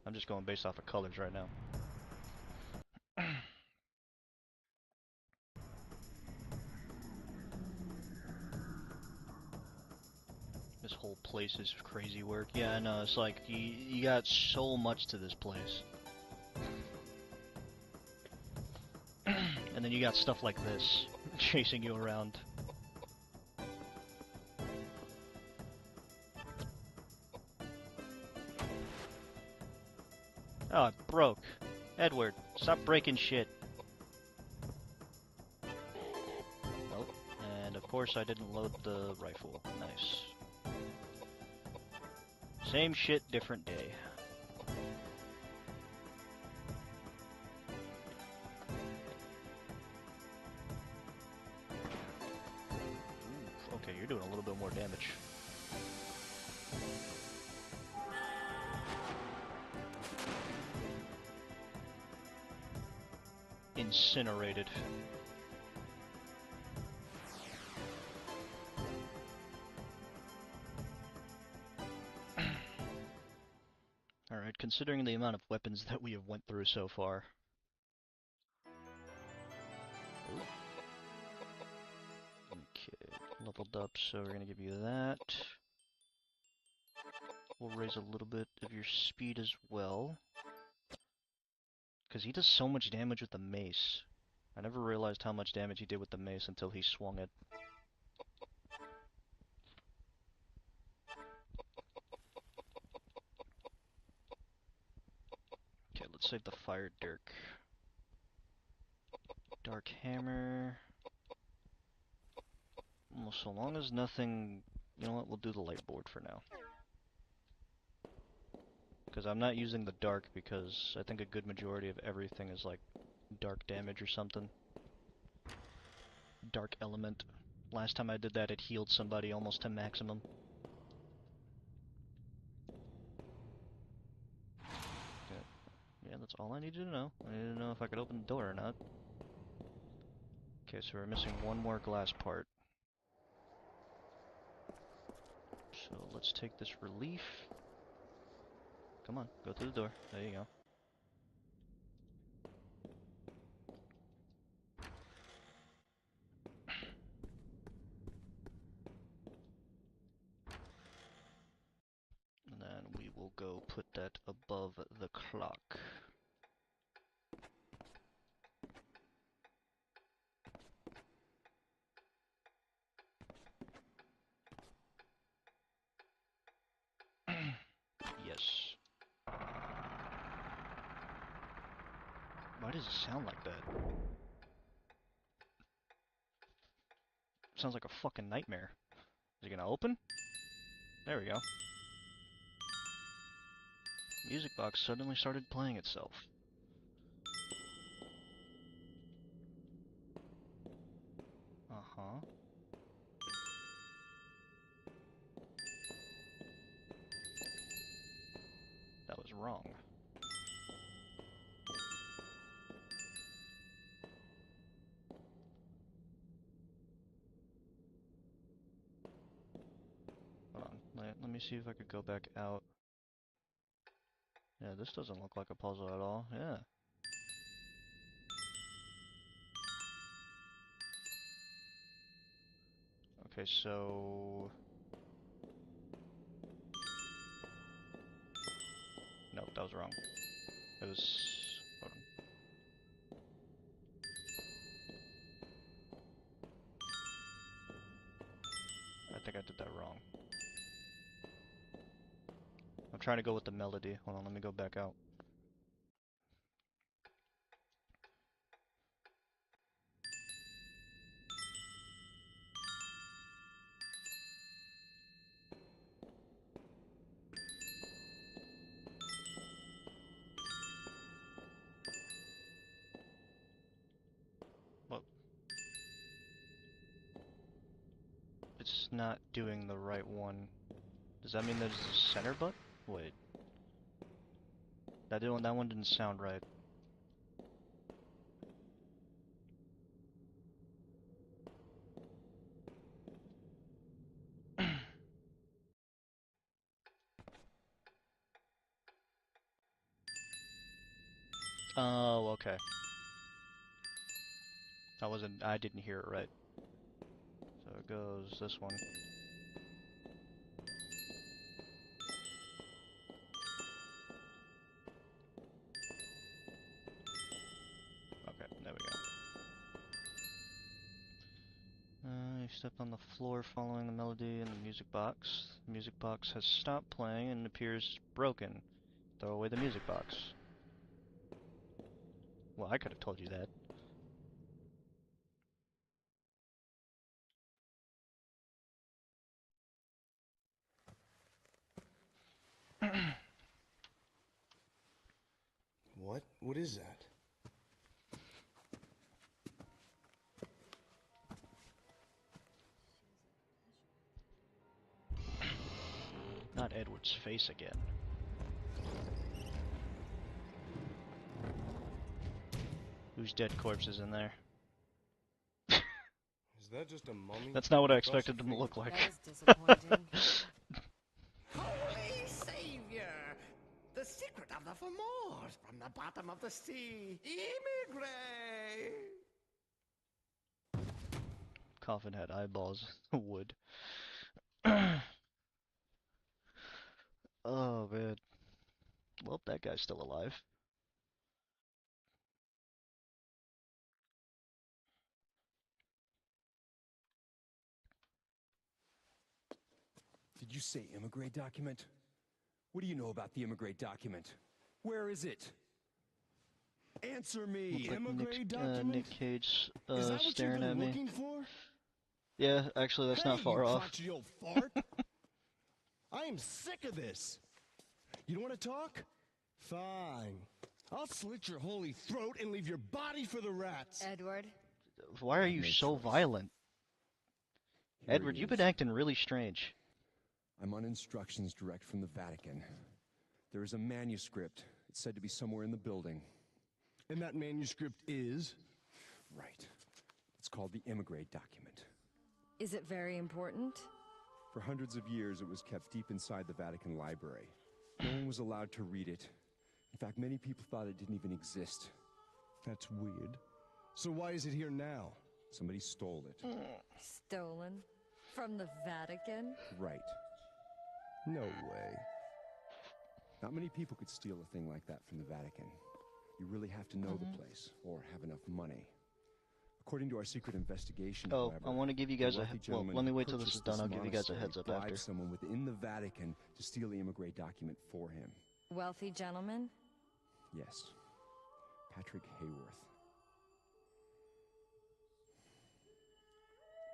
Speaker 1: I'm just going based off of colors right now. This whole place is crazy work. Yeah, I know, it's like, you got so much to this place. And then you got stuff like this, chasing you around. Oh, it broke. Edward, stop breaking shit. Oh, and of course I didn't load the rifle. Nice. Same shit, different day. Ooh, okay, you're doing a little bit more damage. Incinerated. Alright, considering the amount of weapons that we have went through so far. Ooh. Okay, leveled up, so we're gonna give you that. We'll raise a little bit of your speed as well. Because he does so much damage with the mace. I never realized how much damage he did with the mace until he swung it. Okay, let's save the fire dirk. Dark hammer. Well, so long as nothing... You know what, we'll do the light board for now. Because I'm not using the dark because I think a good majority of everything is like dark damage or something. Dark element. Last time I did that, it healed somebody almost to maximum. Okay. Yeah, that's all I needed to know. I needed to know if I could open the door or not. Okay, so we're missing one more glass part. So let's take this relief. Come on, go through the door. There you go. And then we will go put that above the clock. Yes. Why does it sound like that? sounds like a fucking nightmare. Is it gonna open? There we go. Music box suddenly started playing itself. Uh-huh. That was wrong. Hold on, let me see if I could go back out. Yeah, this doesn't look like a puzzle at all. Yeah. Okay, so... Nope, that was wrong. It was... Hold on. I think I did that wrong. I'm trying to go with the melody. Hold on, let me go back out. Well, it's not doing the right one. Does that mean there's a center button? Wait. That one didn't sound right. Oh, okay. I didn't hear it right. So it goes this one. Okay, there we go. You step on the floor following the melody in the music box. The music box has stopped playing and appears broken. Throw away the music box. Well, I could have told you that.
Speaker 5: What? What is that?
Speaker 1: Not Edward's face again. Whose dead corpse is in there?
Speaker 5: Is that just a mummy?
Speaker 1: That's not what I expected them to look like.
Speaker 2: That is disappointing.
Speaker 8: Holy Savior! The secret of the Fomors from the bottom of the sea. Immigrate!
Speaker 1: Coffin had eyeballs. Wood. Oh, man. Well, that guy's still alive.
Speaker 3: Did you say immigrate document? What do you know about the immigrate document? Where is it? Answer me!
Speaker 1: Looks like
Speaker 5: Immigrate document?
Speaker 1: Nick Cage
Speaker 5: Is that what you've
Speaker 1: staring
Speaker 5: been
Speaker 1: at me.
Speaker 5: looking for?
Speaker 1: Yeah, actually, that's not far
Speaker 5: you
Speaker 1: off.
Speaker 5: crotchety old fart! I am sick of this. You don't want to talk? Fine. I'll slit your holy throat and leave your body for the rats.
Speaker 2: Edward,
Speaker 1: Why are you so violent?
Speaker 3: Here
Speaker 1: Edward,
Speaker 3: he
Speaker 1: you've
Speaker 3: is.
Speaker 1: been acting really strange.
Speaker 3: I'm on instructions direct from the Vatican. There is a manuscript. It's said to be somewhere in the building.
Speaker 5: And that manuscript is?
Speaker 3: Right. It's called the immigrate document.
Speaker 2: is it very important?
Speaker 3: For hundreds of years, it was kept deep inside the Vatican library. No one was allowed to read it. In fact, many people thought it didn't even exist.
Speaker 5: That's weird. So why is it here now?
Speaker 3: Somebody stole it.
Speaker 2: Stolen? From the Vatican?
Speaker 3: Right.
Speaker 5: No way.
Speaker 3: Not many people could steal a thing like that from the Vatican. You really have to know the place, or have enough money. According to our secret investigation,
Speaker 1: Oh,
Speaker 3: however,
Speaker 1: I want to give you
Speaker 3: the
Speaker 1: guys a
Speaker 3: wealthy
Speaker 1: well.
Speaker 3: gentleman
Speaker 1: Let me
Speaker 3: who
Speaker 1: wait till this is
Speaker 3: purchased
Speaker 1: done. I'll give you guys a
Speaker 3: monastery
Speaker 1: heads up
Speaker 3: bribed
Speaker 1: after.
Speaker 3: someone within the Vatican to steal the immigrate document for him.
Speaker 2: Wealthy gentleman?
Speaker 3: Yes, Patrick Hayworth.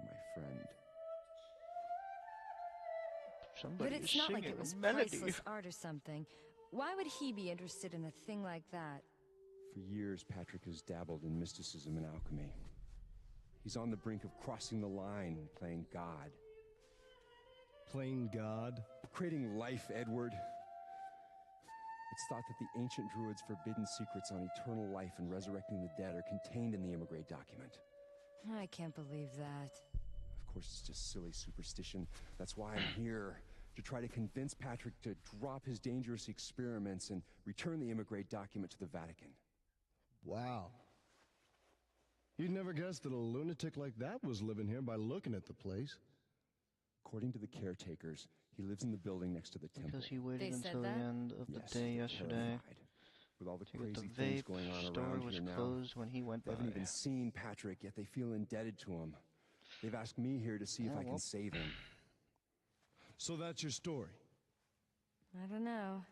Speaker 3: My friend.
Speaker 1: Somebody
Speaker 2: But
Speaker 1: is
Speaker 2: it's not like
Speaker 1: singing
Speaker 2: it was
Speaker 1: a melody.
Speaker 2: priceless art or something. Why would he be interested in a thing like that?
Speaker 3: For years, Patrick has dabbled in mysticism and alchemy. He's on the brink of crossing the line, playing God.
Speaker 5: Playing God?
Speaker 3: Creating life, Edward. It's thought that the ancient druids' forbidden secrets on eternal life and resurrecting the dead are contained in the Immigrate document.
Speaker 2: I can't believe that.
Speaker 3: Of course, it's just silly superstition. That's why I'm here, to try to convince Patrick to drop his dangerous experiments and return the Immigrate document to the Vatican.
Speaker 5: Wow. You'd never guess that a lunatic like that was living here by looking at the place.
Speaker 3: According to the caretakers, he lives in the building next to the temple.
Speaker 1: Because he waited
Speaker 2: They said
Speaker 1: until the
Speaker 2: that?
Speaker 1: end of the
Speaker 3: Yes,
Speaker 1: day
Speaker 3: they're
Speaker 1: yesterday.
Speaker 3: terrified. With all the
Speaker 1: To get the
Speaker 3: crazy things
Speaker 1: vape
Speaker 3: going on
Speaker 1: store
Speaker 3: around
Speaker 1: was
Speaker 3: here now.
Speaker 1: closed when he went
Speaker 3: They
Speaker 1: by.
Speaker 3: haven't even seen Patrick, yet they feel indebted to him. They've asked me here to see if I can save him.
Speaker 5: So that's your story.
Speaker 2: I don't know.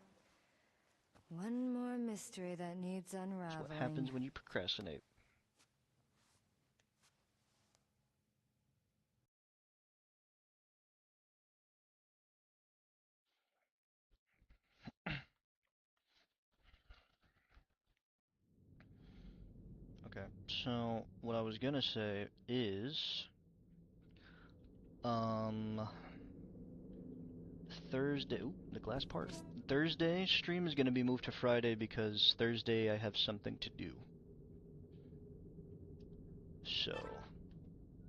Speaker 2: One more mystery that needs unraveling.
Speaker 1: That's what happens when you procrastinate. Okay, so what I was gonna say is, Thursday, ooh, the glass part. Thursday stream is gonna be moved to Friday because Thursday I have something to do. So,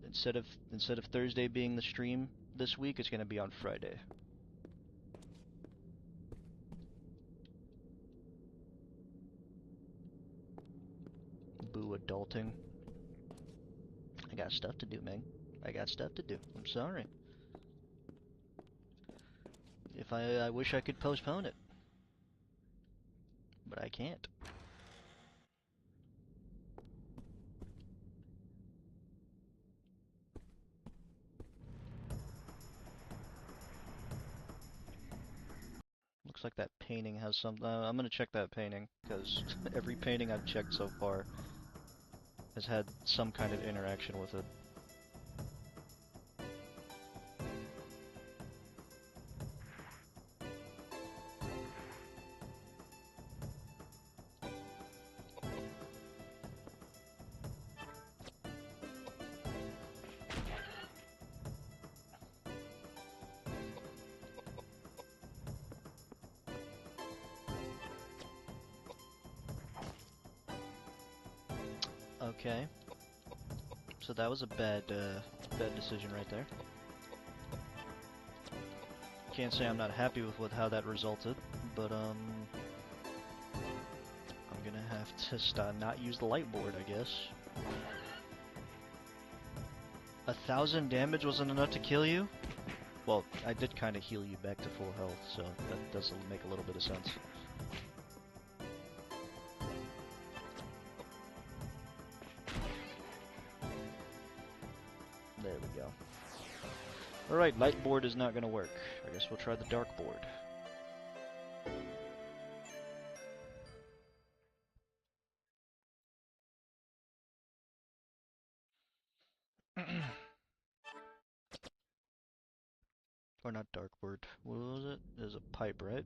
Speaker 1: instead of Thursday being the stream this week, it's gonna be on Friday. Boo adulting. I got stuff to do, man. I got stuff to do. I'm sorry. If I wish I could postpone it. But I can't. Looks like that painting has some. I'm gonna check that painting, because every painting I've checked so far has had some kind of interaction with it. Okay. So that was a bad decision right there. Can't say I'm not happy with how that resulted, but I'm gonna have to not use the light board, I guess. 1,000 damage wasn't enough to kill you? Well, I did kind of heal you back to full health, so that does make a little bit of sense. There we go. Alright, light board is not gonna work. I guess we'll try the dark board. Or not dark board. What was it? It was a pipe, right?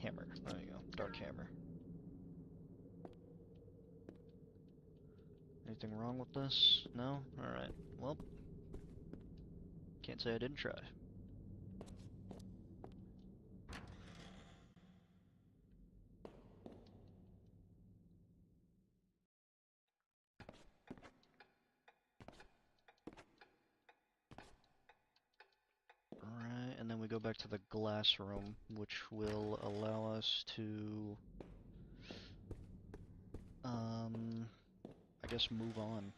Speaker 1: Hammer. There you go. Dark hammer. Anything wrong with this? No? Alright. Well, can't say I didn't try. Alright, and then we go back to the glass room, which will allow us to, I guess move on.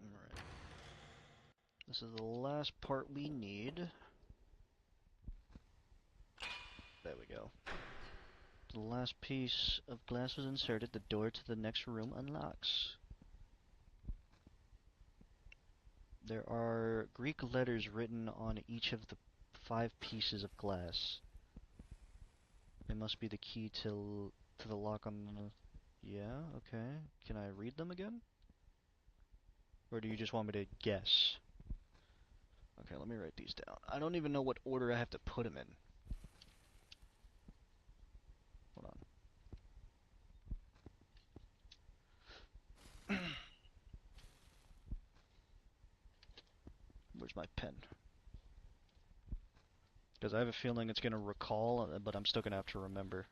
Speaker 1: Alright. This is the last part we need. There we go. After the last piece of glass was inserted, the door to the next room unlocks. There are Greek letters written on each of the 5 pieces of glass. They must be the key to the lock on the... Yeah, okay. Can I read them again? Or do you just want me to guess? Okay, let me write these down. I don't even know what order I have to put them in. Hold on. Where's my pen? Because I have a feeling it's going to recall, but I'm still going to have to remember.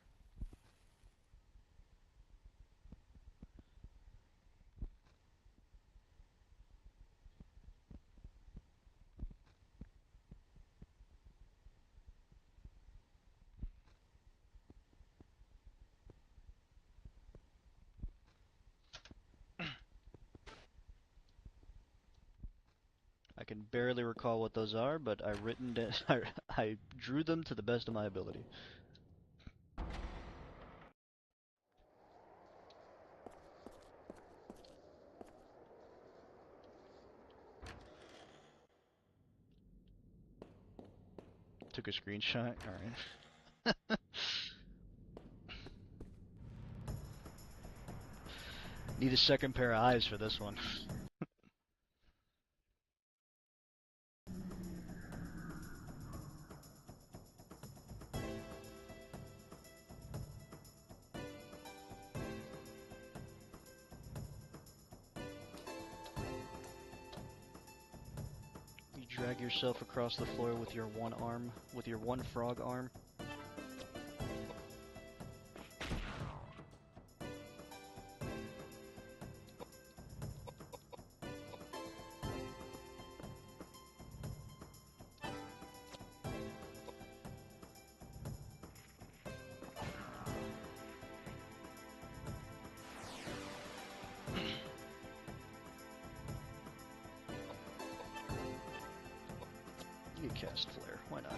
Speaker 1: I can barely recall what those are, but I drew them to the best of my ability. Took a screenshot. All right. Need a second pair of eyes for this one. You drag yourself across the floor with your one arm, with your one frog arm. You can cast flare, why not?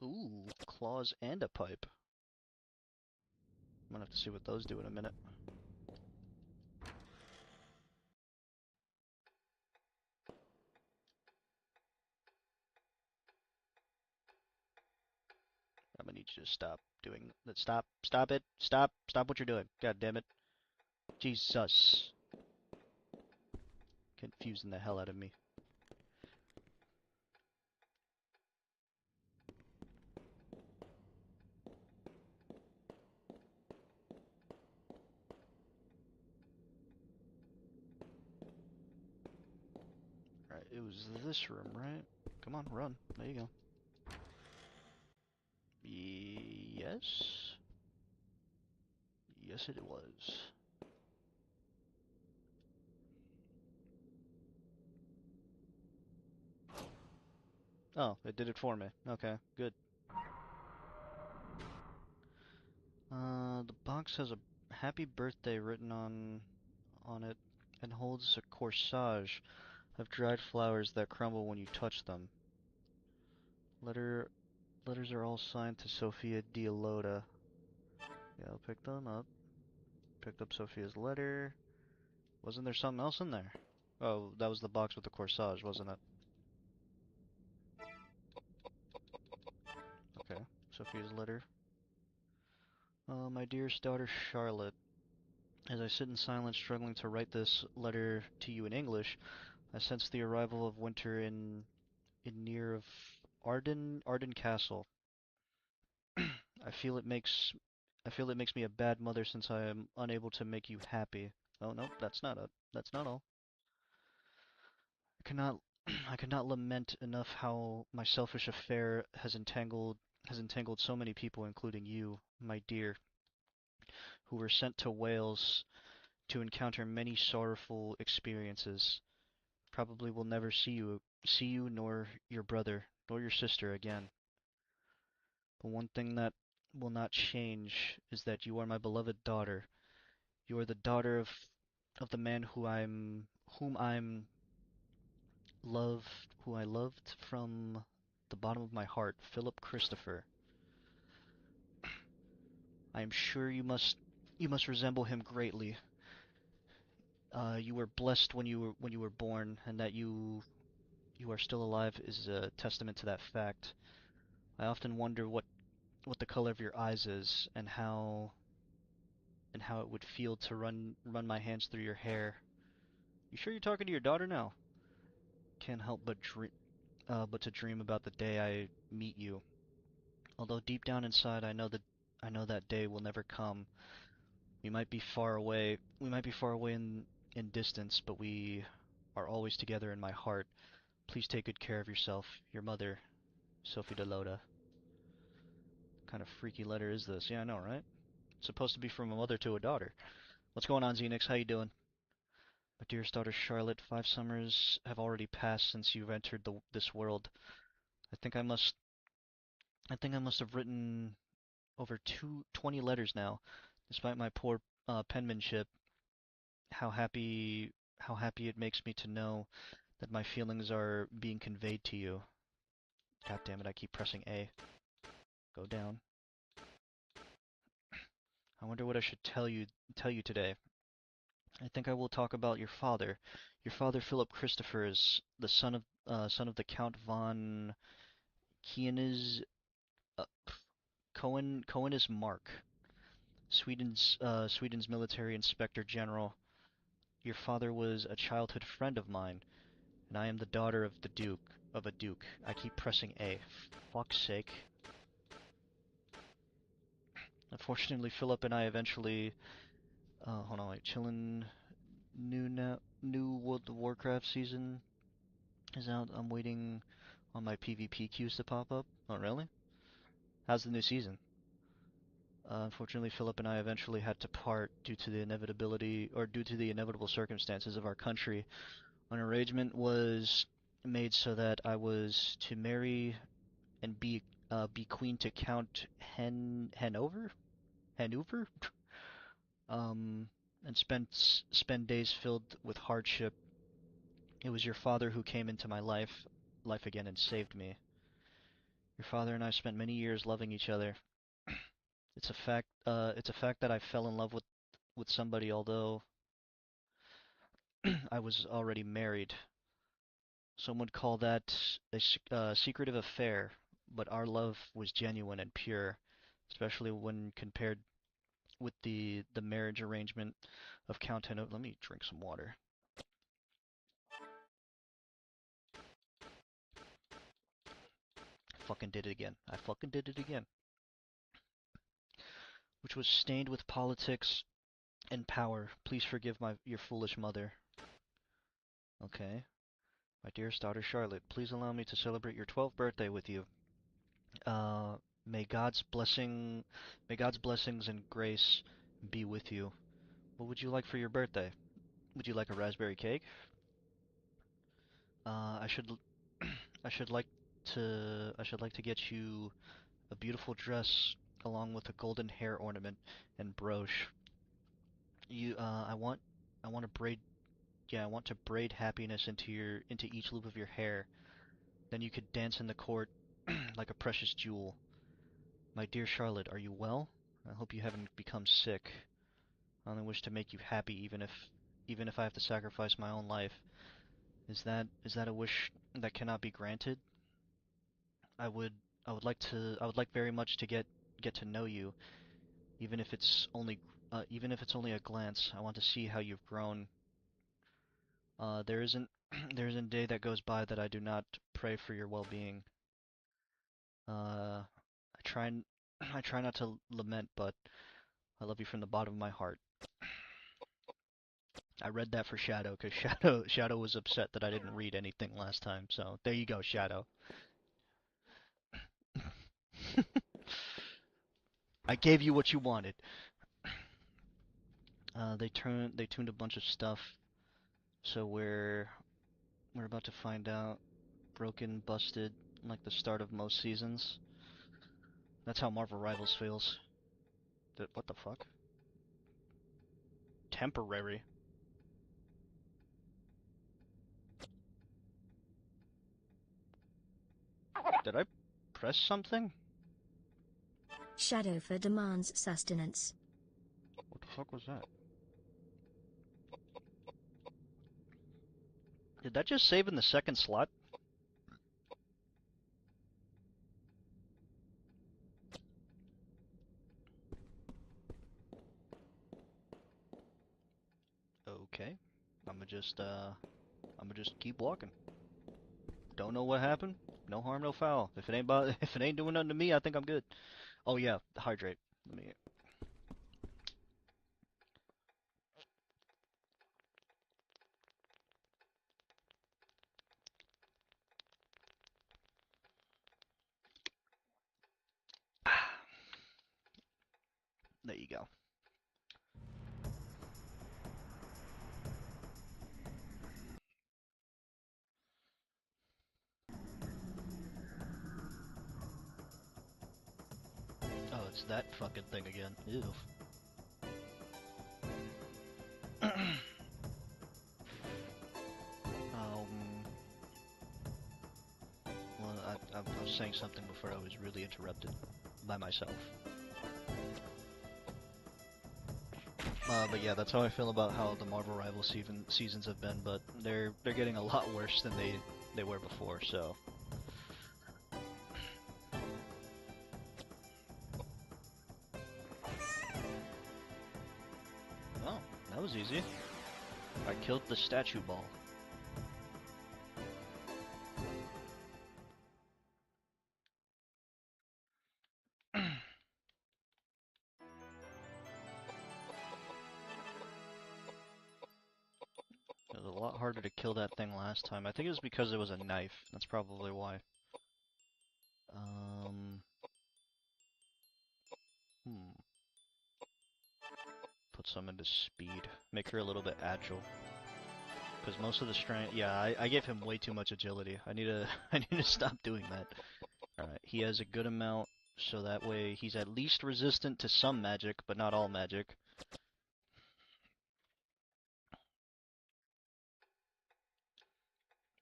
Speaker 1: Ooh, claws and a pipe. I'm gonna have to see what those do in a minute. I'm gonna need you to stop doing that. Stop it. Stop what you're doing. God damn it. Jesus. Confusing the hell out of me. Alright, it was this room, right? Come on, run. There you go. Yes? Yes, it was. Oh, it did it for me. Okay, good. The box has a happy birthday written on it and holds a corsage of dried flowers that crumble when you touch them. Letters are all signed to Sophia Dialota. Yeah, I'll pick them up. Picked up Sophia's letter. Wasn't there something else in there? Oh, that was the box with the corsage, wasn't it? Okay, Sophia's letter. My dearest daughter Charlotte, as I sit in silence struggling to write this letter to you in English, I sense the arrival of winter in near of Arden Castle. I feel it makes me a bad mother since I am unable to make you happy. Oh no, that's not all. I cannot I cannot lament enough how my selfish affair has entangled so many people, including you, my dear, who were sent to Wales to encounter many sorrowful experiences, probably will never see you nor your brother, nor your sister again. But one thing that will not change is that you are my beloved daughter. You are the daughter of the man whom I'm loved who I loved from the bottom of my heart, Philip Christopher. I am sure you must resemble him greatly. You were blessed when you were born, and that you are still alive is a testament to that fact. I often wonder what the color of your eyes is, and how it would feel to run my hands through your hair. You sure you're talking to your daughter now? Can't help but to dream about the day I meet you. Although deep down inside I know that day will never come. We might be far away in distance, but we are always together in my heart. Please take good care of yourself. Your mother, Sophie Delota. What kind of freaky letter is this? Yeah, I know, right? It's supposed to be from a mother to a daughter. What's going on, Xenix? How you doing? My dearest daughter Charlotte, 5 summers have already passed since you've entered this world. I think I must I think I must have written over 20 letters now, despite my poor penmanship. How happy how happy it makes me to know that my feelings are being conveyed to you. God damn it, I keep pressing A. Go down. I wonder what I should tell you today. I think I will talk about your father. Your father, Philip Christopher, is the son of the Count von Kienes uh, Cohen is Mark, Sweden's military inspector general. Your father was a childhood friend of mine, and I am the daughter of a duke. I keep pressing A. Fuck's sake. Unfortunately, Philip and I eventually, hold on, wait, chillin', new World of Warcraft season is out. I'm waiting on my PvP queues to pop up. Oh, really? How's the new season? Unfortunately, Philip and I eventually had to part due to the inevitable circumstances of our country. An arrangement was made so that I was to marry and be queen to Count Hanover, um, and spend days filled with hardship. It was your father who came into my life again and saved me. Your father and I spent many years loving each other. It's a fact that I fell in love with somebody, although I was already married. Some would call that a secretive affair, but our love was genuine and pure, especially when compared with the marriage arrangement of Count Hanover. Let me drink some water. Fucking did it again. I fucking did it again. Which was stained with politics and power. Please forgive your foolish mother. Okay. My dearest daughter Charlotte, please allow me to celebrate your 12th birthday with you. Uh, may God's blessing, may God's blessings and grace be with you. What would you like for your birthday? Would you like a raspberry cake? I should, I should like to get you a beautiful dress along with a golden hair ornament and brooch. I want to I want to braid happiness into each loop of your hair. Then you could dance in the court like a precious jewel. My dear Charlotte, are you well? I hope you haven't become sick. I only wish to make you happy, even if I have to sacrifice my own life. Is that a wish that cannot be granted? I would I would like very much to get to know you, even if it's only a glance. I want to see how you've grown. There isn't there isn't a day that goes by that I do not pray for your well-being. I try I try not to lament, but I love you from the bottom of my heart. I read that for Shadow because Shadow was upset that I didn't read anything last time. So there you go, Shadow. I gave you what you wanted. They tuned a bunch of stuff, so we're about to find out. Broken, busted, like the start of most seasons. That's how Marvel Rivals feels. What the fuck? Temporary. Did I press something?
Speaker 9: Shadowfur demands sustenance.
Speaker 1: What the fuck was that? Did that just save in the second slot? Okay. I'ma just keep walking. Don't know what happened. No harm, no foul. If it ain't if it ain't doing nothing to me, I think I'm good. Oh yeah, hydrate. Let me. There you go. Oh, it's that fucking thing again. Ew. Well, I was saying something before I was really interrupted by myself. But yeah, that's how I feel about how the Marvel Rivals seasons have been, but they're getting a lot worse than they were before, so. Oh, that was easy. I killed the statue ball. It was a lot harder to kill that thing last time. I think it was because it was a knife. That's probably why. Hmm. Put some into speed. Make her a little bit agile. Because most of the strength... Yeah, I gave him way too much agility. I need to, I need to stop doing that. Alright, he has a good amount, so that way he's at least resistant to some magic, but not all magic.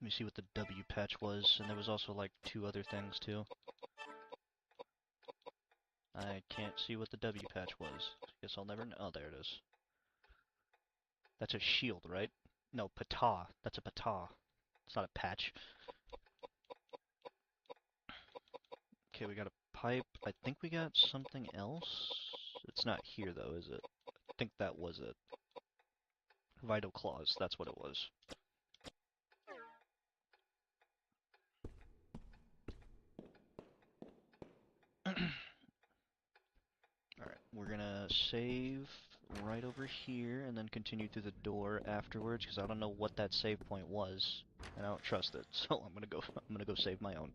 Speaker 1: Let me see what the W patch was, and there was also like 2 other things too. I can't see what the W patch was. Guess I'll never know. Oh, there it is. That's a shield, right? No, patah. That's a patah. It's not a patch. Okay, we got a pipe. I think we got something else. It's not here though, is it? I think that was it. Vital claws, that's what it was. Alright, we're gonna save right over here and then continue through the door afterwards because I don't know what that save point was and I don't trust it. So I'm gonna go save my own.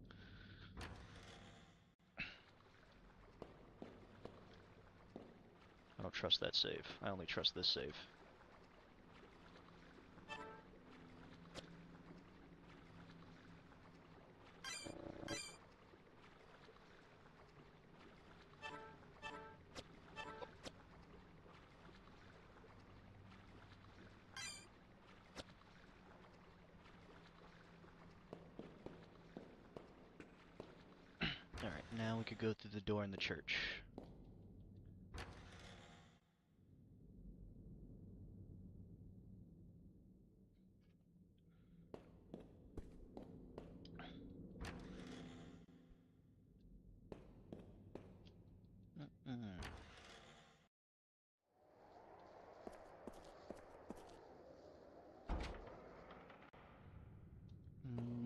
Speaker 1: I don't trust that save. I only trust this save. Alright, now we could go through the door in the church.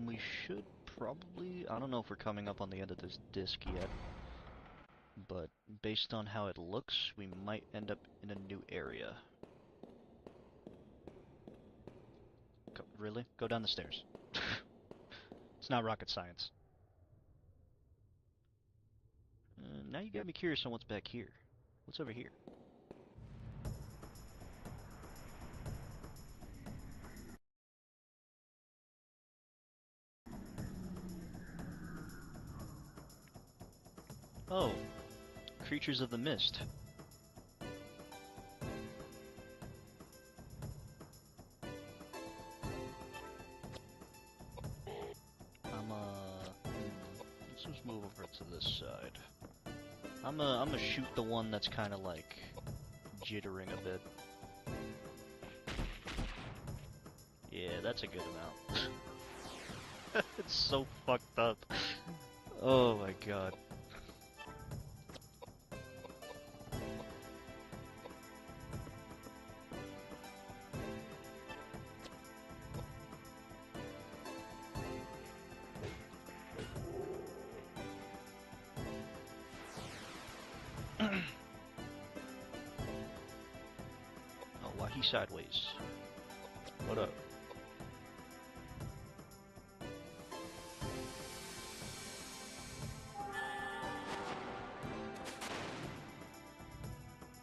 Speaker 1: We should probably... I don't know if we're coming up on the end of this disc yet, but based on how it looks, we might end up in a new area. Really? Go down the stairs. It's not rocket science. Now you got me curious on what's back here. What's over here? creatures of the mist. Let's just move over to this side. I'm gonna shoot the one that's kind of like jittering a bit. Yeah, that's a good amount. It's so fucked up. Oh my god. Oh, why he sideways? What up?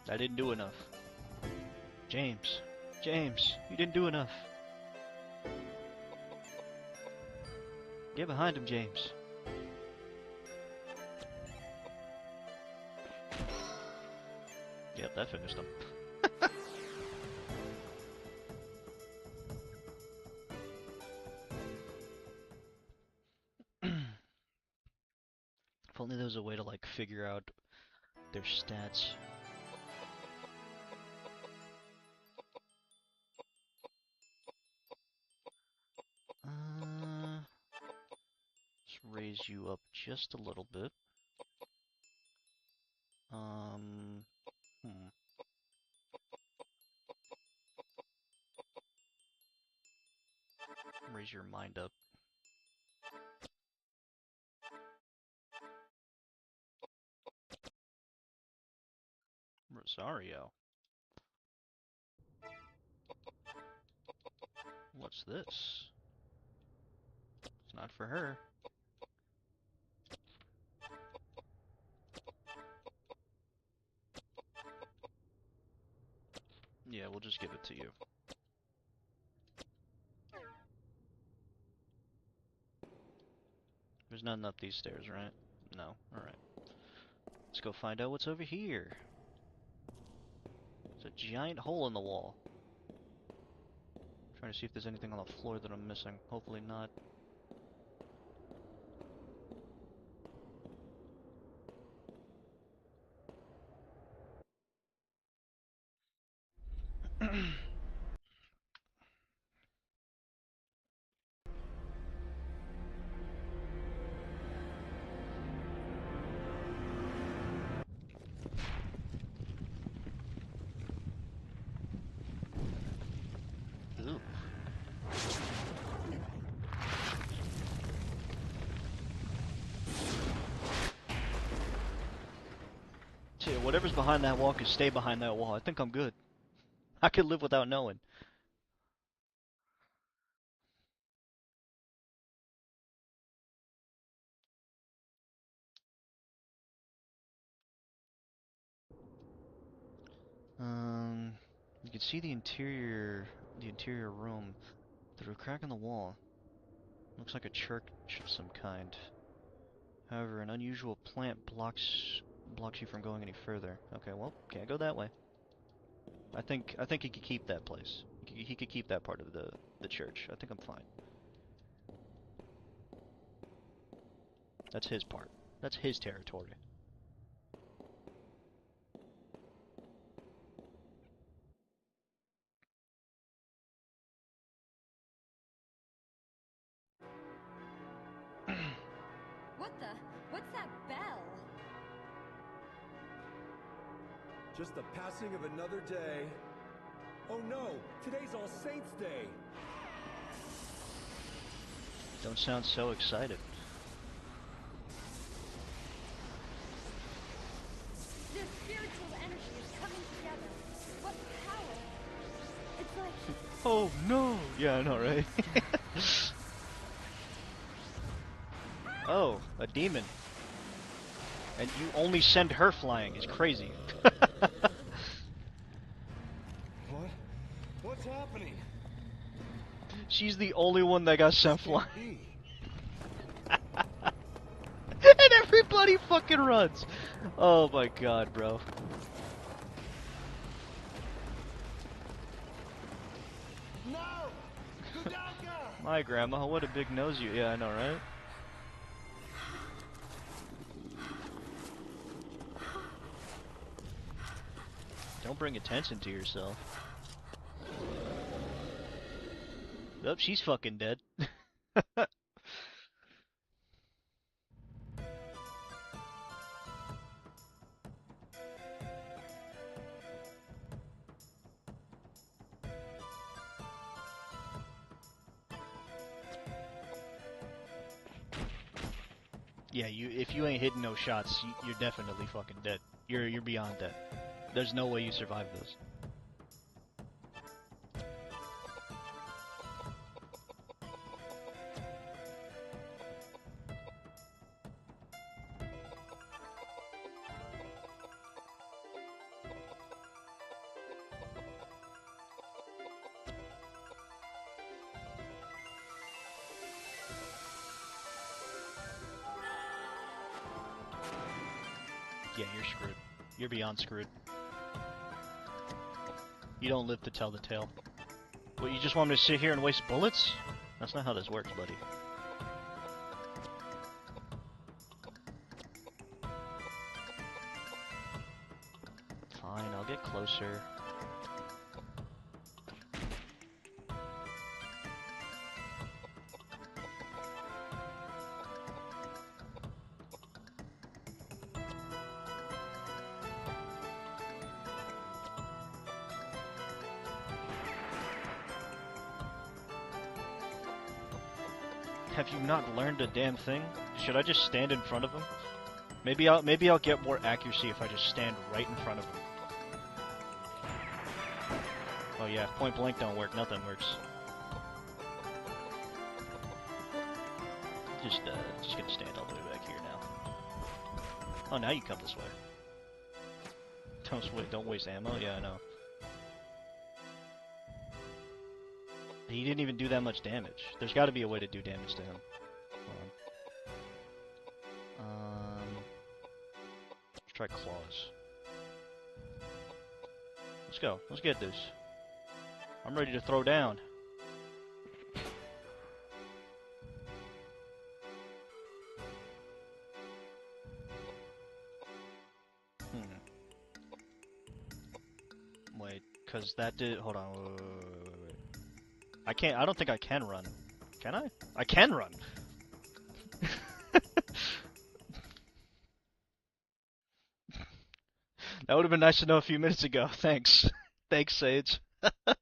Speaker 1: I didn't do enough. James. James, you didn't do enough. Get behind him, James. Yep, that finished him. If only there was a way to like figure out their stats. Let's raise you up just a little bit. Raise your mind up. Rosario. What's this? It's not for her. Yeah, we'll just give it to you. There's nothing up these stairs, right? No. Alright. Let's go find out what's over here. There's a giant hole in the wall. Trying to see if there's anything on the floor that I'm missing. Hopefully not. Ooh. So yeah, whatever's behind that wall can stay behind that wall. I think I'm good. I could live without knowing. You can see the interior room through a crack in the wall. Looks like a church of some kind. However, an unusual plant blocks you from going any further. Okay, well, can't go that way. I think he could keep that place. He could keep that part of the church. I think I'm fine. That's his part. That's his territory.
Speaker 2: What's that bell?
Speaker 3: Just the passing of another day. Oh no, today's All Saints' Day.
Speaker 1: Don't sound so excited.
Speaker 2: The spiritual energy is coming together. What power? It's like...
Speaker 1: Oh no! Yeah, I know, right? Oh, a demon. And you only send her flying. It's crazy.
Speaker 5: What? What's happening?
Speaker 1: She's the only one that got sent flying. And everybody fucking runs. Oh my god, bro.
Speaker 5: No! Koudelka!
Speaker 1: My grandma, what a big nose you. Yeah, I know, right? Don't bring attention to yourself. Oh, she's fucking dead. Yeah, if you ain't hitting no shots, you're definitely fucking dead. You're beyond dead. There's no way you survive this. Yeah, you're screwed. You're beyond screwed. You don't live to tell the tale. What, you just want me to sit here and waste bullets? That's not how this works, buddy. Fine, I'll get closer. Have you not learned a damn thing? Should I just stand in front of him? Maybe I'll get more accuracy if I just stand right in front of him. Oh yeah, point blank don't work, nothing works. Just gonna stand all the way back here now. Oh, now you come this way. Don't waste ammo. Yeah, I know. He didn't even do that much damage. There's got to be a way to do damage to him. Hold on. Let's try claws. Let's go. Let's get this. I'm ready to throw down. Wait, cause that did. Hold on. Wait. I can't. I don't think I can run. Can I? I can run. That would have been nice to know a few minutes ago. Thanks. Thanks, Sage. I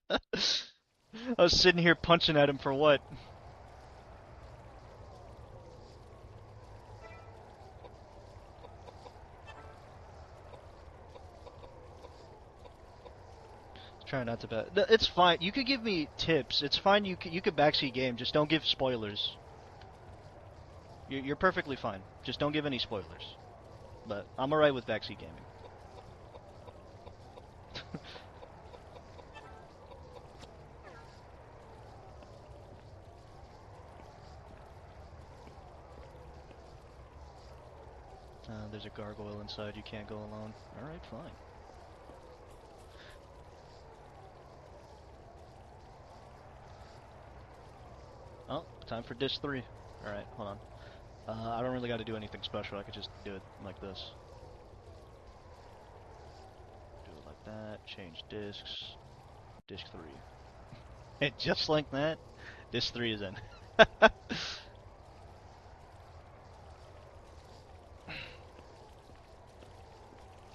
Speaker 1: was sitting here punching at him for what? Try not to bet. It's fine. You could give me tips. It's fine. You could backseat game. Just don't give spoilers. You're perfectly fine. Just don't give any spoilers. But I'm alright with backseat gaming. There's a gargoyle inside. You can't go alone. Alright, fine. Oh, time for disc 3. Alright, hold on. I don't really got to do anything special. I could just do it like this. Do it like that. Change discs. Disc 3. And just like that, disc 3 is in.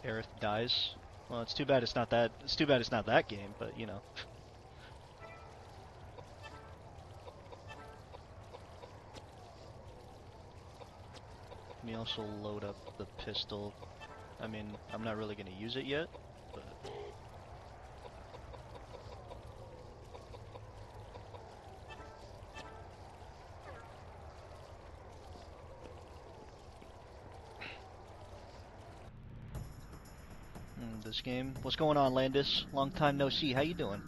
Speaker 1: Aerith dies. Well, it's too bad it's not that. It's too bad it's not that game, but you know. Let me also load up the pistol. I mean, I'm not really gonna use it yet, but. This game. What's going on, Landis? Long time no see. How you doing?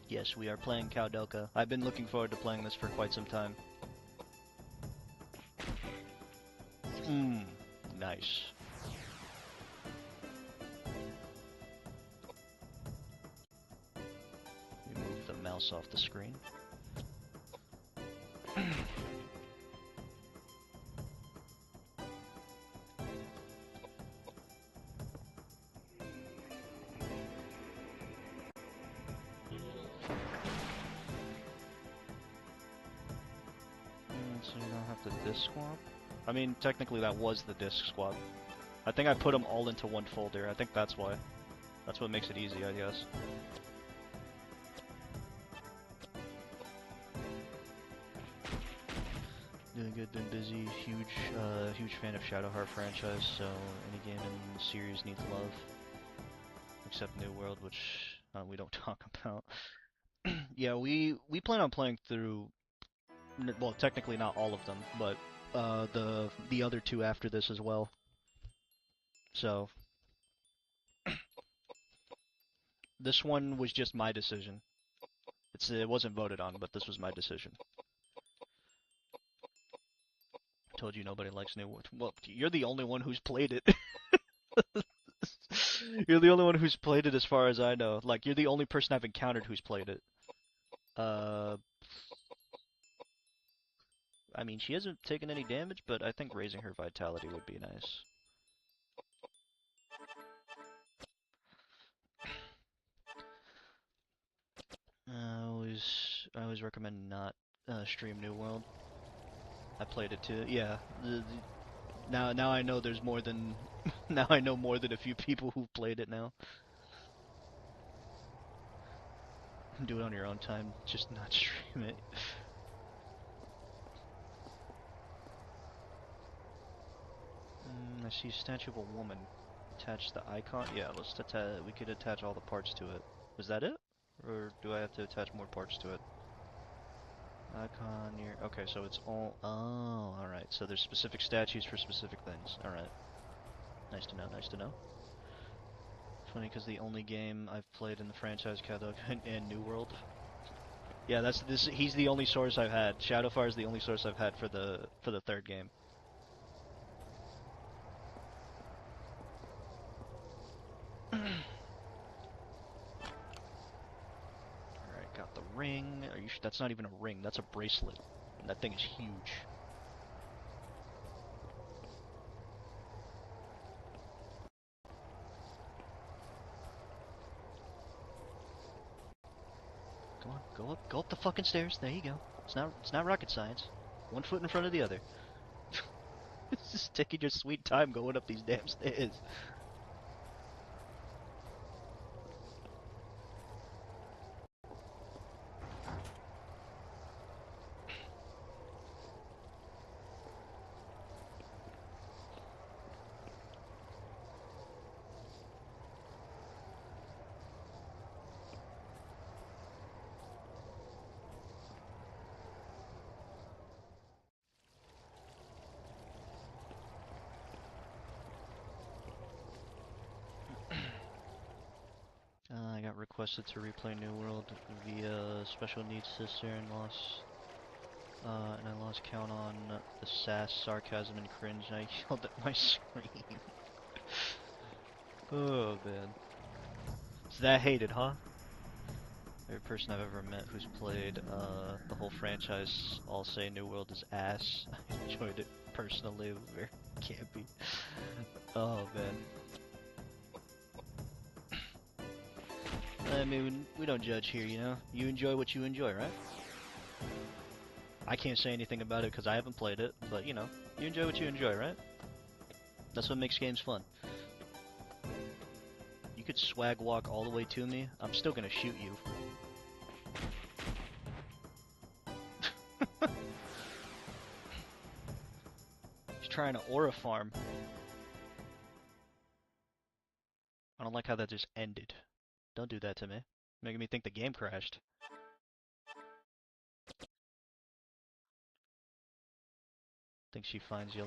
Speaker 1: Yes, we are playing Koudelka. I've been looking forward to playing this for quite some time. Nice. We move the mouse off the screen. So you don't have to disk swap? I mean, technically that was the disk swap. I think I put them all into one folder. I think that's why. That's what makes it easy, I guess. Doing good, been busy. Huge fan of Shadowheart franchise, so any game in the series needs love. Except New World, which we don't talk about. Yeah, we plan on playing through, well, technically not all of them, but the other two after this as well. So this one was just my decision. It wasn't voted on, but this was my decision. Told you nobody likes New World. Well, you're the only one who's played it. You're the only one who's played it as far as I know. Like, you're the only person I've encountered who's played it. I mean, she hasn't taken any damage, but I think raising her vitality would be nice. I always recommend not stream New World. I played it too. Yeah. Now I know there's more than now I know more than a few people who've played it now. Do it on your own time, just not stream it. I see a statue of a woman. Attach the icon. Yeah, we could attach all the parts to it. Was that it? Or do I have to attach more parts to it? Icon near. Okay, so it's all. Oh, alright. So there's specific statues for specific things. Alright. Nice to know, nice to know. Funny because the only game I've played in the franchise catalog and New World. Yeah, he's the only source I've had. Shadowfire is the only source I've had for the third game. Alright, got the ring. Are you that's not even a ring, that's a bracelet. And that thing is huge. Come on, go up the fucking stairs. There you go. It's not rocket science. One foot in front of the other. It's just taking your sweet time going up these damn stairs. I got requested to replay New World via special needs sister and I lost count on the sass, sarcasm, and cringe, and I yelled at my screen. Oh man. It's that hated, huh? Every person I've ever met who's played the whole franchise all say New World is ass. I enjoyed it personally, very campy. Oh man. I mean, we don't judge here, you know? You enjoy what you enjoy, right? I can't say anything about it because I haven't played it, but you know, you enjoy what you enjoy, right? That's what makes games fun. You could swag walk all the way to me, I'm still gonna shoot you. He's trying to aura farm. I don't like how that just ended. Don't do that to me. Making me think the game crashed. Think she finds me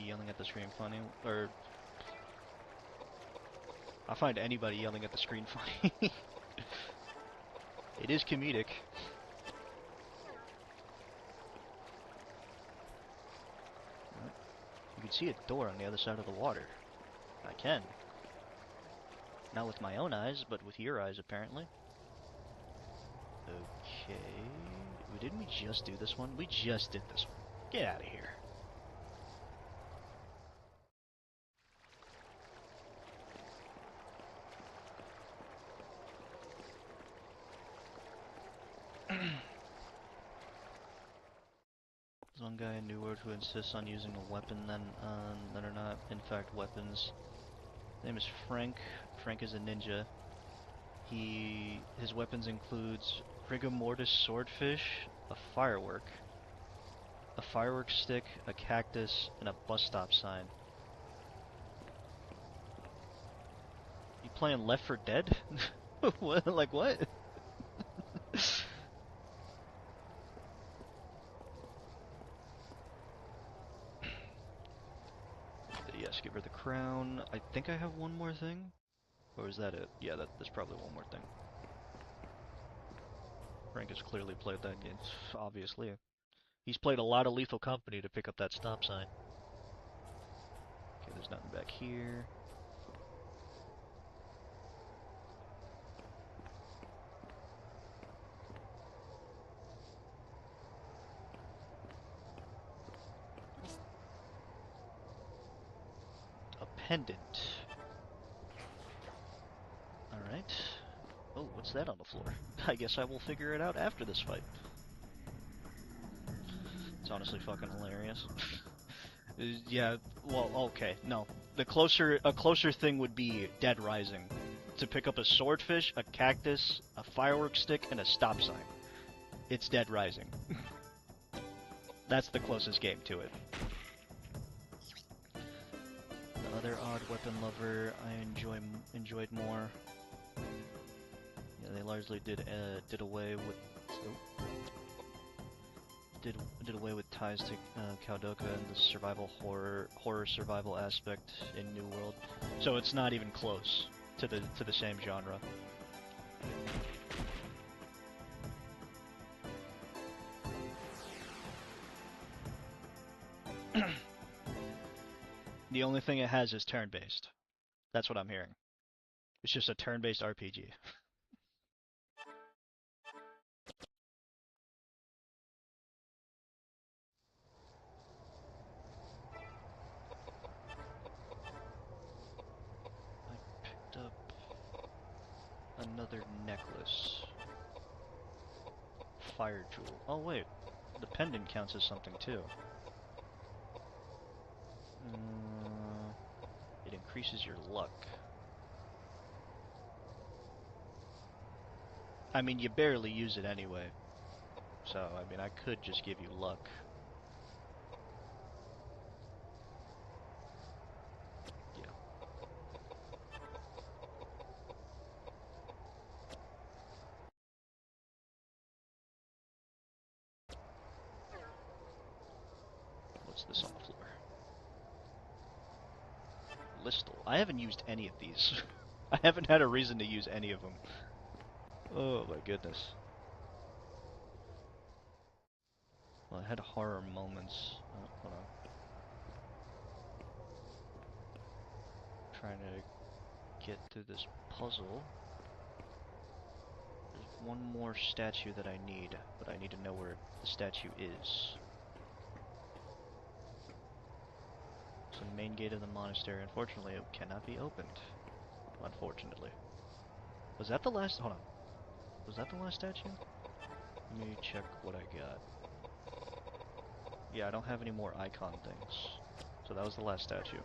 Speaker 1: yelling at the screen funny, or I find anybody yelling at the screen funny. It is comedic. You can see a door on the other side of the water. I can. Not with my own eyes, but with your eyes, apparently. Okay. Didn't we just do this one? We just did this one. Get out of here. There's one guy in New World who insists on using a weapon that are not, in fact, weapons. His name is Frank. Frank is a ninja. His weapons includes rigor mortis swordfish, a firework stick, a cactus, and a bus stop sign. You playing Left 4 Dead? What? Like what? Yes, give her the crown. I think I have one more thing. Or is that it? Yeah, there's probably one more thing. Frank has clearly played that game, obviously. He's played a lot of Lethal Company to pick up that stop sign. Okay, there's nothing back here. A pendant. Alright. Oh, what's that on the floor? I guess I will figure it out after this fight. It's honestly fucking hilarious. Yeah, well, okay, no. A closer thing would be Dead Rising. To pick up a swordfish, a cactus, a firework stick, and a stop sign. It's Dead Rising. That's the closest game to it. The other odd weapon lover I enjoyed more. Yeah, they largely did away with did away with ties to Koudelka and the survival horror survival aspect in New World. So it's not even close to the same genre. The only thing it has is turn-based. That's what I'm hearing. It's just a turn-based RPG. I picked up another necklace. Fire jewel. Oh wait, the pendant counts as something too. It increases your luck. I mean, you barely use it anyway. So, I mean, I could just give you luck. Yeah. What's this on the floor? Listel. I haven't used any of these. I haven't had a reason to use any of them. Oh my goodness. Well, I had horror moments. Oh, hold on. Trying to get through this puzzle. There's one more statue that I need, but I need to know where the statue is. So the main gate of the monastery, unfortunately, it cannot be opened. Unfortunately. Was that the last... Hold on. Was that the last statue? Let me check what I got. Yeah, I don't have any more icon things. So that was the last statue.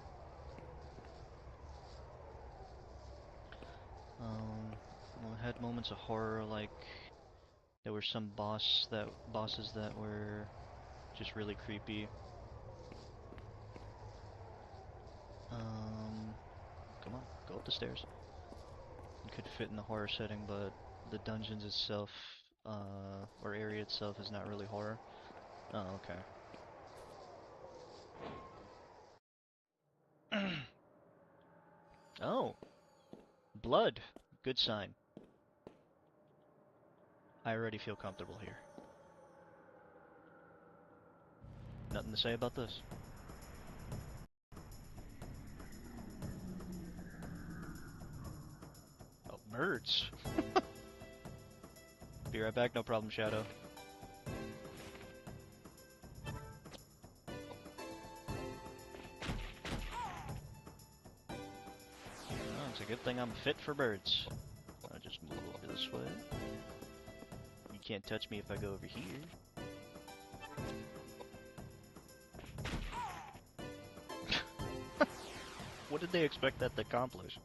Speaker 1: I had moments of horror, like there were some bosses that were just really creepy. Come on, go up the stairs. It could fit in the horror setting, but the dungeons itself, or area itself, is not really horror. Oh, okay. Oh, blood. Good sign. I already feel comfortable here. Nothing to say about this. Oh, birds. Be right back, no problem, Shadow. Oh, it's a good thing I'm fit for birds. I'll just move over this way. You can't touch me if I go over here. What did they expect that to accomplish?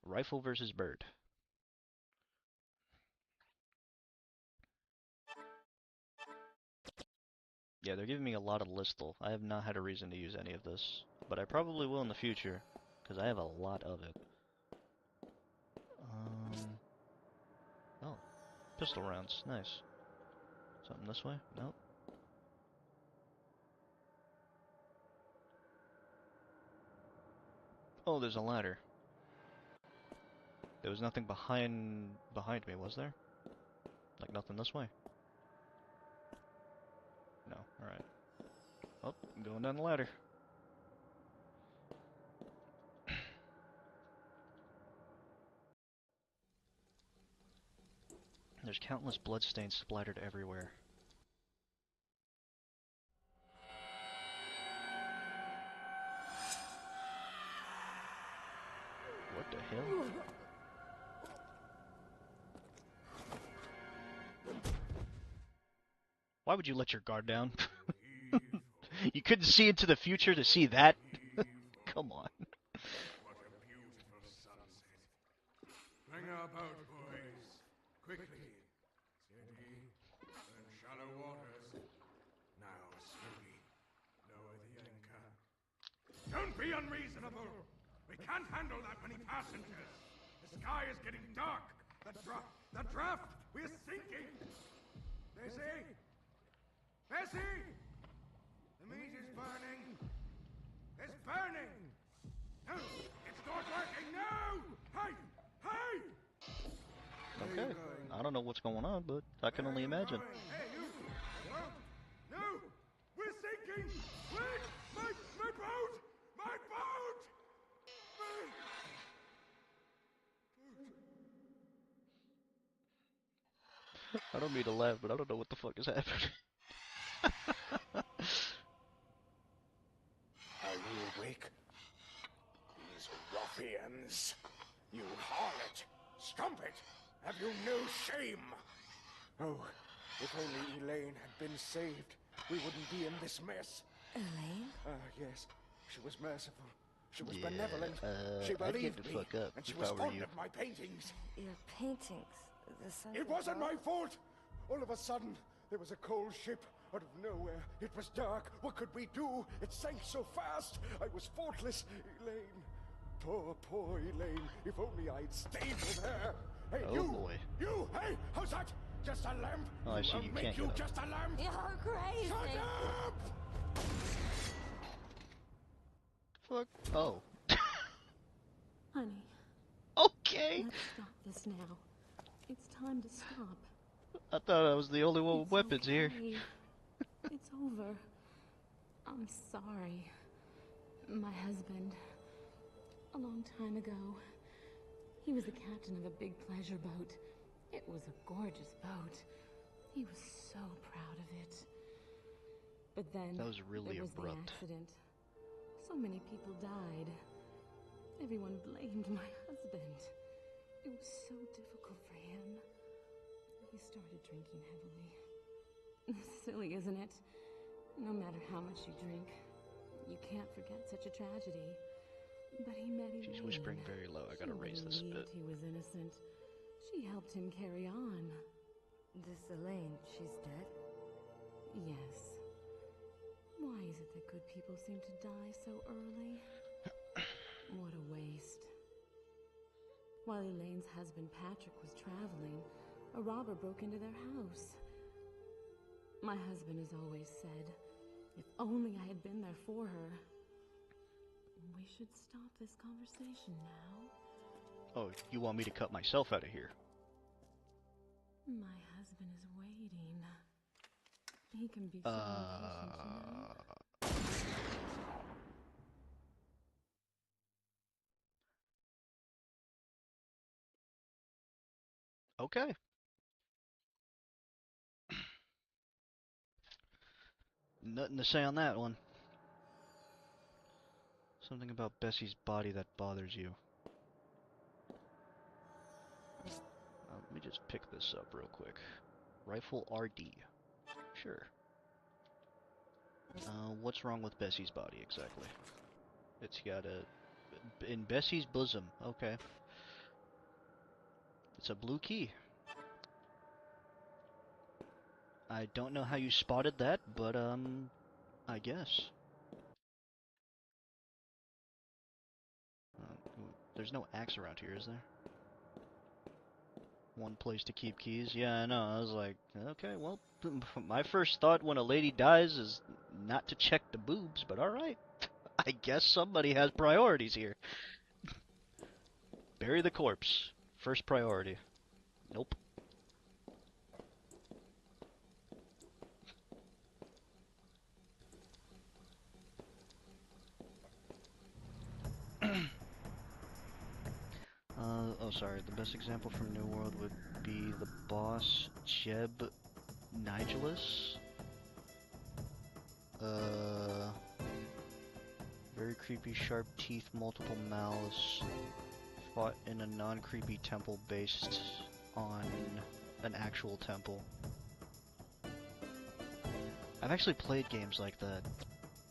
Speaker 1: Rifle versus bird. Yeah, they're giving me a lot of listal. I have not had a reason to use any of this, but I probably will in the future, because I have a lot of it. Oh, pistol rounds, nice. Something this way? Nope. Oh, there's a ladder. There was nothing behind me, was there? Like nothing this way? No, alright. Oh, I'm going down the ladder. There's countless bloodstains splattered everywhere. What the hell? Why would you let your guard down? You couldn't see into the future to see that? Come on.
Speaker 10: What a beautiful sunset. Bring our boat, boys. Quickly. Steady. We're in shallow waters. Now, slowly. Lower the anchor. Don't be unreasonable. We can't handle that many passengers. The sky is getting dark. The draft. We're sinking. Bessie? Bessie! The meat is burning. It's burning. No, it's not working. No! Hey! Hey!
Speaker 1: Okay. I don't know what's going on, but I can only imagine.
Speaker 10: Hey, you! No! No! We're sinking! Wait! My boat! My boat!
Speaker 1: I don't mean to laugh, but I don't know what the fuck is happening.
Speaker 8: Are you awake? These ruffians! You harlot! Strumpet! Have you no shame? Oh, if only Elaine had been saved, we wouldn't be in this mess.
Speaker 2: Elaine?
Speaker 8: Yes. She was merciful. She was benevolent. She
Speaker 1: I'd
Speaker 8: believed
Speaker 1: get the
Speaker 8: me,
Speaker 1: fuck up
Speaker 8: and she
Speaker 1: if
Speaker 8: was
Speaker 1: I were
Speaker 8: fond
Speaker 1: you.
Speaker 8: of my paintings.
Speaker 2: Your paintings. The sun.
Speaker 8: It wasn't my fault! All of a sudden, there was a cold ship out of nowhere. It was dark. What could we do? It sank so fast. I was faultless. Elaine. Poor Elaine. If only I'd stayed with her. Hey,
Speaker 1: Oh
Speaker 8: you!
Speaker 1: boy.
Speaker 8: You! Hey, how's that? Just a lamp?
Speaker 1: Oh, I see,
Speaker 8: I'll
Speaker 1: you
Speaker 8: make
Speaker 1: can't
Speaker 8: you
Speaker 1: get up.
Speaker 8: just a lamp?
Speaker 2: You're crazy.
Speaker 8: Shut up!
Speaker 1: Fuck. Oh.
Speaker 11: Honey,
Speaker 1: Okay.
Speaker 11: let's stop this now. It's time to stop.
Speaker 1: I thought I was the only one with
Speaker 11: It's
Speaker 1: weapons here.
Speaker 11: okay. It's over. I'm sorry. My husband, a long time ago, he was the captain of a big pleasure boat. It was a gorgeous boat. He was so proud of it. But then
Speaker 1: That was really
Speaker 11: there was
Speaker 1: abrupt.
Speaker 11: the accident. So many people died. Everyone blamed my husband. It was so difficult for him. He started drinking heavily. Silly, isn't it? No matter how much you drink, you can't forget such a tragedy. But he met Elaine.
Speaker 1: She's whispering very low. I gotta raise this a bit.
Speaker 11: He was innocent. She helped him carry on.
Speaker 2: This Elaine, she's dead?
Speaker 11: Yes. Why is it that good people seem to die so early? What a waste. While Elaine's husband Patrick was traveling, a robber broke into their house. My husband has always said, if only I had been there for her. We should stop this conversation now.
Speaker 1: Oh, you want me to cut myself out of here?
Speaker 11: My husband is waiting. He can be so impatient, you know?
Speaker 1: Okay. Nothing to say on that one. Something about Bessie's body that bothers you. Let me just pick this up real quick. Rifle RD. Sure. What's wrong with Bessie's body exactly? It's got a... in Bessie's bosom. Okay. It's a blue key. I don't know how you spotted that, but, I guess. There's no axe around here, is there? One place to keep keys? Yeah, I know. I was like, okay, well, my first thought when a lady dies is not to check the boobs, but alright. I guess somebody has priorities here. Bury the corpse. First priority. Nope. Oh, sorry. The best example from New World would be the boss, Jeb Nigelus. Very creepy, sharp teeth, multiple mouths. Fought in a non-creepy temple based on an actual temple. I've actually played games like that.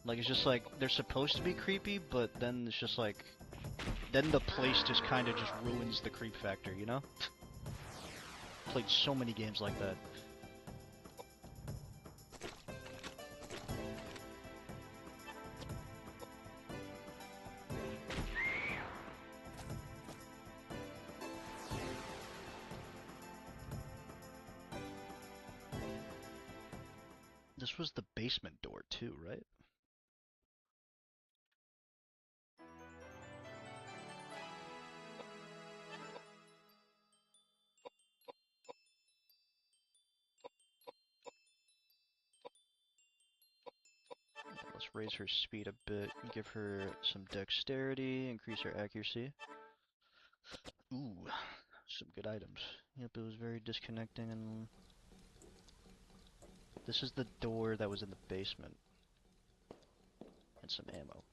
Speaker 1: Like, it's just like, they're supposed to be creepy, but then it's just like, then the place just kind of just ruins the creep factor, you know? Played so many games like that. This was the basement door too, right? Let's raise her speed a bit, give her some dexterity, increase her accuracy. Ooh, some good items. Yep, it was very disconnecting, and this is the door that was in the basement. And some ammo.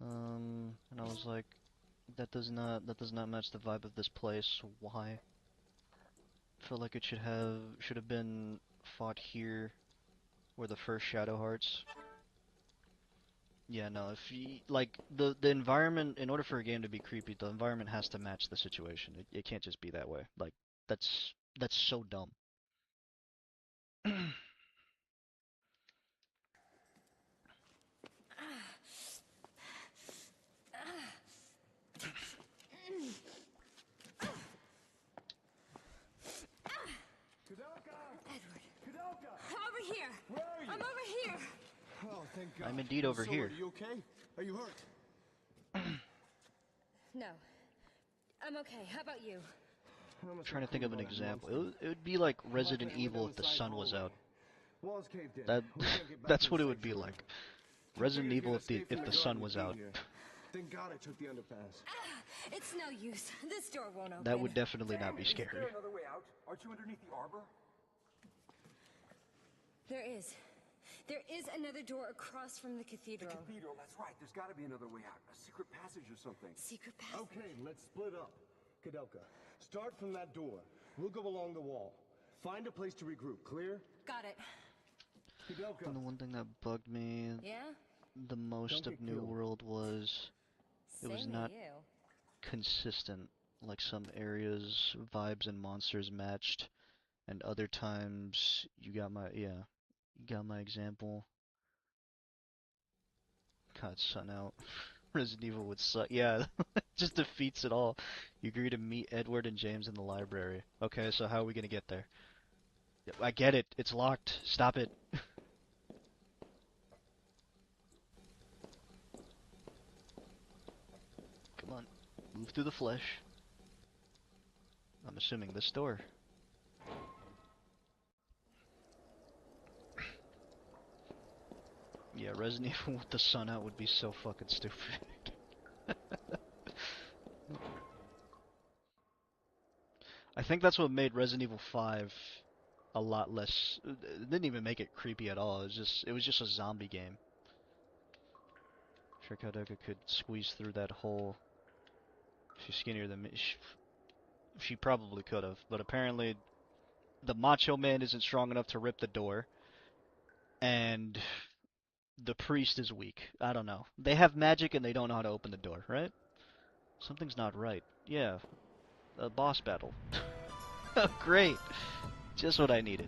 Speaker 1: And I was like, that does not match the vibe of this place. Why? I feel like it should have been fought here, where the first Shadow Hearts. Yeah, no, if you, like, the environment, in order for a game to be creepy, the environment has to match the situation. It can't just be that way. Like, that's so dumb.
Speaker 2: Koudelka! Over here!
Speaker 5: Where are you?
Speaker 2: I'm over here!
Speaker 5: Oh, thank God.
Speaker 1: I'm indeed over here.
Speaker 5: Are you okay? Are you hurt?
Speaker 2: No. I'm okay. How about you?
Speaker 1: I'm trying to think of an example. It would be like Resident Evil if the sun was out.
Speaker 5: Walls caved in.
Speaker 1: That
Speaker 5: We can't get back
Speaker 1: that's
Speaker 5: to
Speaker 1: what
Speaker 5: the
Speaker 1: it
Speaker 5: safe
Speaker 1: would be
Speaker 5: room.
Speaker 1: like. Resident Evil if the
Speaker 5: Escape from
Speaker 1: sun
Speaker 5: garden
Speaker 1: was
Speaker 5: we came
Speaker 1: out.
Speaker 5: here. Thank God I took the underpass.
Speaker 2: It's no use. This door won't open.
Speaker 1: That would definitely not be
Speaker 8: Is
Speaker 1: scary.
Speaker 8: there another way out? Aren't you underneath the arbor?
Speaker 2: There is. There is another door across from the cathedral.
Speaker 8: The cathedral, that's right. There's got to be another way out. A secret passage or something.
Speaker 2: Secret passage?
Speaker 5: Okay, let's split up. Koudelka, start from that door. We'll go along the wall. Find a place to regroup. Clear?
Speaker 2: Got it.
Speaker 5: Koudelka.
Speaker 1: And the one thing that bugged me
Speaker 2: Yeah?
Speaker 1: the most
Speaker 5: Don't
Speaker 1: of
Speaker 5: get
Speaker 1: New
Speaker 5: killed.
Speaker 1: World was it was
Speaker 2: Same
Speaker 1: not
Speaker 2: to you.
Speaker 1: consistent. Like some areas, vibes and monsters matched, and other times you got my example. God, sun out. Resident Evil would suck. Yeah, just defeats it all. You agree to meet Edward and James in the library. Okay, so how are we gonna get there? Yep, I get it. It's locked. Stop it. Come on. Move through the flesh. I'm assuming this door. Yeah, Resident Evil with the sun out would be so fucking stupid. I think that's what made Resident Evil 5 a lot less. It didn't even make it creepy at all. It was just a zombie game. I'm sure Koudelka could squeeze through that hole. She's skinnier than me. She probably could have, but apparently the Macho Man isn't strong enough to rip the door, and the priest is weak. I don't know. They have magic and they don't know how to open the door, right? Something's not right. Yeah, a boss battle. Great. Just what I needed.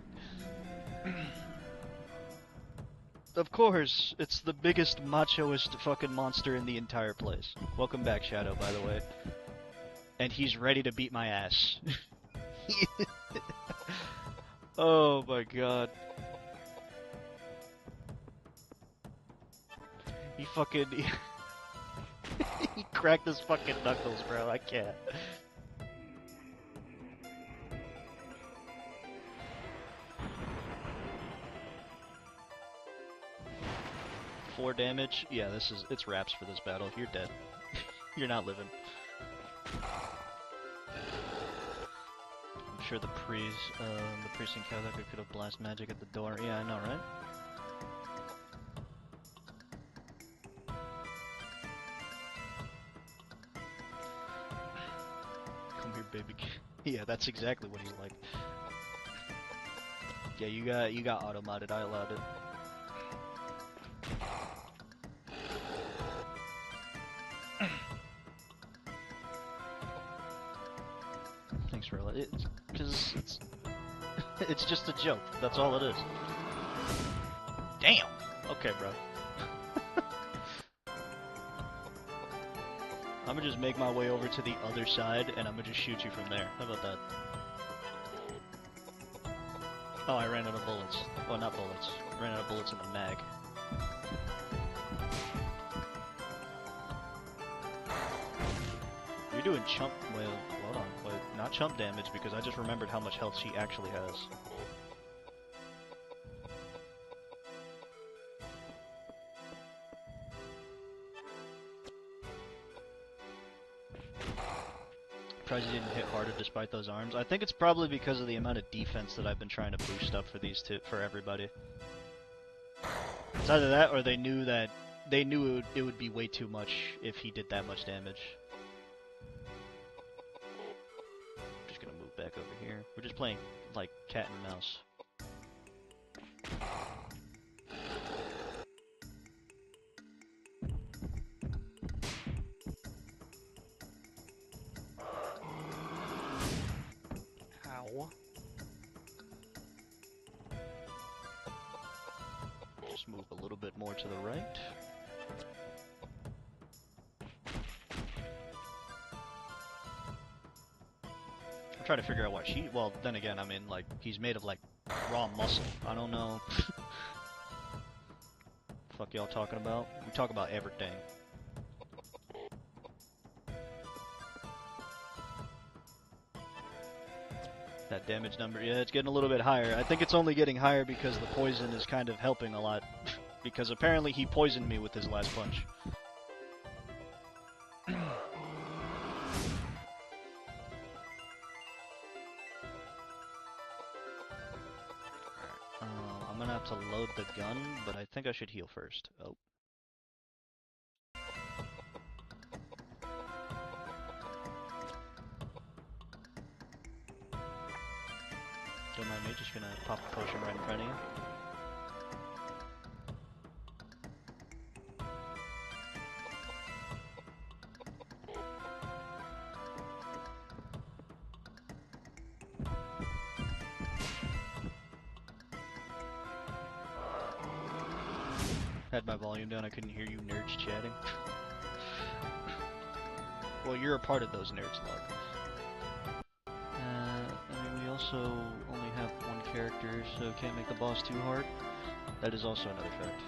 Speaker 1: Of course, it's the biggest machoist fucking monster in the entire place. Welcome back, Shadow, by the way. And he's ready to beat my ass. Oh my god. He fucking... he cracked his fucking knuckles, bro. I can't. 4 damage. Yeah, it's wraps for this battle. You're dead. You're not living. I'm sure the priest and Koudelka could have blast magic at the door. Yeah, I know, right? Come here, baby. Yeah, that's exactly what he's like. Yeah, you got auto-modded. I allowed it. Thanks for it. Because it's just a joke. That's all it is. Damn. Okay, bro. I'm gonna just make my way over to the other side, and I'm gonna just shoot you from there. How about that? Oh, I ran out of bullets. Oh, not bullets. Ran out of bullets in the mag. You're doing chump... Well, hold on. Wait, not chump damage, because I just remembered how much health she actually has. Surprised you didn't hit harder despite those arms. I think it's probably because of the amount of defense that I've been trying to boost up for these two, for everybody. It's either that, or they knew it would be way too much if he did that much damage. I'm just gonna move back over here. We're just playing like cat and mouse. Just move a little bit more to the right. I'm trying to figure out why she... Well, then again, I mean, like, he's made of, like, raw muscle. I don't know. Fuck y'all talking about? We talk about everything. That damage number, yeah, it's getting a little bit higher. I think it's only getting higher because the poison is kind of helping a lot. Because apparently he poisoned me with his last punch. I'm gonna have to load the gun, but I think I should heal first. Oh. Don't mind me, just gonna pop the potion right in front of you. Had my volume down, I couldn't hear you nerds chatting. Well, you're a part of those nerds, Lug. I mean, we also only have one character, so can't make the boss too hard. That is also another fact.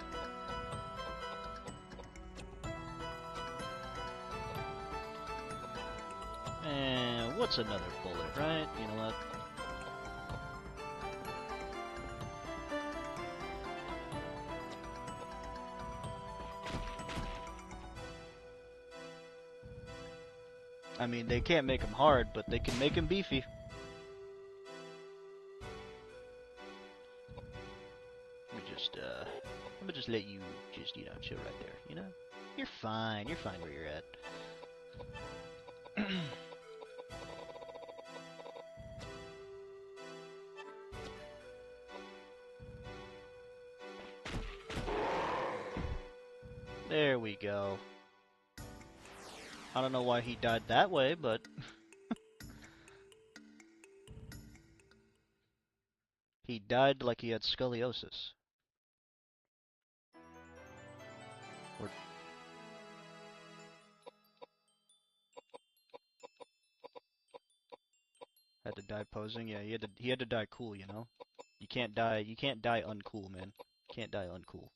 Speaker 1: And what's another bullet, right? You know what? I mean, they can't make them hard, but they can make them beefy. Let me just let you just, you know, chill right there, you know? You're fine where you're at. There we go. I don't know why he died that way, but... he died like he had scoliosis. Or... had to die posing? Yeah, he had to die cool, you know? You can't die uncool, man. You can't die uncool.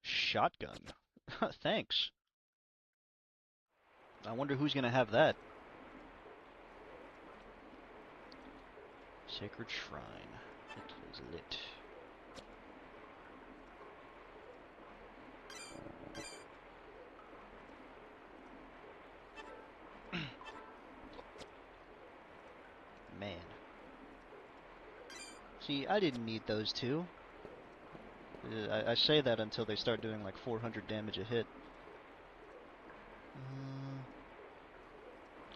Speaker 1: Shotgun. Thanks. I wonder who's gonna have that. Sacred Shrine. It is lit. Man. See, I didn't need those two. I say that until they start doing like 400 damage a hit.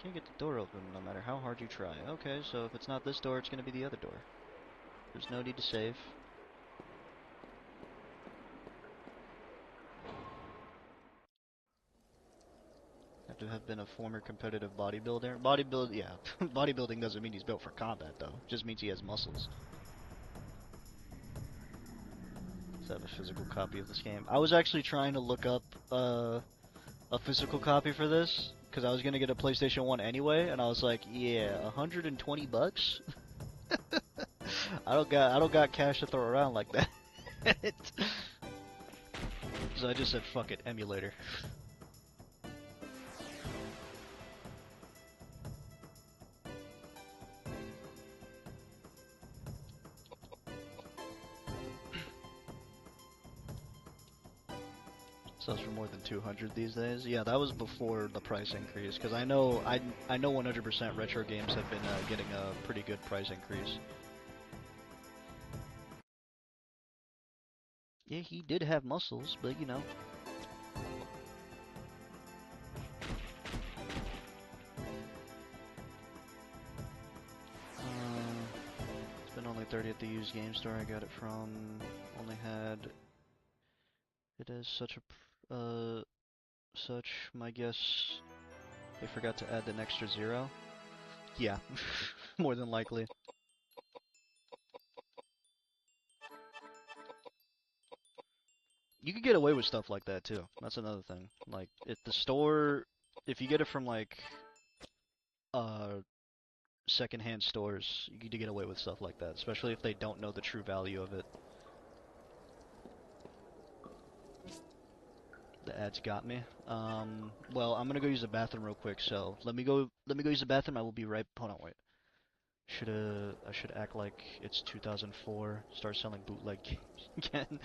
Speaker 1: Can't get the door open no matter how hard you try. Okay, so if it's not this door, it's gonna be the other door. There's no need to save. Have to have been a former competitive bodybuilder. Yeah. Bodybuilding doesn't mean he's built for combat, though. It just means he has muscles. Let's have a physical copy of this game. I was actually trying to look up a physical copy for this, because I was gonna get a PlayStation 1 anyway, and I was like, yeah, 120 bucks? I don't got cash to throw around like that. So I just said, fuck it, emulator. Sells for more than 200 these days. Yeah, that was before the price increase, because I know 100% retro games have been getting a pretty good price increase. Yeah, he did have muscles, but you know. It's been only 30 at the used game store I got it from. Only had it as such a my guess they forgot to add an extra 0. Yeah, more than likely. You could get away with stuff like that too. That's another thing. Like at the store, if you get it from like secondhand stores, you could get away with stuff like that, especially if they don't know the true value of it. The ads got me. Well, I'm gonna go use the bathroom real quick, so let me go use the bathroom. I will be right. Hold on, wait. I should act like it's 2004. Start selling bootleg games again.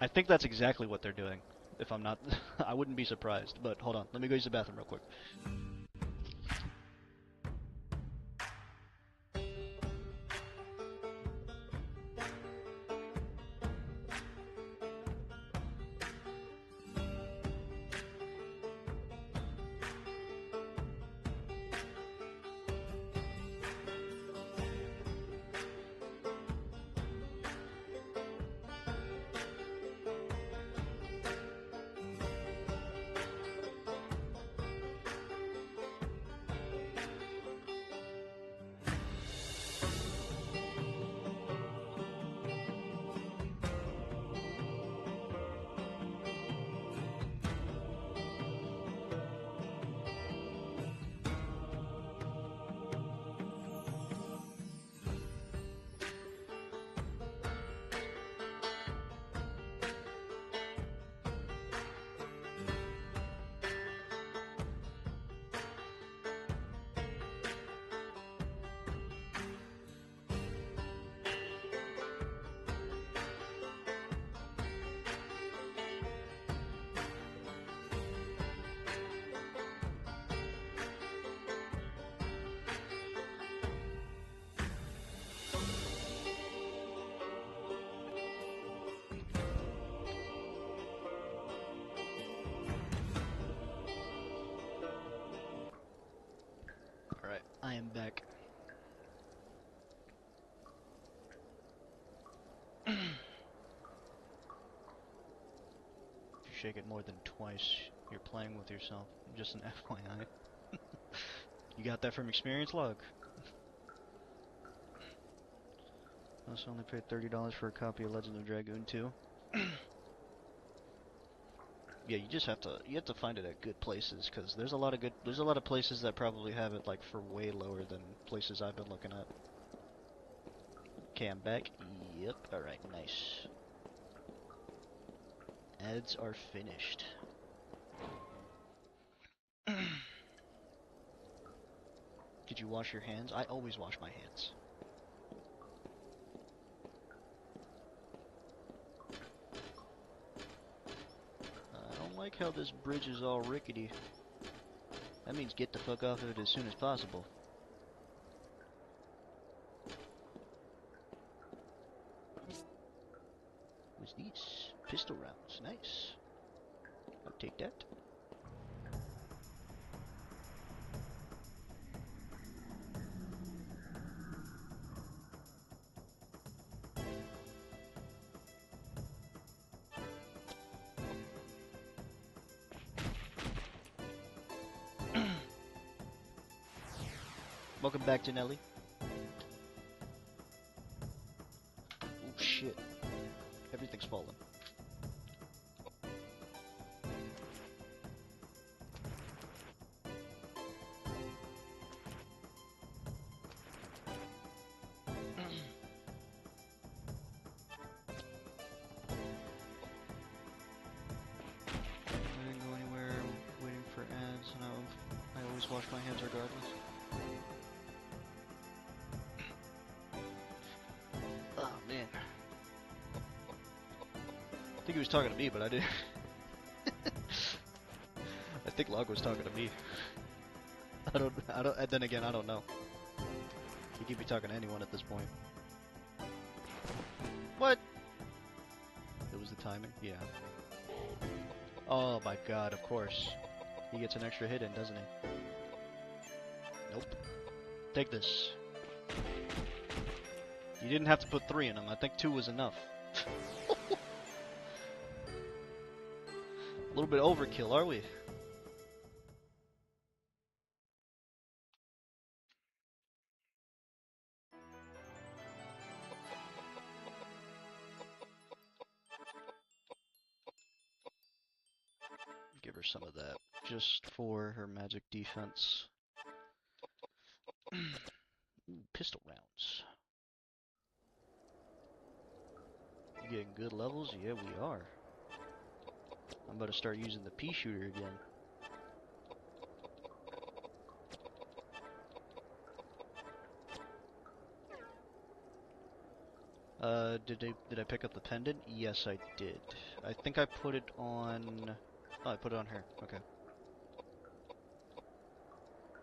Speaker 1: I think that's exactly what they're doing. If I'm not, I wouldn't be surprised. But hold on, let me go use the bathroom real quick. am back. If you shake it more than twice, you're playing with yourself. Just an FYI. You got that from experience log. I also only paid $30 for a copy of Legend of Dragoon 2. Yeah, you have to find it at good places, because there's a lot of places that probably have it like for way lower than places I've been looking at. Okay, I'm back. Yep. All right, nice. Ads are finished. Did you wash your hands? I always wash my hands. I don't like how this bridge is all rickety. That means get the fuck off of it as soon as possible. What's these? Pistol rounds. Nice. I'll take that. Welcome back to Nelly. Oh shit. Everything's falling. I didn't go anywhere waiting for ads, and I always wash my hands regardless. Oh man. I think he was talking to me, but I didn't. I think Log was talking to me. I don't, and then again, I don't know. He could be talking to anyone at this point. What? It was the timing? Yeah. Oh my god, of course. He gets an extra hit in, doesn't he? Nope. Take this. You didn't have to put 3 in them. I think 2 was enough. A little bit overkill, are we? Give her some of that, just for her magic defense. Ooh, pistol rounds. You getting good levels? Yeah, we are. I'm about to start using the pea shooter again. Did I pick up the pendant? Yes, I did. I think I put it on... Oh, I put it on her. Okay.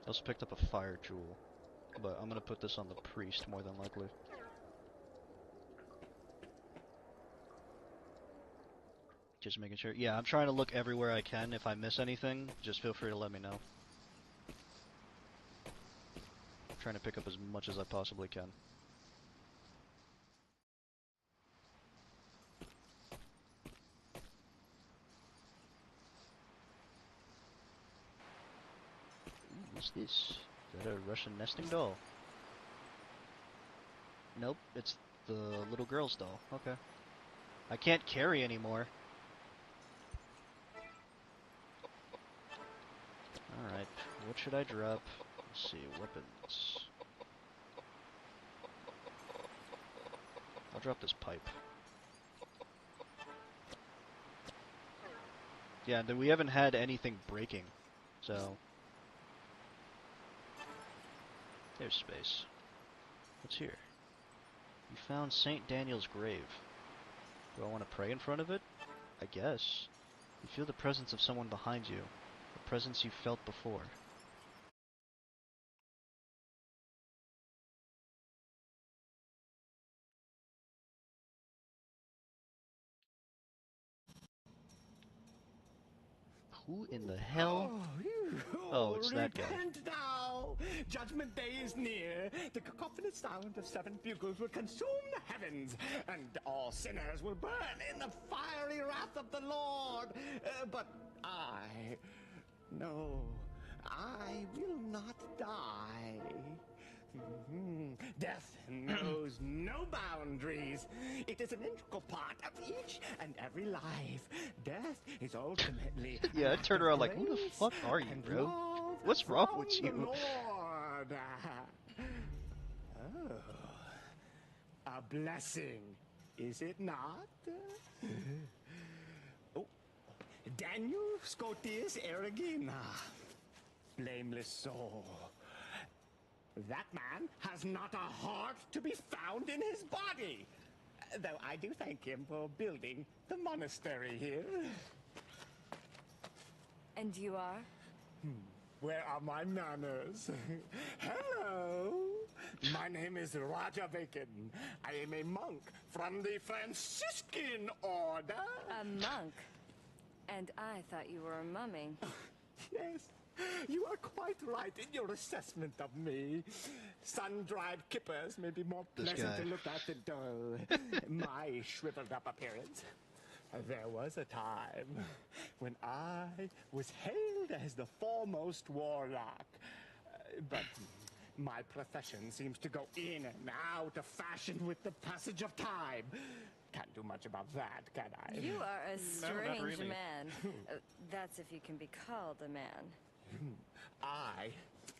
Speaker 1: I also picked up a fire jewel, but I'm gonna put this on the priest more than likely. Just making sure. Yeah, I'm trying to look everywhere I can. If I miss anything, just feel free to let me know. I'm trying to pick up as much as I possibly can. What's this? Is that a Russian nesting doll? Nope, it's the little girl's doll. Okay. I can't carry anymore. Alright, what should I drop? Let's see, weapons. I'll drop this pipe. Yeah, we haven't had anything breaking, so... There's space. What's here? You found St. Daniel's grave. Do I want to pray in front of it? I guess. You feel the presence of someone behind you. The presence you felt before. Who in the hell? Oh, it's that guy.
Speaker 5: Repent now!
Speaker 4: Judgment Day is near. The cacophonous sound of 7 bugles will consume the heavens, and all sinners will burn in the fiery wrath of the Lord. But no, I will not die. Death knows no boundaries. It is an integral part of each and every life. Death is ultimately
Speaker 1: Yeah, I turned around like, who the fuck are you, bro? What's wrong with you?
Speaker 4: Lord. Oh, a blessing, is it not? Oh, Daniel Scotius Erigena, blameless soul. That man has not a heart to be found in his body. Though I do thank him for building the monastery here.
Speaker 2: And you are?
Speaker 4: Where are my manners? Hello! My name is Raja Bacon. I am a monk from the Franciscan order.
Speaker 2: A monk? And I thought you were a mummy.
Speaker 4: Yes. You are quite right in your assessment of me. Sun-dried kippers may be more pleasant to look at than my shriveled-up appearance. There was a time when I was hailed as the foremost warlock. But my profession seems to go in and out of fashion with the passage of time. Can't do much about that, can I?
Speaker 2: You are a strange
Speaker 1: really.
Speaker 2: man. That's if you can be called a man.
Speaker 4: I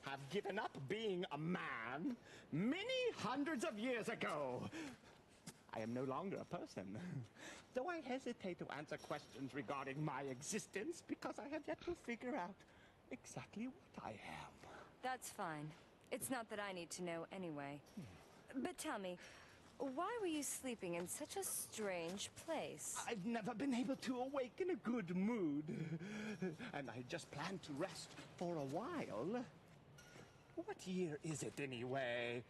Speaker 4: have given up being a man many hundreds of years ago. I am no longer a person, though I hesitate to answer questions regarding my existence because I have yet to figure out exactly what I am.
Speaker 2: That's fine. It's not that I need to know anyway. But tell me, why were you sleeping in such a strange place?
Speaker 4: I've never been able to awake in a good mood, and I just planned to rest for a while. What year is it anyway?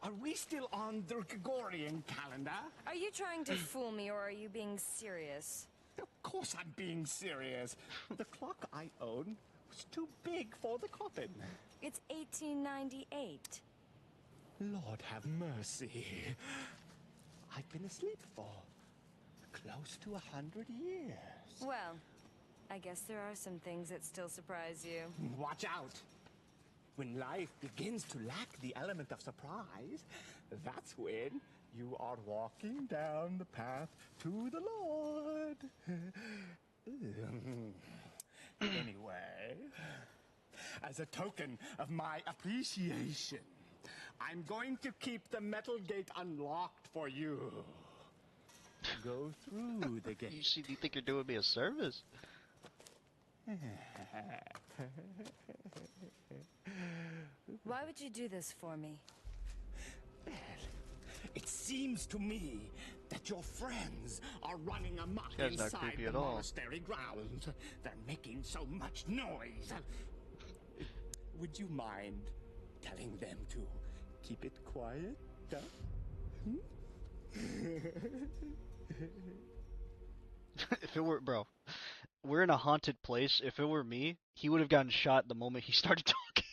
Speaker 4: Are we still on the Gregorian calendar?
Speaker 2: Are you trying to fool me, or are you being serious?
Speaker 4: Of course I'm being serious. The clock I own was too big for the coffin.
Speaker 2: It's 1898.
Speaker 4: Lord have mercy. I've been asleep for close to 100 years.
Speaker 2: Well, I guess there are some things that still surprise you.
Speaker 4: Watch out. When life begins to lack the element of surprise, that's when you are walking down the path to the Lord. Anyway, as a token of my appreciation, I'm going to keep the metal gate unlocked for you. Go through the gate.
Speaker 1: You think you're doing me a service?
Speaker 2: Why would you do this for me?
Speaker 4: Well, it seems to me that your friends are running amok inside the monastery grounds. They're making so much noise. Would you mind telling them to keep it quiet?
Speaker 1: If it were, bro, we're in a haunted place. If it were me, he would have gotten shot the moment he started talking.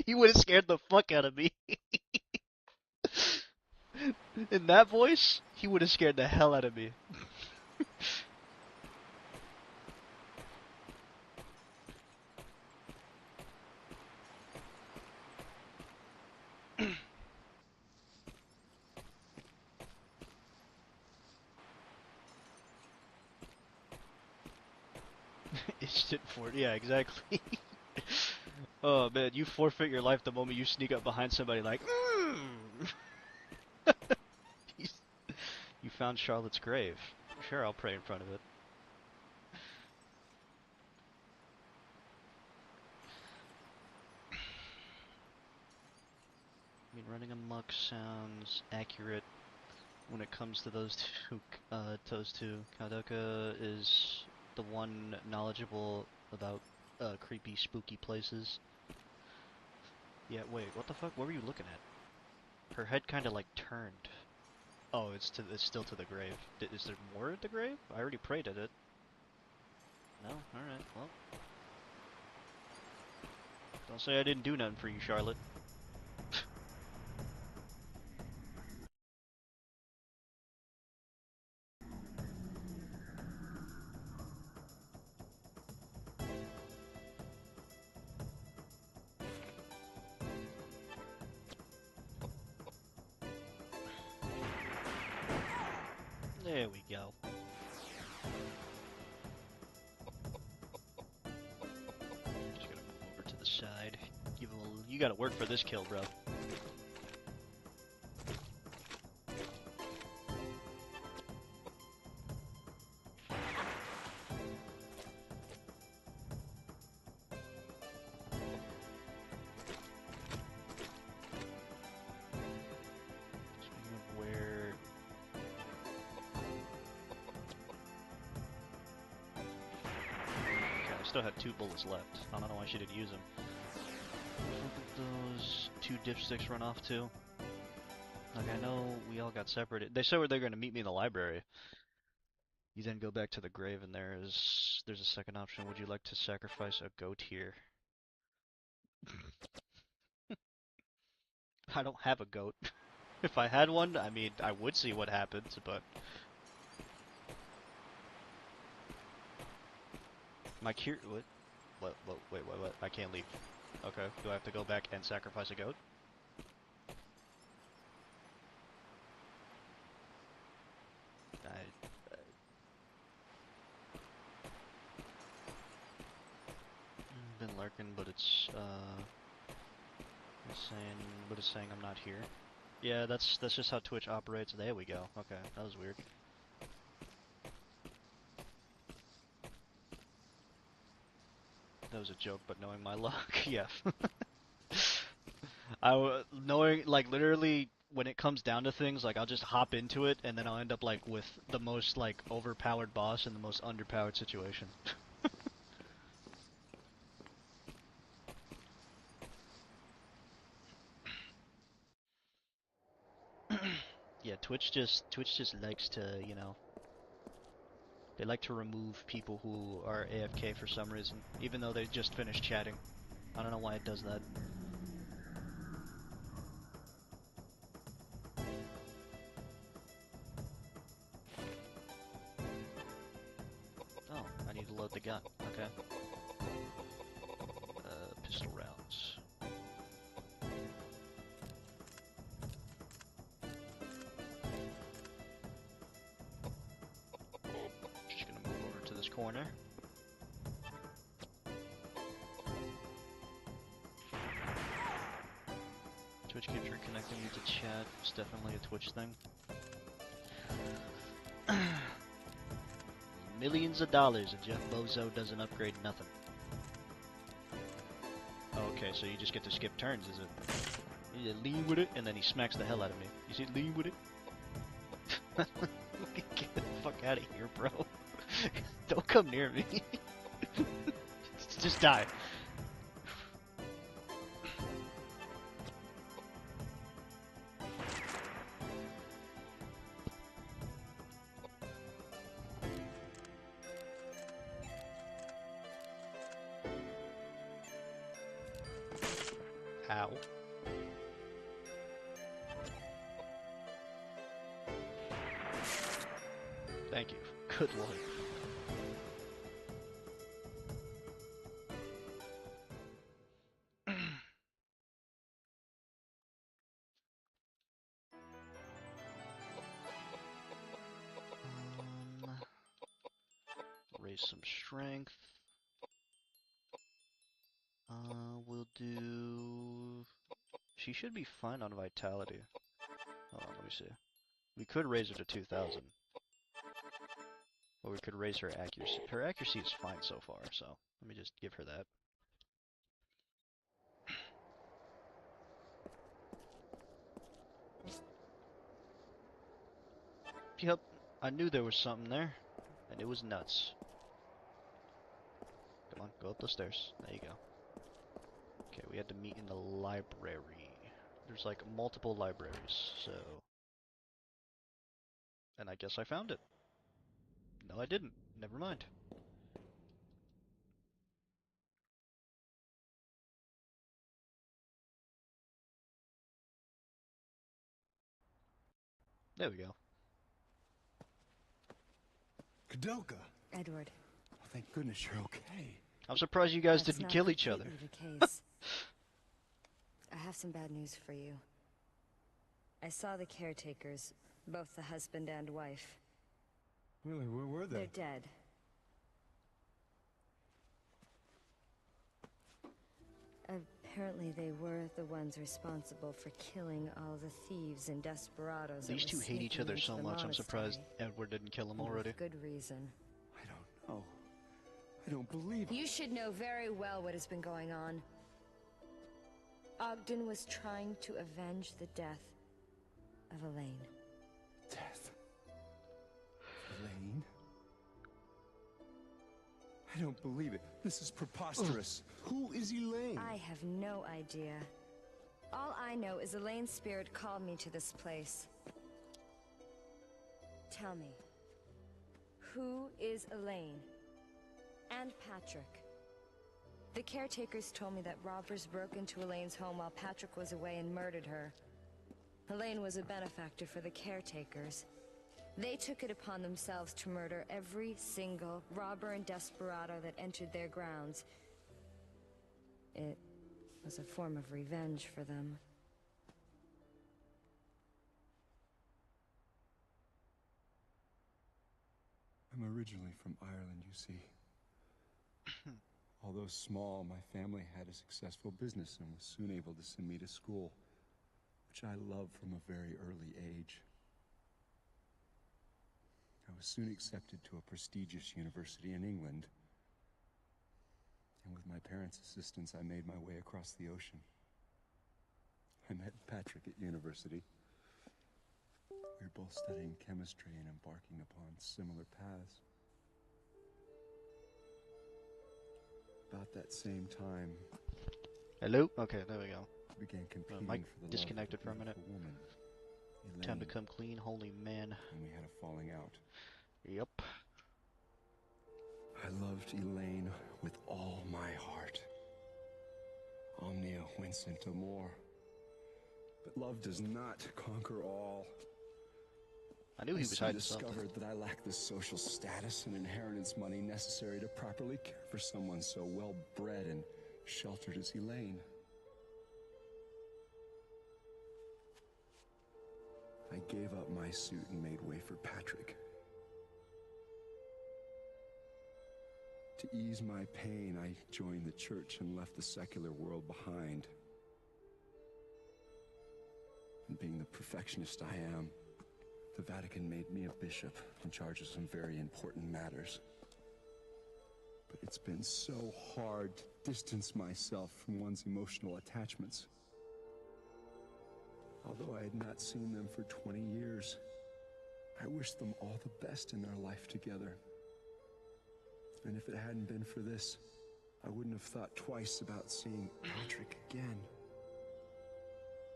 Speaker 1: He would have scared the fuck out of me. In that voice, he would have scared the hell out of me. Instant fort, yeah, exactly. Oh man, you forfeit your life the moment you sneak up behind somebody like, You found Charlotte's grave. Sure, I'll pray in front of it. I mean, running amok sounds accurate when it comes to those two. Koudelka is the one knowledgeable about creepy, spooky places. Yeah, wait, what the fuck? What were you looking at? Her head kind of like turned. Oh, it's still to the grave. Is there more at the grave? I already prayed at it. No? Alright, well. Don't say I didn't do nothing for you, Charlotte. There we go. Just gotta move over to the side. Give a little, you gotta work for this kill, bro. Speaking of where... Okay, I still had 2 bullets left. I don't know why she didn't use them. Where did those 2 dipsticks run off to? Like, I know we all got separated. They said they're gonna meet me in the library. You then go back to the grave and there's a second option. Would you like to sacrifice a goat here? I don't have a goat. If I had one, I mean, I would see what happens, but... My cure... What? Wait, what? I can't leave. Okay, do I have to go back and sacrifice a goat? Been lurking, but it's saying I'm not here. Yeah, that's just how Twitch operates. There we go. Okay, that was weird. That was a joke, but knowing my luck, yeah. Knowing, like, literally, when it comes down to things, like, I'll just hop into it, and then I'll end up, like, with the most, like, overpowered boss in the most underpowered situation. Yeah, Twitch just likes to, you know, they like to remove people who are AFK for some reason, even though they just finished chatting. I don't know why it does that. Oh, I need to load the gun. Okay. Pistol rounds. Just gonna move over to this corner. Twitch keeps reconnecting me to chat. It's definitely a Twitch thing. Millions of dollars and Jeff Bozo doesn't upgrade nothing. Okay, so you just get to skip turns, is it? You lean with it, and then he smacks the hell out of me. You see, lean with it? Get the fuck out of here, bro. Don't come near me. Just die. Ow. Thank you. Good lord. Raise some strength. We'll do... She should be fine on vitality. Hold on, let me see. We could raise her to 2,000. Or we could raise her accuracy. Her accuracy is fine so far, so let me just give her that. Yep, I knew there was something there, and it was nuts. Come on, go up the stairs. There you go. Okay, we had to meet in the library. There's like multiple libraries, so... And I guess I found it. No, I didn't. Never mind. There we go.
Speaker 3: Koudelka.
Speaker 2: Edward.
Speaker 3: Oh, thank goodness you're okay.
Speaker 1: I'm surprised you guys
Speaker 2: That's
Speaker 1: didn't
Speaker 2: not
Speaker 1: kill each other.
Speaker 2: completely the case. I have some bad news for you. I saw the caretakers, both the husband and wife.
Speaker 3: Really, where were they?
Speaker 2: They're dead. Apparently they were the ones responsible for killing all the thieves and desperados.
Speaker 1: These two hate each other so much, I'm surprised Edward didn't kill him already.
Speaker 2: With good reason.
Speaker 3: I don't know. I don't believe it.
Speaker 2: You should know very well what has been going on. Ogden was trying to avenge the death of Elaine.
Speaker 3: Death? Elaine? I don't believe it. This is preposterous. Who is Elaine?
Speaker 2: I have no idea. All I know is Elaine's spirit called me to this place. Tell me, who is Elaine? And Patrick? The caretakers told me that robbers broke into Elaine's home while Patrick was away and murdered her. Elaine was a benefactor for the caretakers. They took it upon themselves to murder every single robber and desperado that entered their grounds. It was a form of revenge for them.
Speaker 3: I'm originally from Ireland, you see. Although small, my family had a successful business and was soon able to send me to school, which I loved from a very early age. I was soon accepted to a prestigious university in England, and with my parents' assistance, I made my way across the ocean. I met Patrick at university. We were both studying chemistry and embarking upon similar paths. About that same time,
Speaker 1: Hello? Okay, there we go.
Speaker 3: I began competing
Speaker 1: Mike
Speaker 3: for the
Speaker 1: disconnected for a
Speaker 3: love of
Speaker 1: minute.
Speaker 3: woman,
Speaker 1: Time to
Speaker 3: Elaine,
Speaker 1: come clean, holy man.
Speaker 3: and we had a falling out.
Speaker 1: Yep.
Speaker 3: I loved Elaine with all my heart. Omnia Vincent Amor. But love does not conquer all.
Speaker 1: I knew he was hiding something.
Speaker 3: discovered that I lacked the social status and inheritance money necessary to properly care for someone so well bred and sheltered as Elaine. I gave up my suit and made way for Patrick. To ease my pain, I joined the church and left the secular world behind. And being the perfectionist I am, the Vatican made me a bishop in charge of some very important matters. But it's been so hard to distance myself from one's emotional attachments. Although I had not seen them for 20 years, I wish them all the best in their life together. And if it hadn't been for this, I wouldn't have thought twice about seeing Patrick again.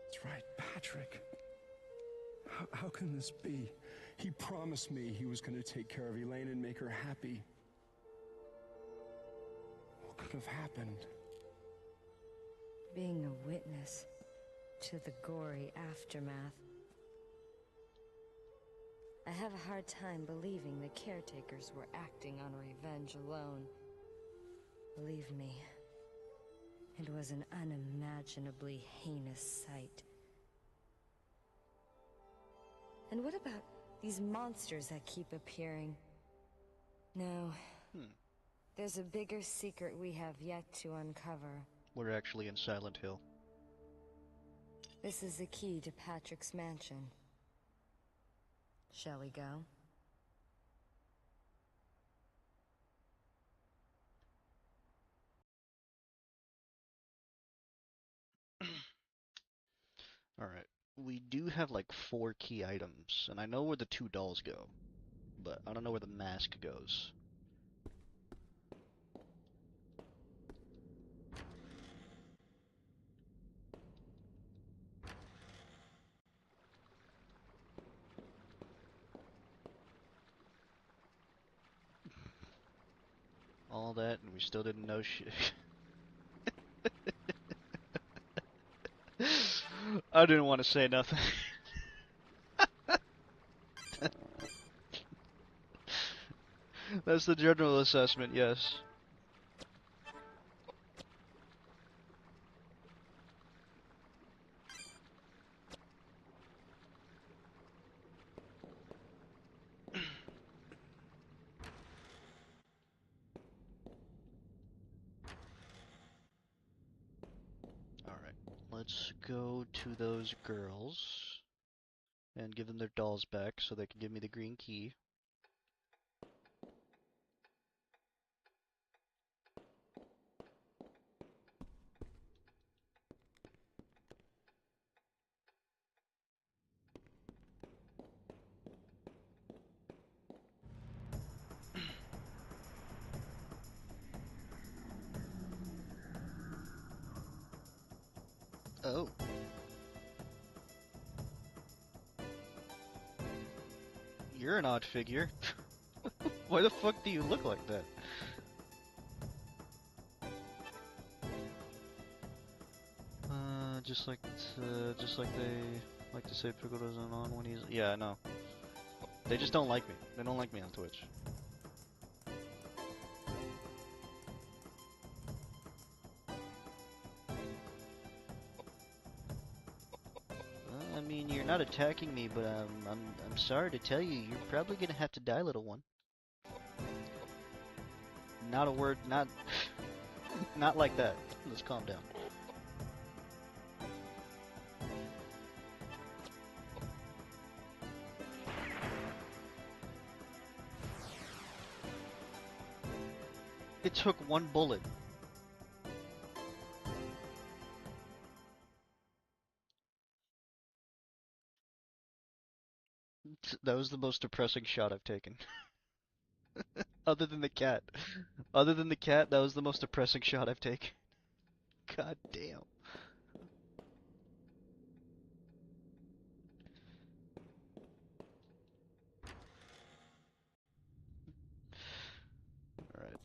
Speaker 3: That's right, Patrick. How can this be? He promised me he was going to take care of Elaine and make her happy. What could have happened?
Speaker 2: Being a witness to the gory aftermath. I have a hard time believing the caretakers were acting on revenge alone. Believe me, it was an unimaginably heinous sight. And what about these monsters that keep appearing? No. There's a bigger secret we have yet to uncover.
Speaker 1: We're actually in Silent Hill.
Speaker 2: This is the key to Patrick's mansion. Shall we go?
Speaker 1: Alright. We do have like 4 key items, and I know where the 2 dolls go, but I don't know where the mask goes. All that, and we still didn't know shit. I didn't want to say nothing. That's the general assessment, yes. Alright, let's go to those girls and give them their dolls back so they can give me the green key. Oh. You're an odd figure. Why the fuck do you look like that? Just like they like to say Pickle doesn't on when he's... Yeah, I know. They just don't like me. They don't like me on Twitch. I mean, you're not attacking me, but I'm sorry to tell you, you're probably gonna have to die, little one. Not a word, not not like that. Let's calm down. It took one bullet. That was the most depressing shot I've taken. Other than the cat. Other than the cat, that was the most depressing shot I've taken. God damn. Alright.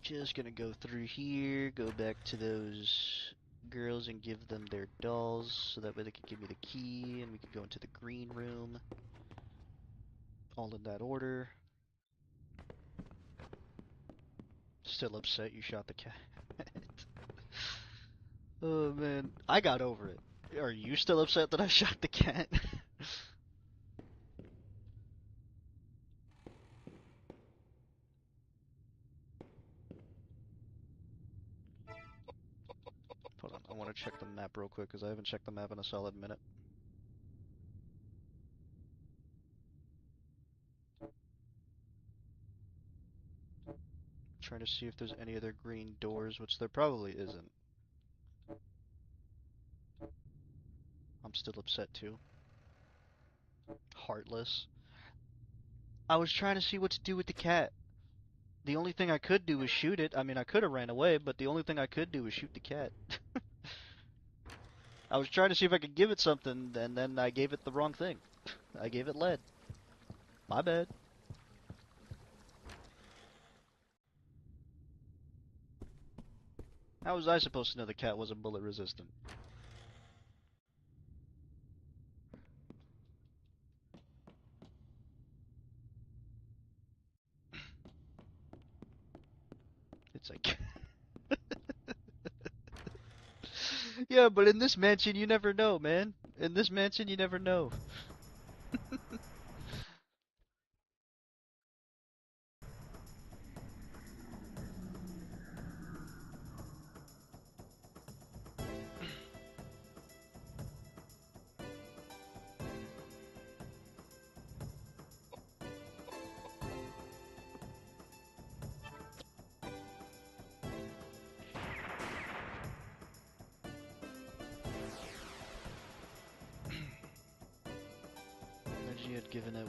Speaker 1: Just gonna go through here, go back to those girls and give them their dolls, so that way they can give me the key, and we can go into the green room. All in that order. Still upset you shot the cat. Oh man, I got over it. Are you still upset that I shot the cat? Hold on, I want to check the map real quick, because I haven't checked the map in a solid minute. Trying to see if there's any other green doors, which there probably isn't. I'm still upset too. Heartless. I was trying to see what to do with the cat. The only thing I could do was shoot it. I mean, I could have ran away, but the only thing I could do was shoot the cat. I was trying to see if I could give it something, and then I gave it the wrong thing. I gave it lead. My bad. How was I supposed to know the cat wasn't bullet resistant? It's like... Yeah, but in this mansion you never know, man. In this mansion you never know. Reggie had given it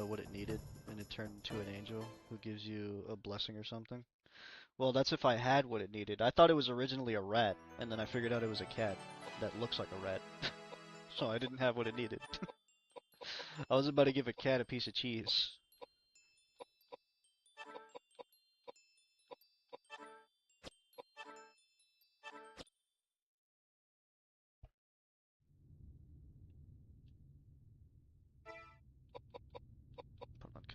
Speaker 1: what it needed, and it turned into an angel who gives you a blessing or something. Well, that's if I had what it needed. I thought it was originally a rat, and then I figured out it was a cat that looks like a rat. So I didn't have what it needed. I was about to give a cat a piece of cheese.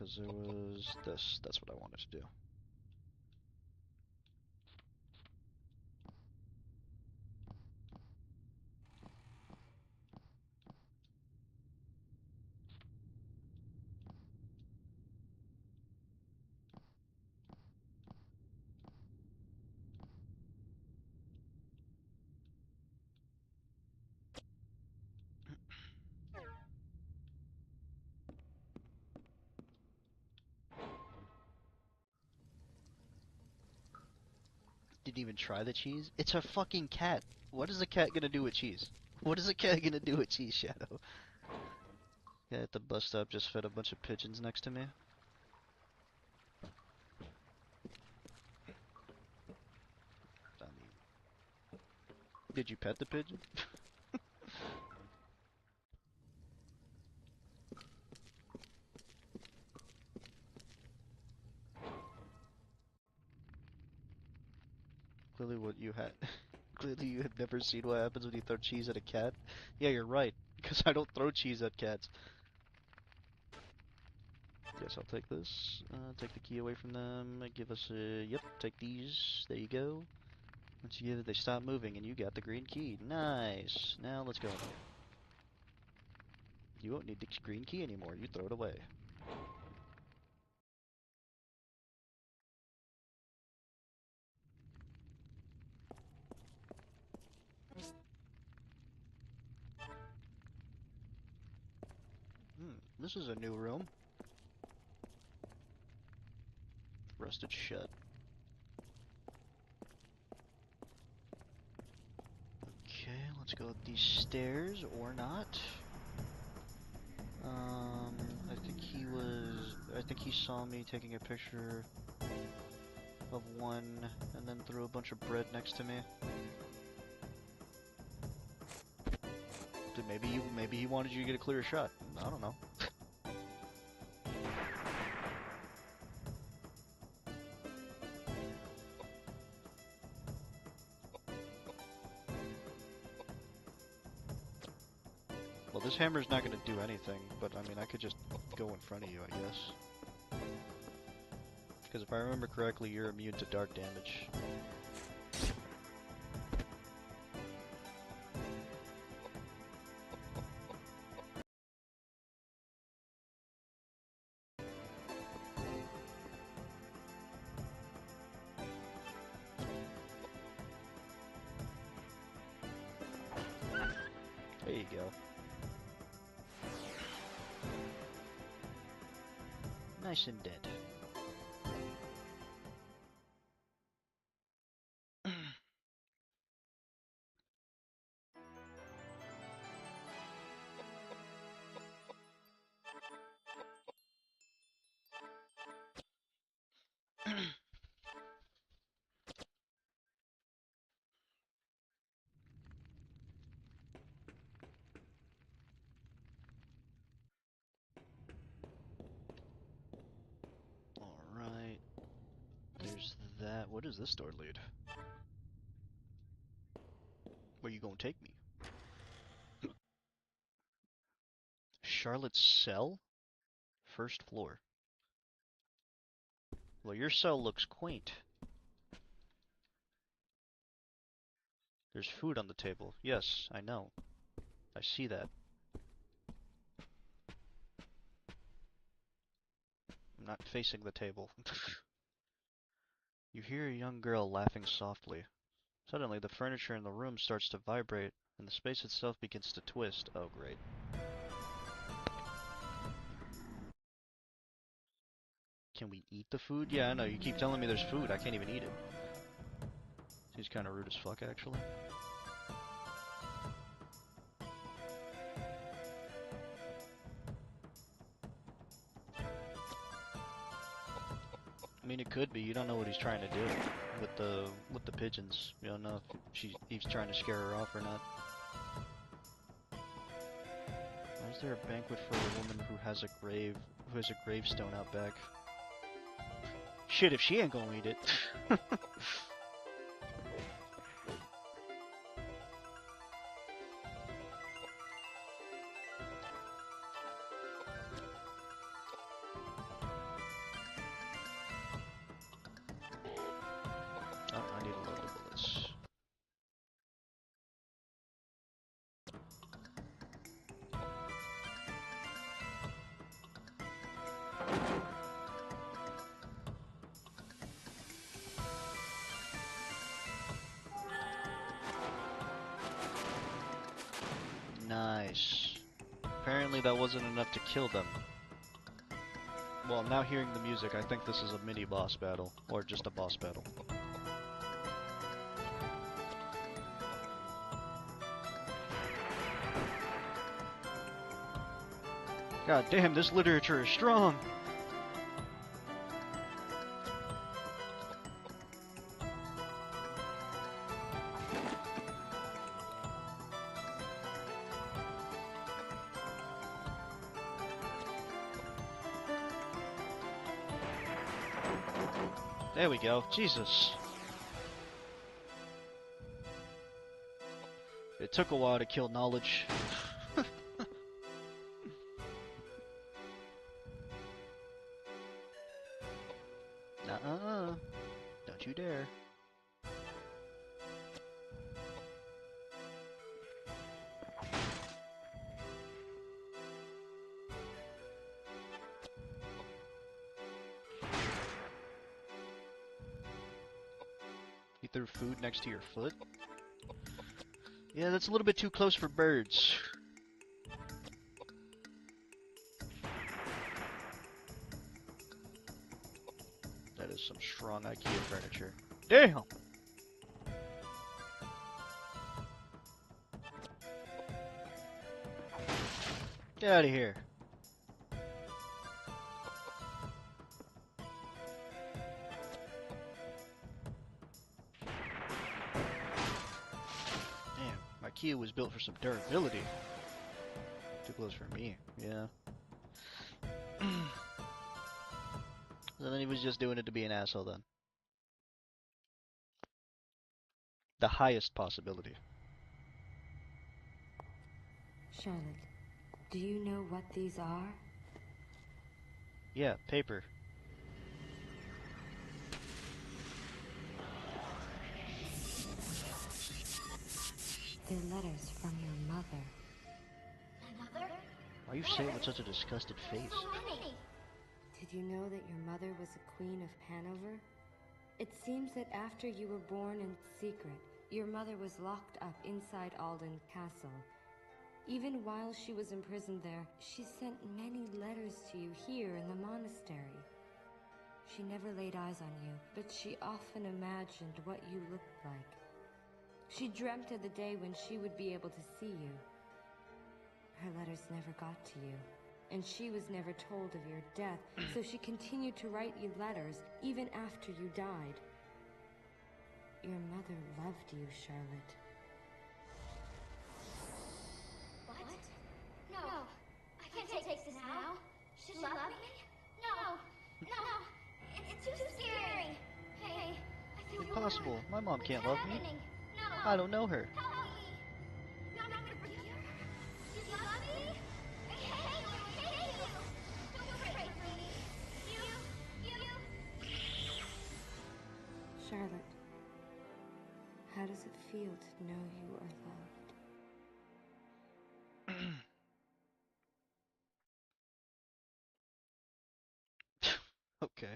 Speaker 1: because there was this. That's what I wanted to do. Didn't even try the cheese? It's a fucking cat. What is a cat gonna do with cheese? What is a cat gonna do with cheese, Shadow? Yeah, at the bus stop just fed a bunch of pigeons next to me. I mean, did you pet the pigeon? Clearly what you had. Clearly you have never seen what happens when you throw cheese at a cat. Yeah, you're right. Because I don't throw cheese at cats. Yes, I'll take this. Take the key away from them. Give us a... Yep, take these. There you go. Once you give it, they stop moving, and you got the green key. Nice. Now let's go. You won't need the green key anymore. You throw it away. This is a new room. Rusted shut. Okay, let's go up these stairs, or not. I think he saw me taking a picture of one, and then threw a bunch of bread next to me. Maybe he wanted you to get a clearer shot. I don't know. Well, this hammer's not going to do anything, but I mean, I could just go in front of you, I guess. Because if I remember correctly, you're immune to dark damage. There you go. Nice and dead. Alright. There's that. What does this door lead? Where you gonna take me? Charlotte's cell? First floor. Well, your cell looks quaint. There's food on the table. Yes, I know. I see that. I'm not facing the table. You hear a young girl laughing softly. Suddenly, the furniture in the room starts to vibrate, and the space itself begins to twist. Oh, great. Can we eat the food? Yeah, I know. You keep telling me there's food. I can't even eat it. He's kind of rude as fuck, actually. I mean, it could be. You don't know what he's trying to do with the pigeons. You don't know if he's trying to scare her off or not. Why is there a banquet for a woman who has a gravestone out back? Shit, if she ain't gonna eat it. Nice. Apparently that wasn't enough to kill them. Well, now hearing the music, I think this is a mini boss battle, or just a boss battle. God damn, this literature is strong! There we go. Jesus. It took a while to kill knowledge. Nuh-uh. Don't you dare. You threw food next to your foot? Yeah, that's a little bit too close for birds. That is some strong IKEA furniture. Damn! Get out of here. IKEA was built for some durability. Too close for me, yeah. So then he was just doing it to be an asshole then. The highest possibility.
Speaker 2: Charlotte, do you know what these are?
Speaker 1: Yeah, paper.
Speaker 2: They're letters from your mother.
Speaker 12: My mother?
Speaker 1: Why are you saying it with such a disgusted face?
Speaker 12: So many.
Speaker 2: Did you know that your mother was a queen of Hanover? It seems that after you were born in secret, your mother was locked up inside Alden Castle. Even while she was imprisoned there, she sent many letters to you here in the monastery. She never laid eyes on you, but she often imagined what you looked like. She dreamt of the day when she would be able to see you. Her letters never got to you, and she was never told of your death, so she continued to write you letters even after you died. Your mother loved you, Charlotte.
Speaker 12: What? No. I can't take this now. She loved me? No. It's too scary. Hey, I feel
Speaker 1: Impossible. My mom can't love me.
Speaker 12: No.
Speaker 1: I don't know her.
Speaker 12: Help me. No, I'm not gonna forgive her. You love me? I hate you. Don't pray for me. You.
Speaker 2: Charlotte, how does it feel to know you are loved?
Speaker 1: Okay.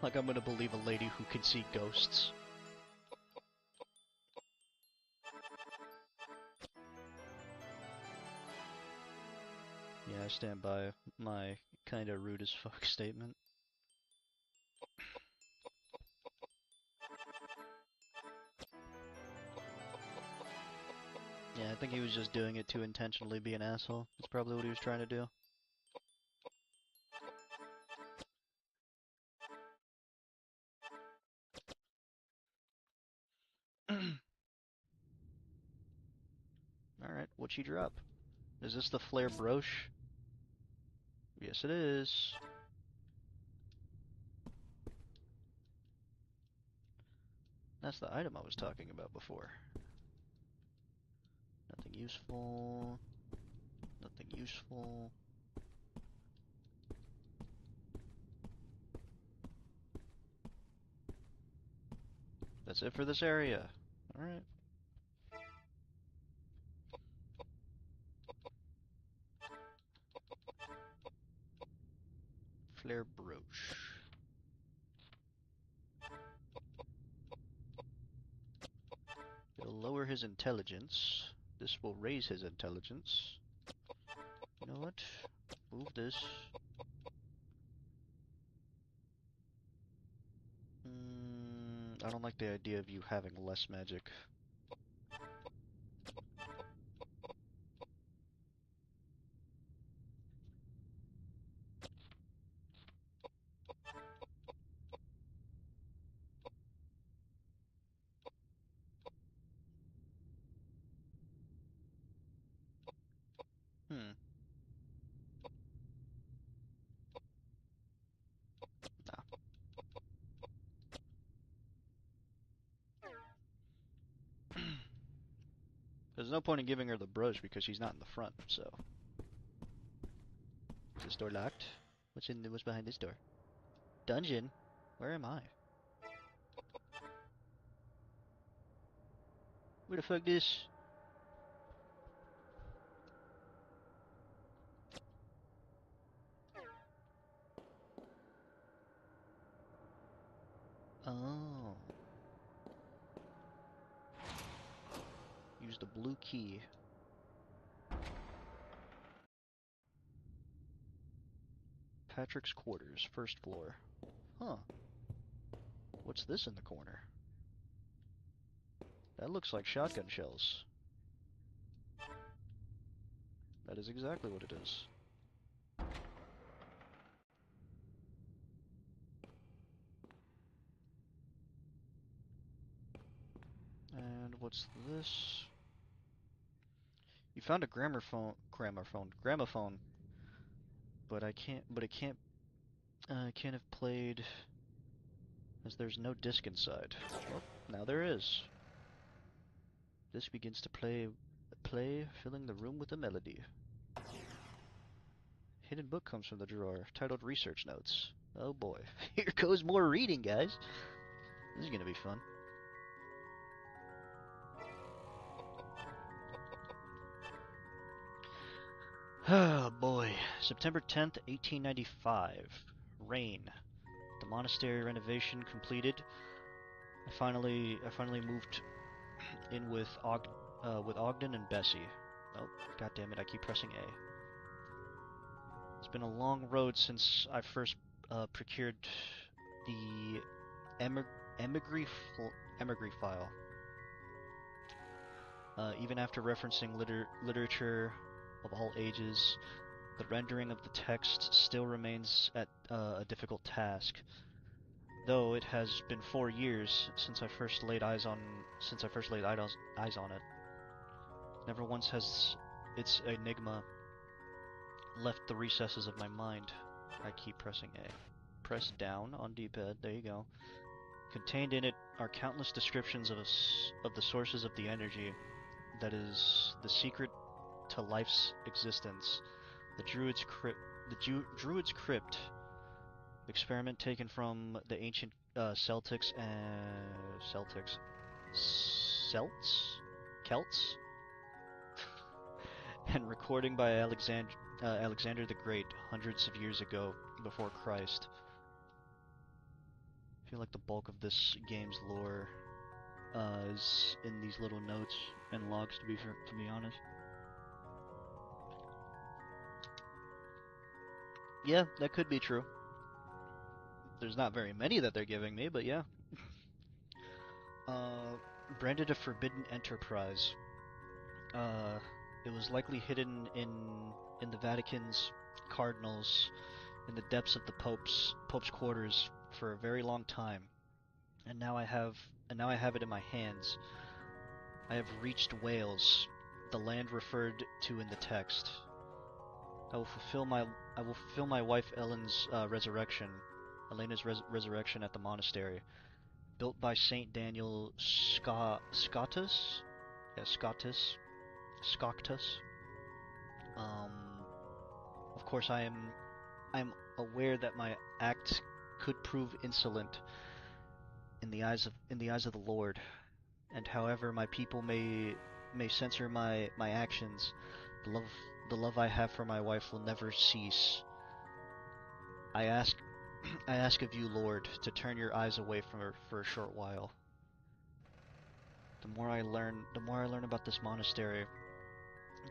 Speaker 1: Like I'm gonna believe a lady who can see ghosts. Yeah, I stand by my kinda rude as fuck statement. Yeah, I think he was just doing it to intentionally be an asshole. That's probably what he was trying to do. Alright, what'd she drop? Is this the flare brooch? Yes, it is. That's the item I was talking about before. Nothing useful. Nothing useful. That's it for this area. Alright. Flare brooch. It'll lower his intelligence. This will raise his intelligence. You know what? Move this. I don't like the idea of you having less magic. Hmm. Nah. There's no point in giving her the brush because she's not in the front, so. Is this door locked? What's behind this door? Dungeon? Where am I? Where the fuck this? Oh. Use the blue key. Patrick's quarters, first floor. Huh. What's this in the corner? That looks like shotgun shells. That is exactly what it is. And what's this? You found a gramophone, but it can't have played, as there's no disc inside. Well, now there is. Disc begins to play, filling the room with a melody. Hidden book comes from the drawer, titled Research Notes. Oh boy, here goes more reading, guys. This is gonna be fun. Oh boy, September 10th, 1895. Rain. The monastery renovation completed. I finally moved in with Ogden and Bessie. Oh, god damn it! I keep pressing A. It's been a long road since I first procured the emigre file. Even after referencing literature of all ages, the rendering of the text still remains a difficult task. Though it has been 4 years since I first laid eyes on it. Never once has its enigma left the recesses of my mind. I keep pressing A. Press down on D-pad. There you go. Contained in it are countless descriptions of the sources of the energy that is the secret to life's existence. The Druid's Crypt. Experiment taken from the ancient Celts? And recording by Alexander the Great hundreds of years ago before Christ. I feel like the bulk of this game's lore is in these little notes and logs, to be honest. Yeah, that could be true. There's not very many that they're giving me, but yeah. Branded a forbidden enterprise. It was likely hidden in the Vatican's cardinals, in the depths of the Pope's quarters for a very long time, and now I have it in my hands. I have reached Wales, the land referred to in the text. I will fulfill my wife Elena's resurrection at the monastery, built by Saint Daniel Scotus. Yeah, Scotus. Of course, I am aware that my act could prove insolent in the eyes of the Lord, and however my people may censor my actions, the love I have for my wife will never cease. I ask of you, Lord, to turn your eyes away from her for a short while. The more I learn about this monastery,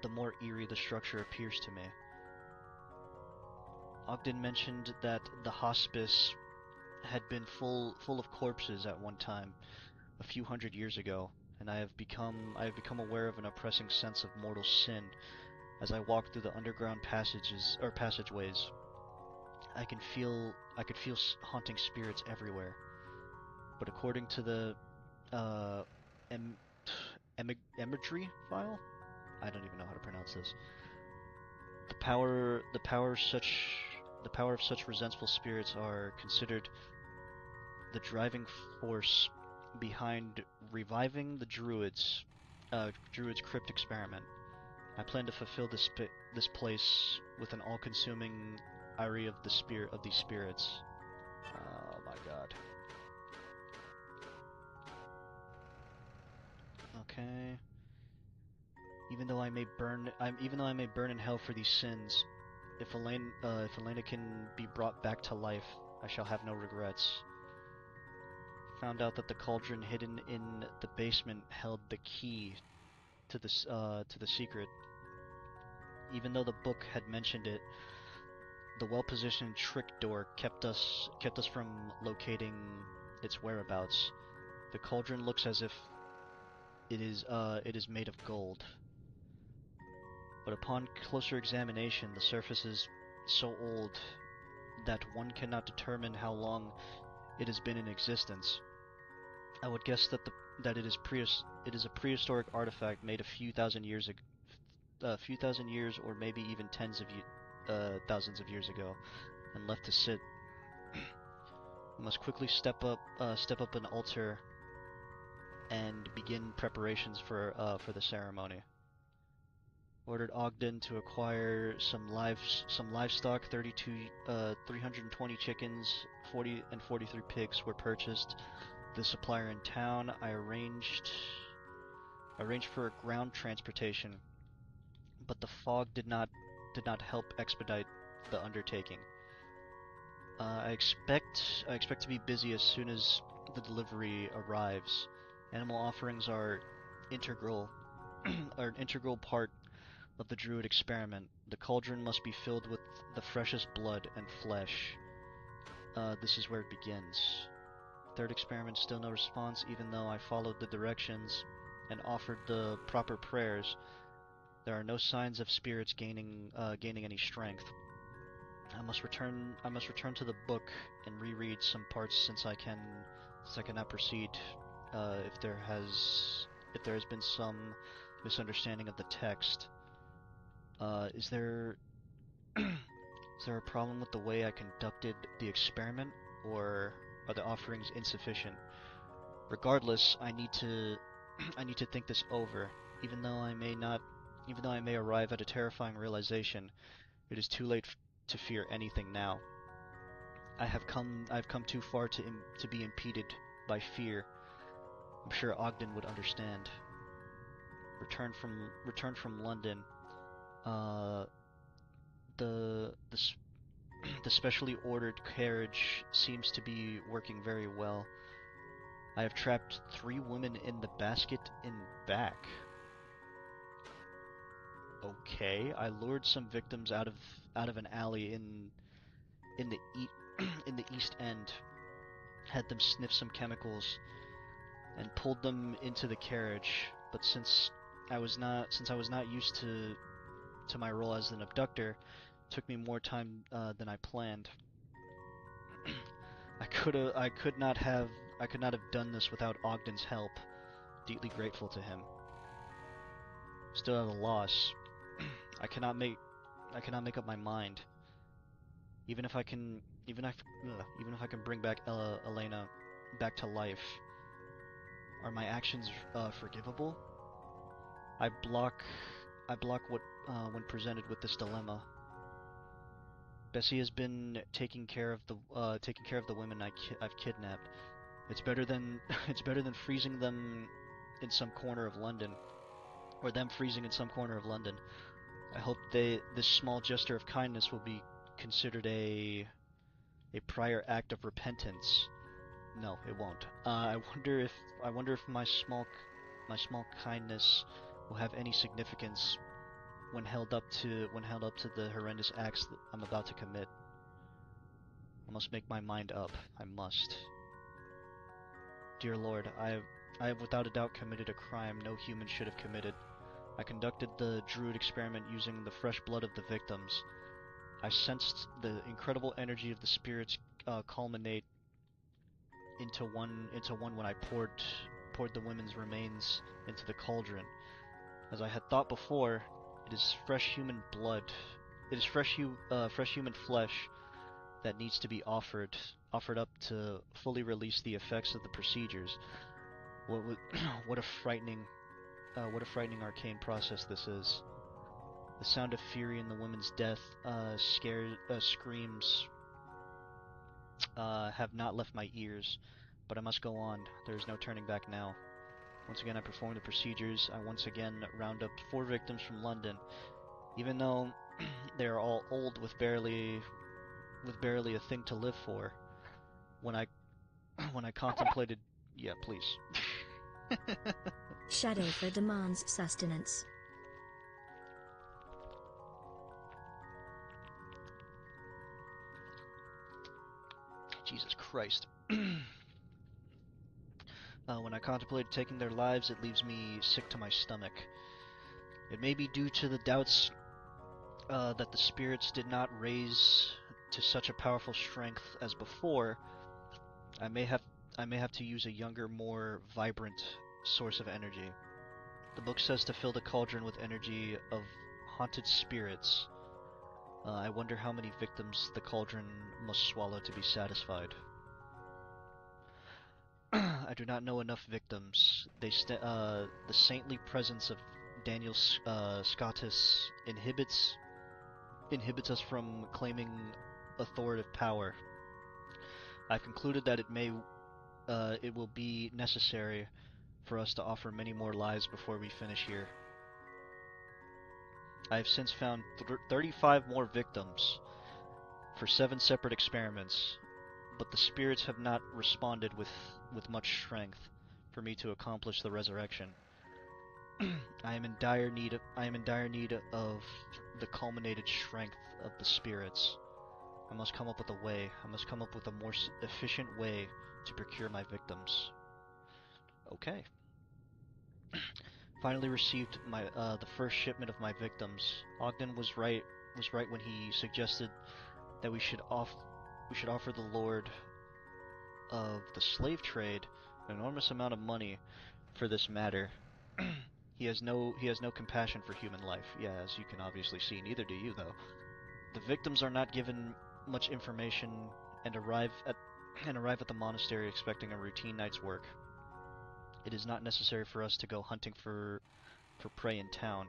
Speaker 1: the more eerie the structure appears to me. Ogden mentioned that the hospice had been full of corpses at one time, a few hundred years ago, and I have become aware of an oppressing sense of mortal sin as I walk through the underground passageways. I could feel haunting spirits everywhere. But according to the imagery file, I don't even know how to pronounce this. The power of such resentful spirits are considered the driving force behind reviving the Druids' crypt experiment. I plan to fulfill this place with an all-consuming ire of these spirits. Oh my god. Okay. Even though I may burn in hell for these sins, if Elena can be brought back to life, I shall have no regrets. Found out that the cauldron hidden in the basement held the key to the secret. Even though the book had mentioned it, the well-positioned trick door kept us from locating its whereabouts. The cauldron looks as if it is made of gold. But upon closer examination, the surface is so old that one cannot determine how long it has been in existence. I would guess that it is a prehistoric artifact made a few thousand years or maybe even tens of thousands of years ago, and left to sit. We must quickly step up an altar and begin preparations for the ceremony. Ordered Ogden to acquire some livestock. 320 chickens, 40 and 43 pigs were purchased. The supplier in town. I arranged for ground transportation, but the fog did not help expedite the undertaking. I expect to be busy as soon as the delivery arrives. Animal offerings are integral an integral part of the Druid experiment. The cauldron must be filled with the freshest blood and flesh. This is where it begins. Third experiment, still no response, even though I followed the directions and offered the proper prayers. There are no signs of spirits gaining any strength. I must return to the book and reread some parts since I cannot proceed if there has been some misunderstanding of the text. Is there a problem with the way I conducted the experiment, or are the offerings insufficient? Regardless, I need to think this over. Even though I may arrive at a terrifying realization, it is too late to fear anything now. I've come too far to be impeded by fear. I'm sure Ogden would understand. Return from London. The specially ordered carriage seems to be working very well. I have trapped 3 women in the basket in back. Okay, I lured some victims out of an alley in the East End, had them sniff some chemicals, and pulled them into the carriage. But since I was not used to my role as an abductor, it took me more time than I planned. I could not have done this without Ogden's help. Deeply grateful to him. Still at a loss. I cannot make up my mind. Even if I can bring back Elena back to life, are my actions forgivable? I block what when presented with this dilemma. Bessie has been taking care of the women I've kidnapped. It's better than freezing them in some corner of London, or them freezing in some corner of London. I hope this small gesture of kindness will be considered a prior act of repentance. No, it won't. I wonder if my small small kindness will have any significance when held up to the horrendous acts that I'm about to commit. I must make my mind up. I must. Dear Lord, I have without a doubt committed a crime no human should have committed. I conducted the Druid experiment using the fresh blood of the victims. I sensed the incredible energy of the spirits culminate into one when I poured the women's remains into the cauldron. As I had thought before, it is fresh human blood. It is fresh human flesh that needs to be offered up to fully release the effects of the procedures. What a frightening arcane process this is. The sound of fury in the women's death screams have not left my ears, but I must go on. There is no turning back now. Once again, I perform the procedures. I once again round up 4 victims from London. Even though they are all old with barely a thing to live for. When I contemplated, yeah, please.
Speaker 9: Shadowfur demands sustenance.
Speaker 1: Jesus Christ. When I contemplated taking their lives, it leaves me sick to my stomach. It may be due to the doubts that the spirits did not raise to such a powerful strength as before. I may have to use a younger, more vibrant source of energy. The book says to fill the cauldron with energy of haunted spirits. I wonder how many victims the cauldron must swallow to be satisfied. I do not know enough victims. The saintly presence of Daniel Scotus inhibits us from claiming authoritative power. I've concluded that it will be necessary for us to offer many more lives before we finish here. I have since found 35 more victims for 7 separate experiments, but the spirits have not responded with much strength for me to accomplish the resurrection. I am in dire need of the culminated strength of the spirits. I must come up with a way. I must come up with a more efficient way to procure my victims. Okay. Finally received the first shipment of my victims. Ogden was right when he suggested that we should offer the Lord of the slave trade an enormous amount of money for this matter. He has no compassion for human life. Yeah, as you can obviously see, neither do you though. The victims are not given much information and arrive at the monastery expecting a routine night's work. It is not necessary for us to go hunting for prey in town.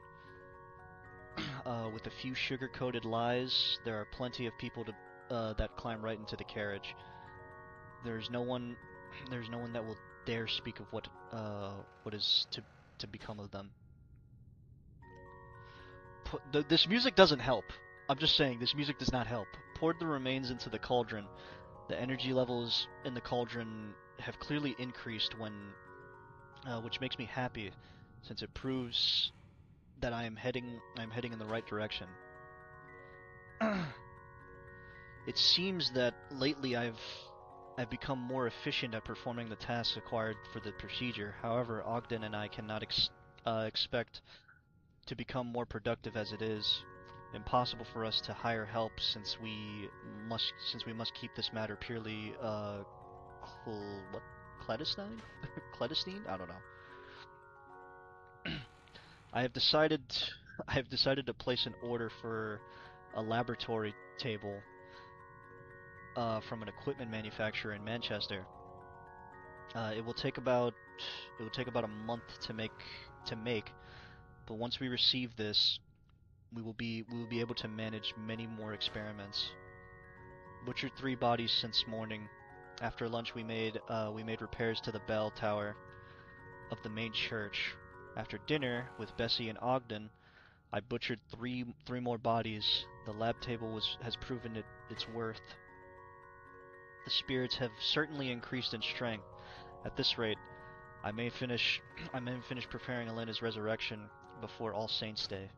Speaker 1: With a few sugar-coated lies, there are plenty of people that climb right into the carriage. There's no one that will dare speak of what is to become of them. This music doesn't help. I'm just saying, this music does not help. Poured the remains into the cauldron. The energy levels in the cauldron have clearly increased which makes me happy, since it proves that I am heading in the right direction. It seems that lately I've become more efficient at performing the tasks acquired for the procedure. However, Ogden and I cannot expect to become more productive as it is. Impossible for us to hire help since we must keep this matter purely clandestine? Clandestine? I don't know. I have decided to place an order for a laboratory table from an equipment manufacturer in Manchester. It will take about a month to make, but once we receive this, we will be able to manage many more experiments. Butchered 3 bodies since morning. After lunch, we made repairs to the bell tower of the main church. After dinner, with Bessie and Ogden, I butchered three more bodies. The lab table has proven its worth. The spirits have certainly increased in strength. At this rate, I may finish preparing Elena's resurrection before All Saints' Day.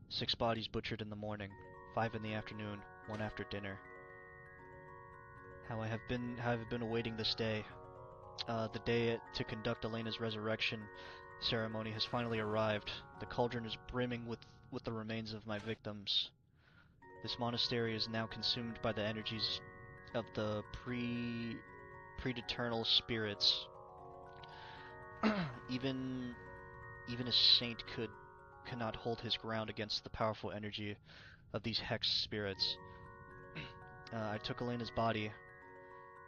Speaker 1: 6 bodies butchered in the morning, 5 in the afternoon, 1 after dinner. How I have been awaiting this day. The day to conduct Elena's resurrection ceremony has finally arrived. The cauldron is brimming with the remains of my victims. This monastery is now consumed by the energies of the predeternal spirits. Even a saint cannot hold his ground against the powerful energy of these hex spirits. I took Elena's body,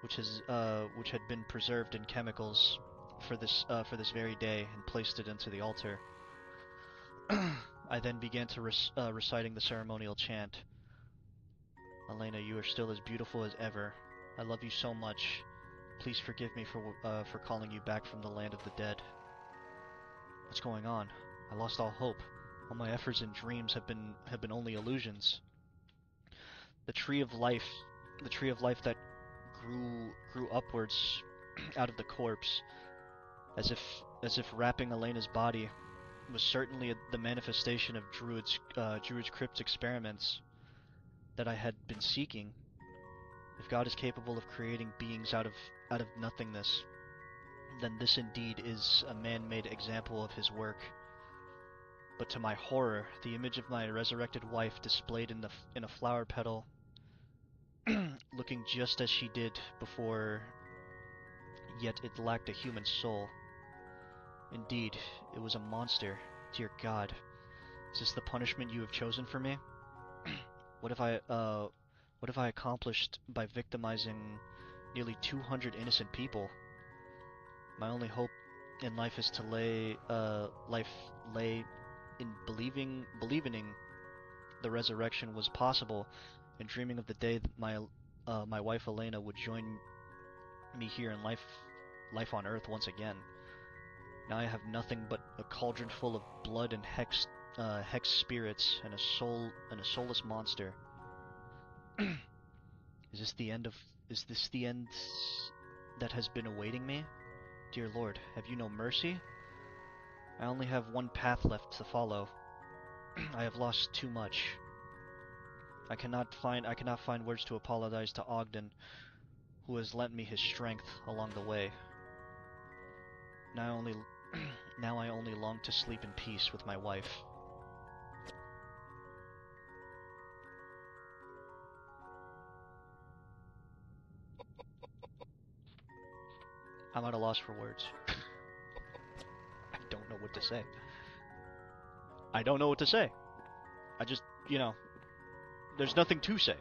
Speaker 1: which had been preserved in chemicals for this very day, and placed it into the altar. I then began to reciting the ceremonial chant. Elena, you are still as beautiful as ever. I love you so much. Please forgive me for calling you back from the land of the dead. What's going on? I lost all hope. All my efforts and dreams have been only illusions. The tree of life that grew upwards out of the corpse, as if wrapping Elena's body, was certainly the manifestation of Druid's crypt experiments that I had been seeking. If God is capable of creating beings out of nothingness, then this indeed is a man-made example of his work. But to my horror, the image of my resurrected wife displayed in a flower petal, looking just as she did before, yet it lacked a human soul. Indeed, it was a monster. Dear God, is this the punishment you have chosen for me? What have I accomplished by victimizing nearly 200 innocent people? My only hope in life is to lay in believing the resurrection was possible, and dreaming of the day that my wife Elena would join me here in life on Earth once again. Now I have nothing but a cauldron full of blood and hex spirits and a soulless monster. Is this the end that has been awaiting me? Dear Lord, have you no mercy? I only have one path left to follow. I have lost too much. I cannot find words to apologize to Ogden, who has lent me his strength along the way. Now I only long to sleep in peace with my wife. I'm at a loss for words. I don't know what to say. I don't know what to say. I just, there's nothing to say.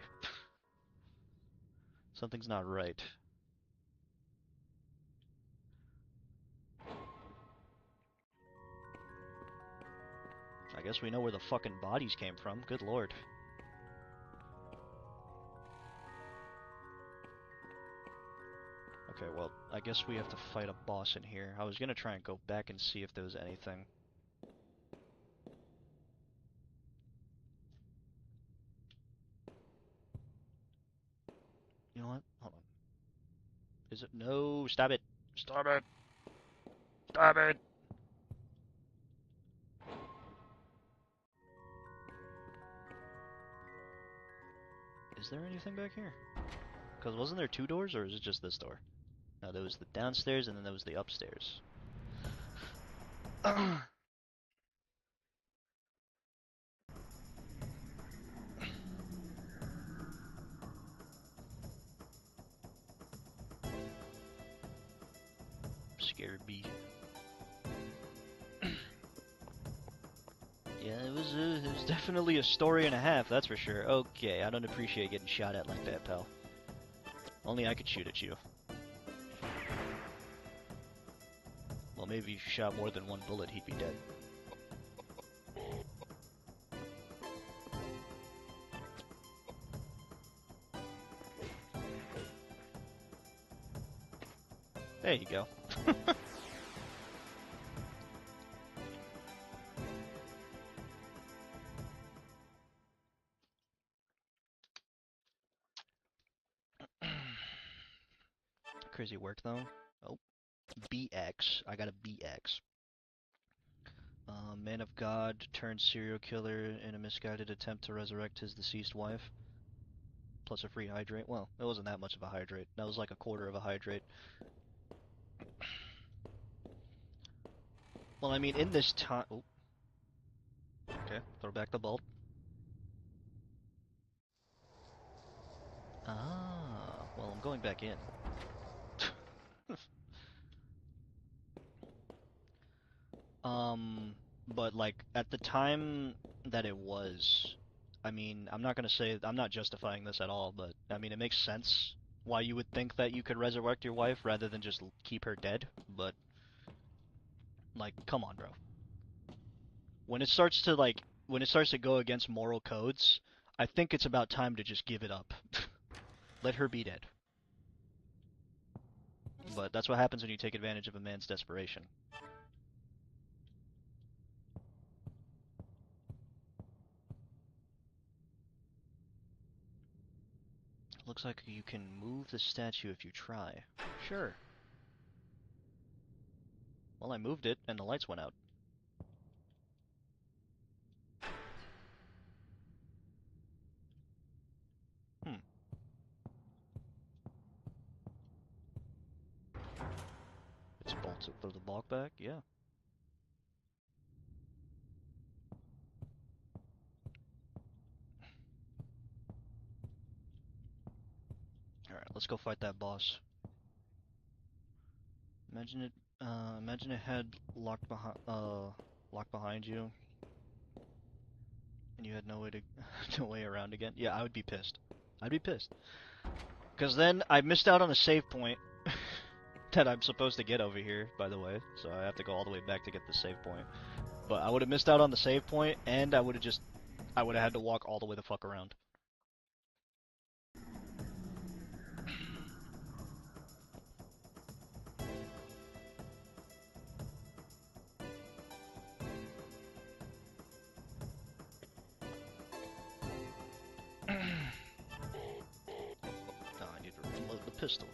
Speaker 1: Something's not right. I guess we know where the fucking bodies came from. Good lord. Okay, well, I guess we have to fight a boss in here. I was gonna try and go back and see if there was anything. You know what? Hold on. Is it? No, stop it! Stop it! Stop it! Is there anything back here? Because wasn't there 2 doors, or is it just this door? No, there was the downstairs, and then there was the upstairs. Scared bee. Yeah, it was definitely a story and a half, that's for sure. Okay, I don't appreciate getting shot at like that, pal. Only I could shoot at you. Well, maybe if you shot more than 1 bullet, he'd be dead. There you go. Crazy work, though. Oh. BX. I got a BX. Man of God turned serial killer in a misguided attempt to resurrect his deceased wife. Plus a free hydrate. Well, it wasn't that much of a hydrate. That was like a quarter of a hydrate. Well, I mean, in this time... Oh. Okay, throw back the bolt. Ah, well, I'm going back in. But like, at the time that it was, I mean, I'm not gonna say, I'm not justifying this at all, but, I mean, it makes sense why you would think that you could resurrect your wife rather than just keep her dead, but, like, come on, bro. When it starts to, like, when it starts to go against moral codes, I think it's about time to just give it up. Let her be dead. But that's what happens when you take advantage of a man's desperation. Looks like you can move the statue if you try. Sure. Well, I moved it, and the lights went out. Hmm. It's bolted for the block back? Yeah. Alright, let's go fight that boss. Imagine it had locked behind you, and you had no way to, no way around again. Yeah, I would be pissed. I'd be pissed. Because then I missed out on a save point that I'm supposed to get over here, by the way, so I have to go all the way back to get the save point. But I would have missed out on the save point, and I would have had to walk all the way the fuck around. Oh, I need to reload the pistol,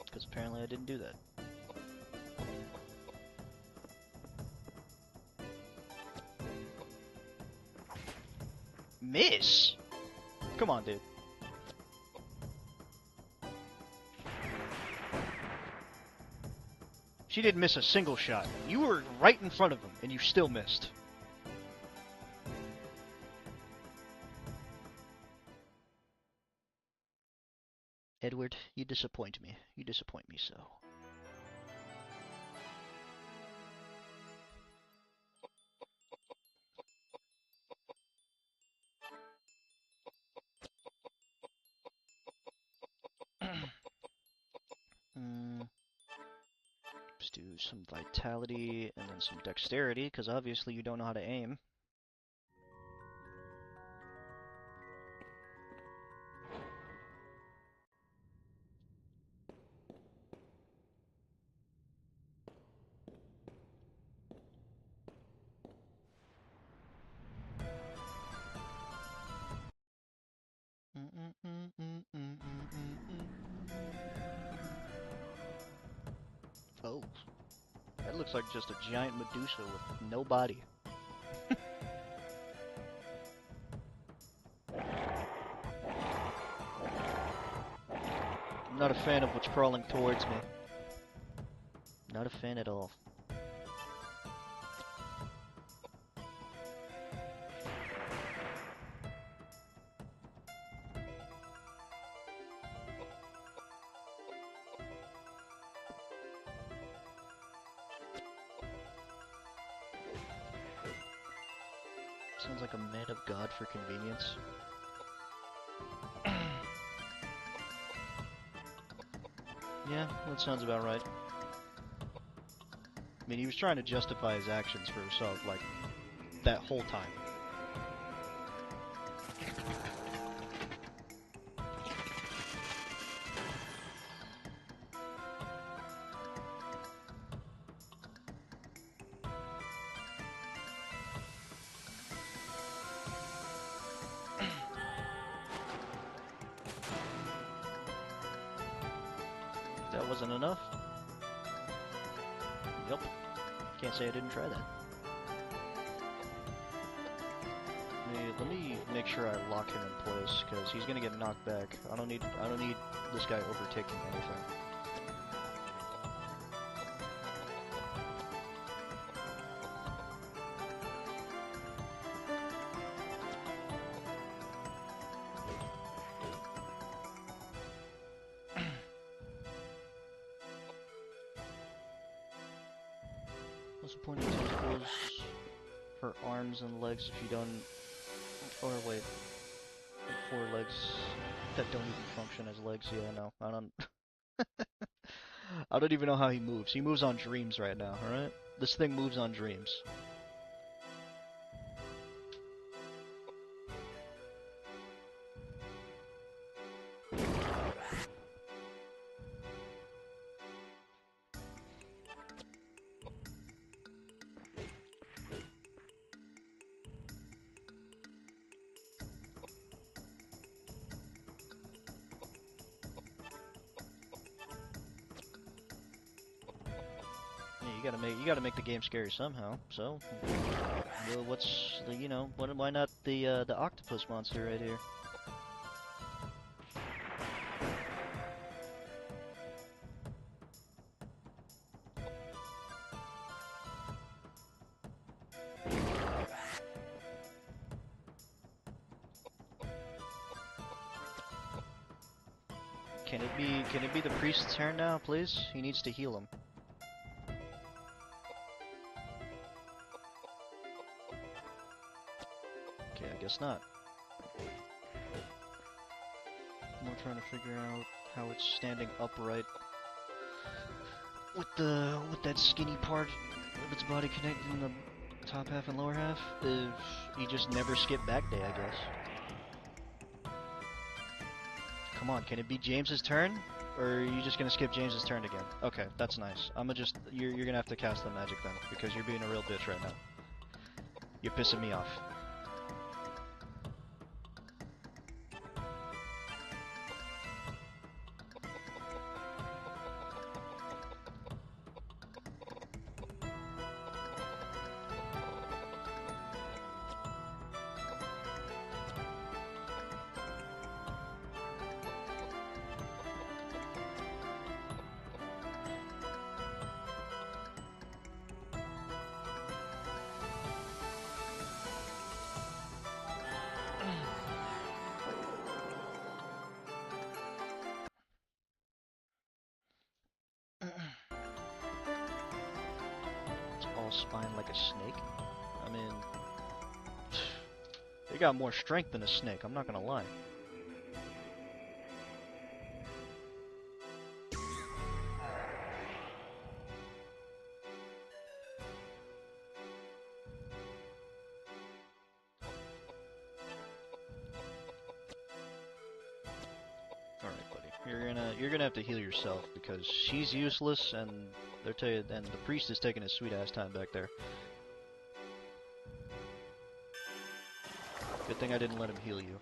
Speaker 1: because apparently I didn't do that. Miss? Come on, dude. She didn't miss a single shot. You were right in front of him, and you still missed. Edward, you disappoint me. You disappoint me so. Let's do some vitality and then some dexterity, because obviously you don't know how to aim. Oh. That looks like just a giant Medusa with no body. I'm not a fan of what's crawling towards me. Not a fan at all. Sounds like a man of God for convenience. Yeah, that sounds about right. I mean, he was trying to justify his actions for himself, like, that whole time. That wasn't enough. Yup. Can't say I didn't try that. Let me make sure I lock him in place, because he's gonna get knocked back. I don't need this guy overtaking anything. What's the point of tentacles for arms and legs if you don't... Or wait, 4 legs that don't even function as legs? Yeah, no, I don't... I don't even know how he moves. He moves on dreams right now, alright? This thing moves on dreams. You gotta make the game scary somehow. So, well, what's the, you know, why not the octopus monster right here? Can it be the priest's turn now, please? He needs to heal him. Okay, I guess not. I'm trying to figure out how it's standing upright with that skinny part of its body connecting the top half and lower half. If he just never skipped back day, I guess. Come on, can it be James's turn? Or are you just gonna skip James's turn again? Okay, that's nice. You're gonna have to cast the magic then, because you're being a real bitch right now. You're pissing me off. Spine like a snake. I mean, they got more strength than a snake, I'm not gonna lie. Alright, buddy. You're gonna have to heal yourself, because she's useless, and and the priest is taking his sweet ass time back there. Good thing I didn't let him heal you.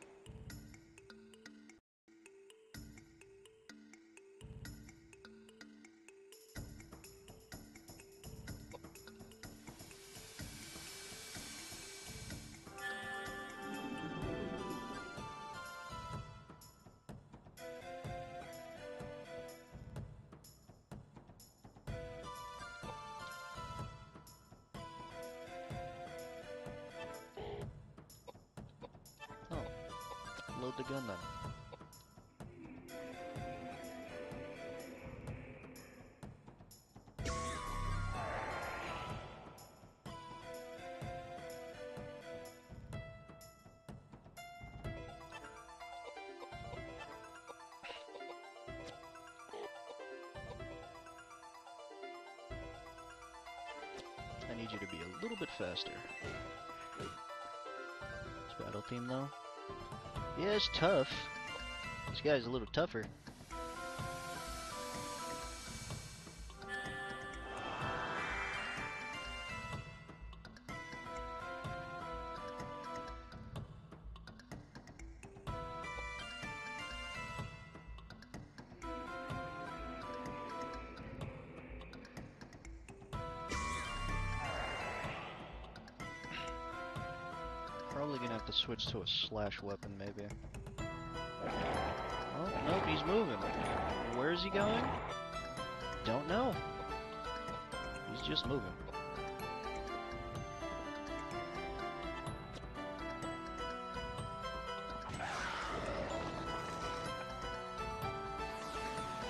Speaker 1: Load the gun then. I need you to be a little bit faster. This battle theme though. Yeah, it's tough. This guy's a little tougher. Probably gonna have to switch to a slash weapon, maybe. Oh, nope, he's moving. Where is he going? Don't know. He's just moving.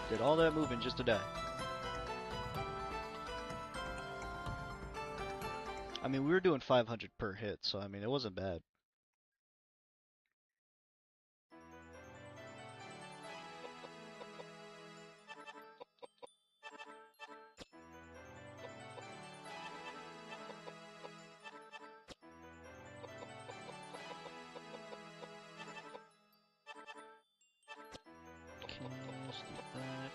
Speaker 1: Did all that moving just to die. I mean, we were doing 500 per hit, so I mean, it wasn't bad. Okay, let's do that.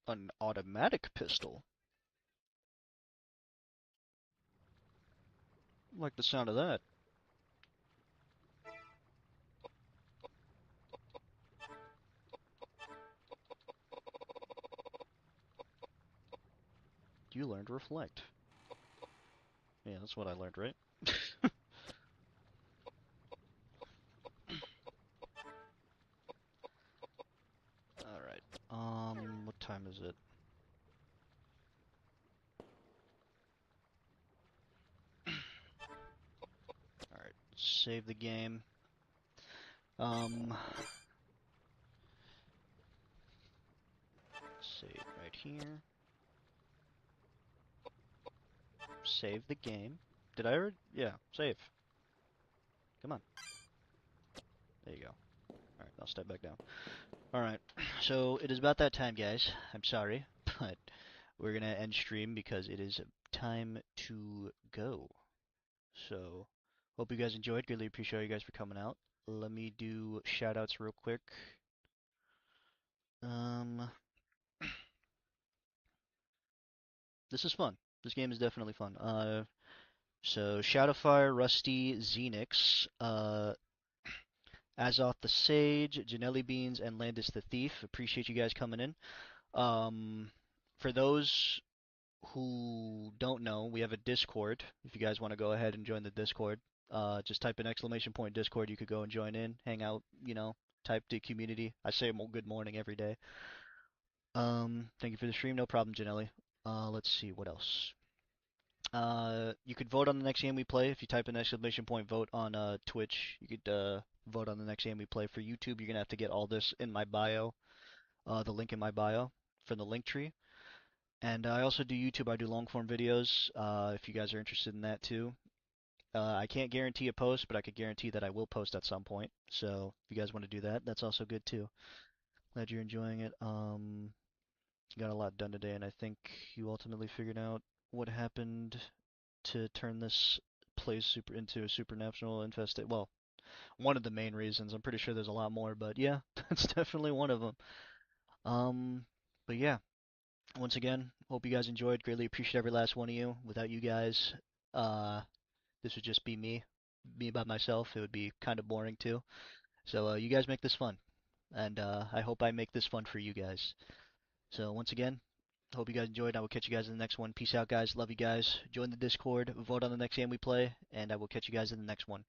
Speaker 1: An automatic pistol. I like the sound of that. You learned reflect. Yeah, that's what I learned, right? Alright. What time is it? Alright, save the game. Save right here. Save the game. Did I already? Yeah, save. Come on. There you go. Alright, I'll step back down. Alright, so it is about that time, guys. I'm sorry, but we're gonna end stream because it is time to go. So, hope you guys enjoyed. Greatly appreciate you guys for coming out. Let me do shoutouts real quick. This is fun. This game is definitely fun. So Shadowfire, Rusty, Xenix, Azoth the Sage, Janelli Beans, and Landis the Thief. Appreciate you guys coming in. For those who don't know, we have a Discord. If you guys want to go ahead and join the Discord, just type in !Discord. You could go and join in, hang out, you know, type the community. I say good morning every day. Thank you for the stream. No problem, Janelli. Let's see, what else? You could vote on the next game we play. If you type in !vote on Twitch, you could vote on the next game we play. For YouTube, you're gonna have to get all this in my bio, the link in my bio from the link tree. And I also do YouTube. I do long form videos. If you guys are interested in that too. I can't guarantee a post, but I could guarantee that I will post at some point. So if you guys want to do that, that's also good too. Glad you're enjoying it. Got a lot done today, and I think you ultimately figured out what happened to turn this place into a supernatural infestation. Well, one of the main reasons. I'm pretty sure there's a lot more, but yeah, that's definitely one of them. But yeah, once again, hope you guys enjoyed. Greatly appreciate every last one of you. Without you guys, this would just be me by myself. It would be kind of boring too. So you guys make this fun, and I hope I make this fun for you guys. So once again, hope you guys enjoyed. I will catch you guys in the next one. Peace out, guys. Love you guys. Join the Discord. Vote on the next game we play, and I will catch you guys in the next one.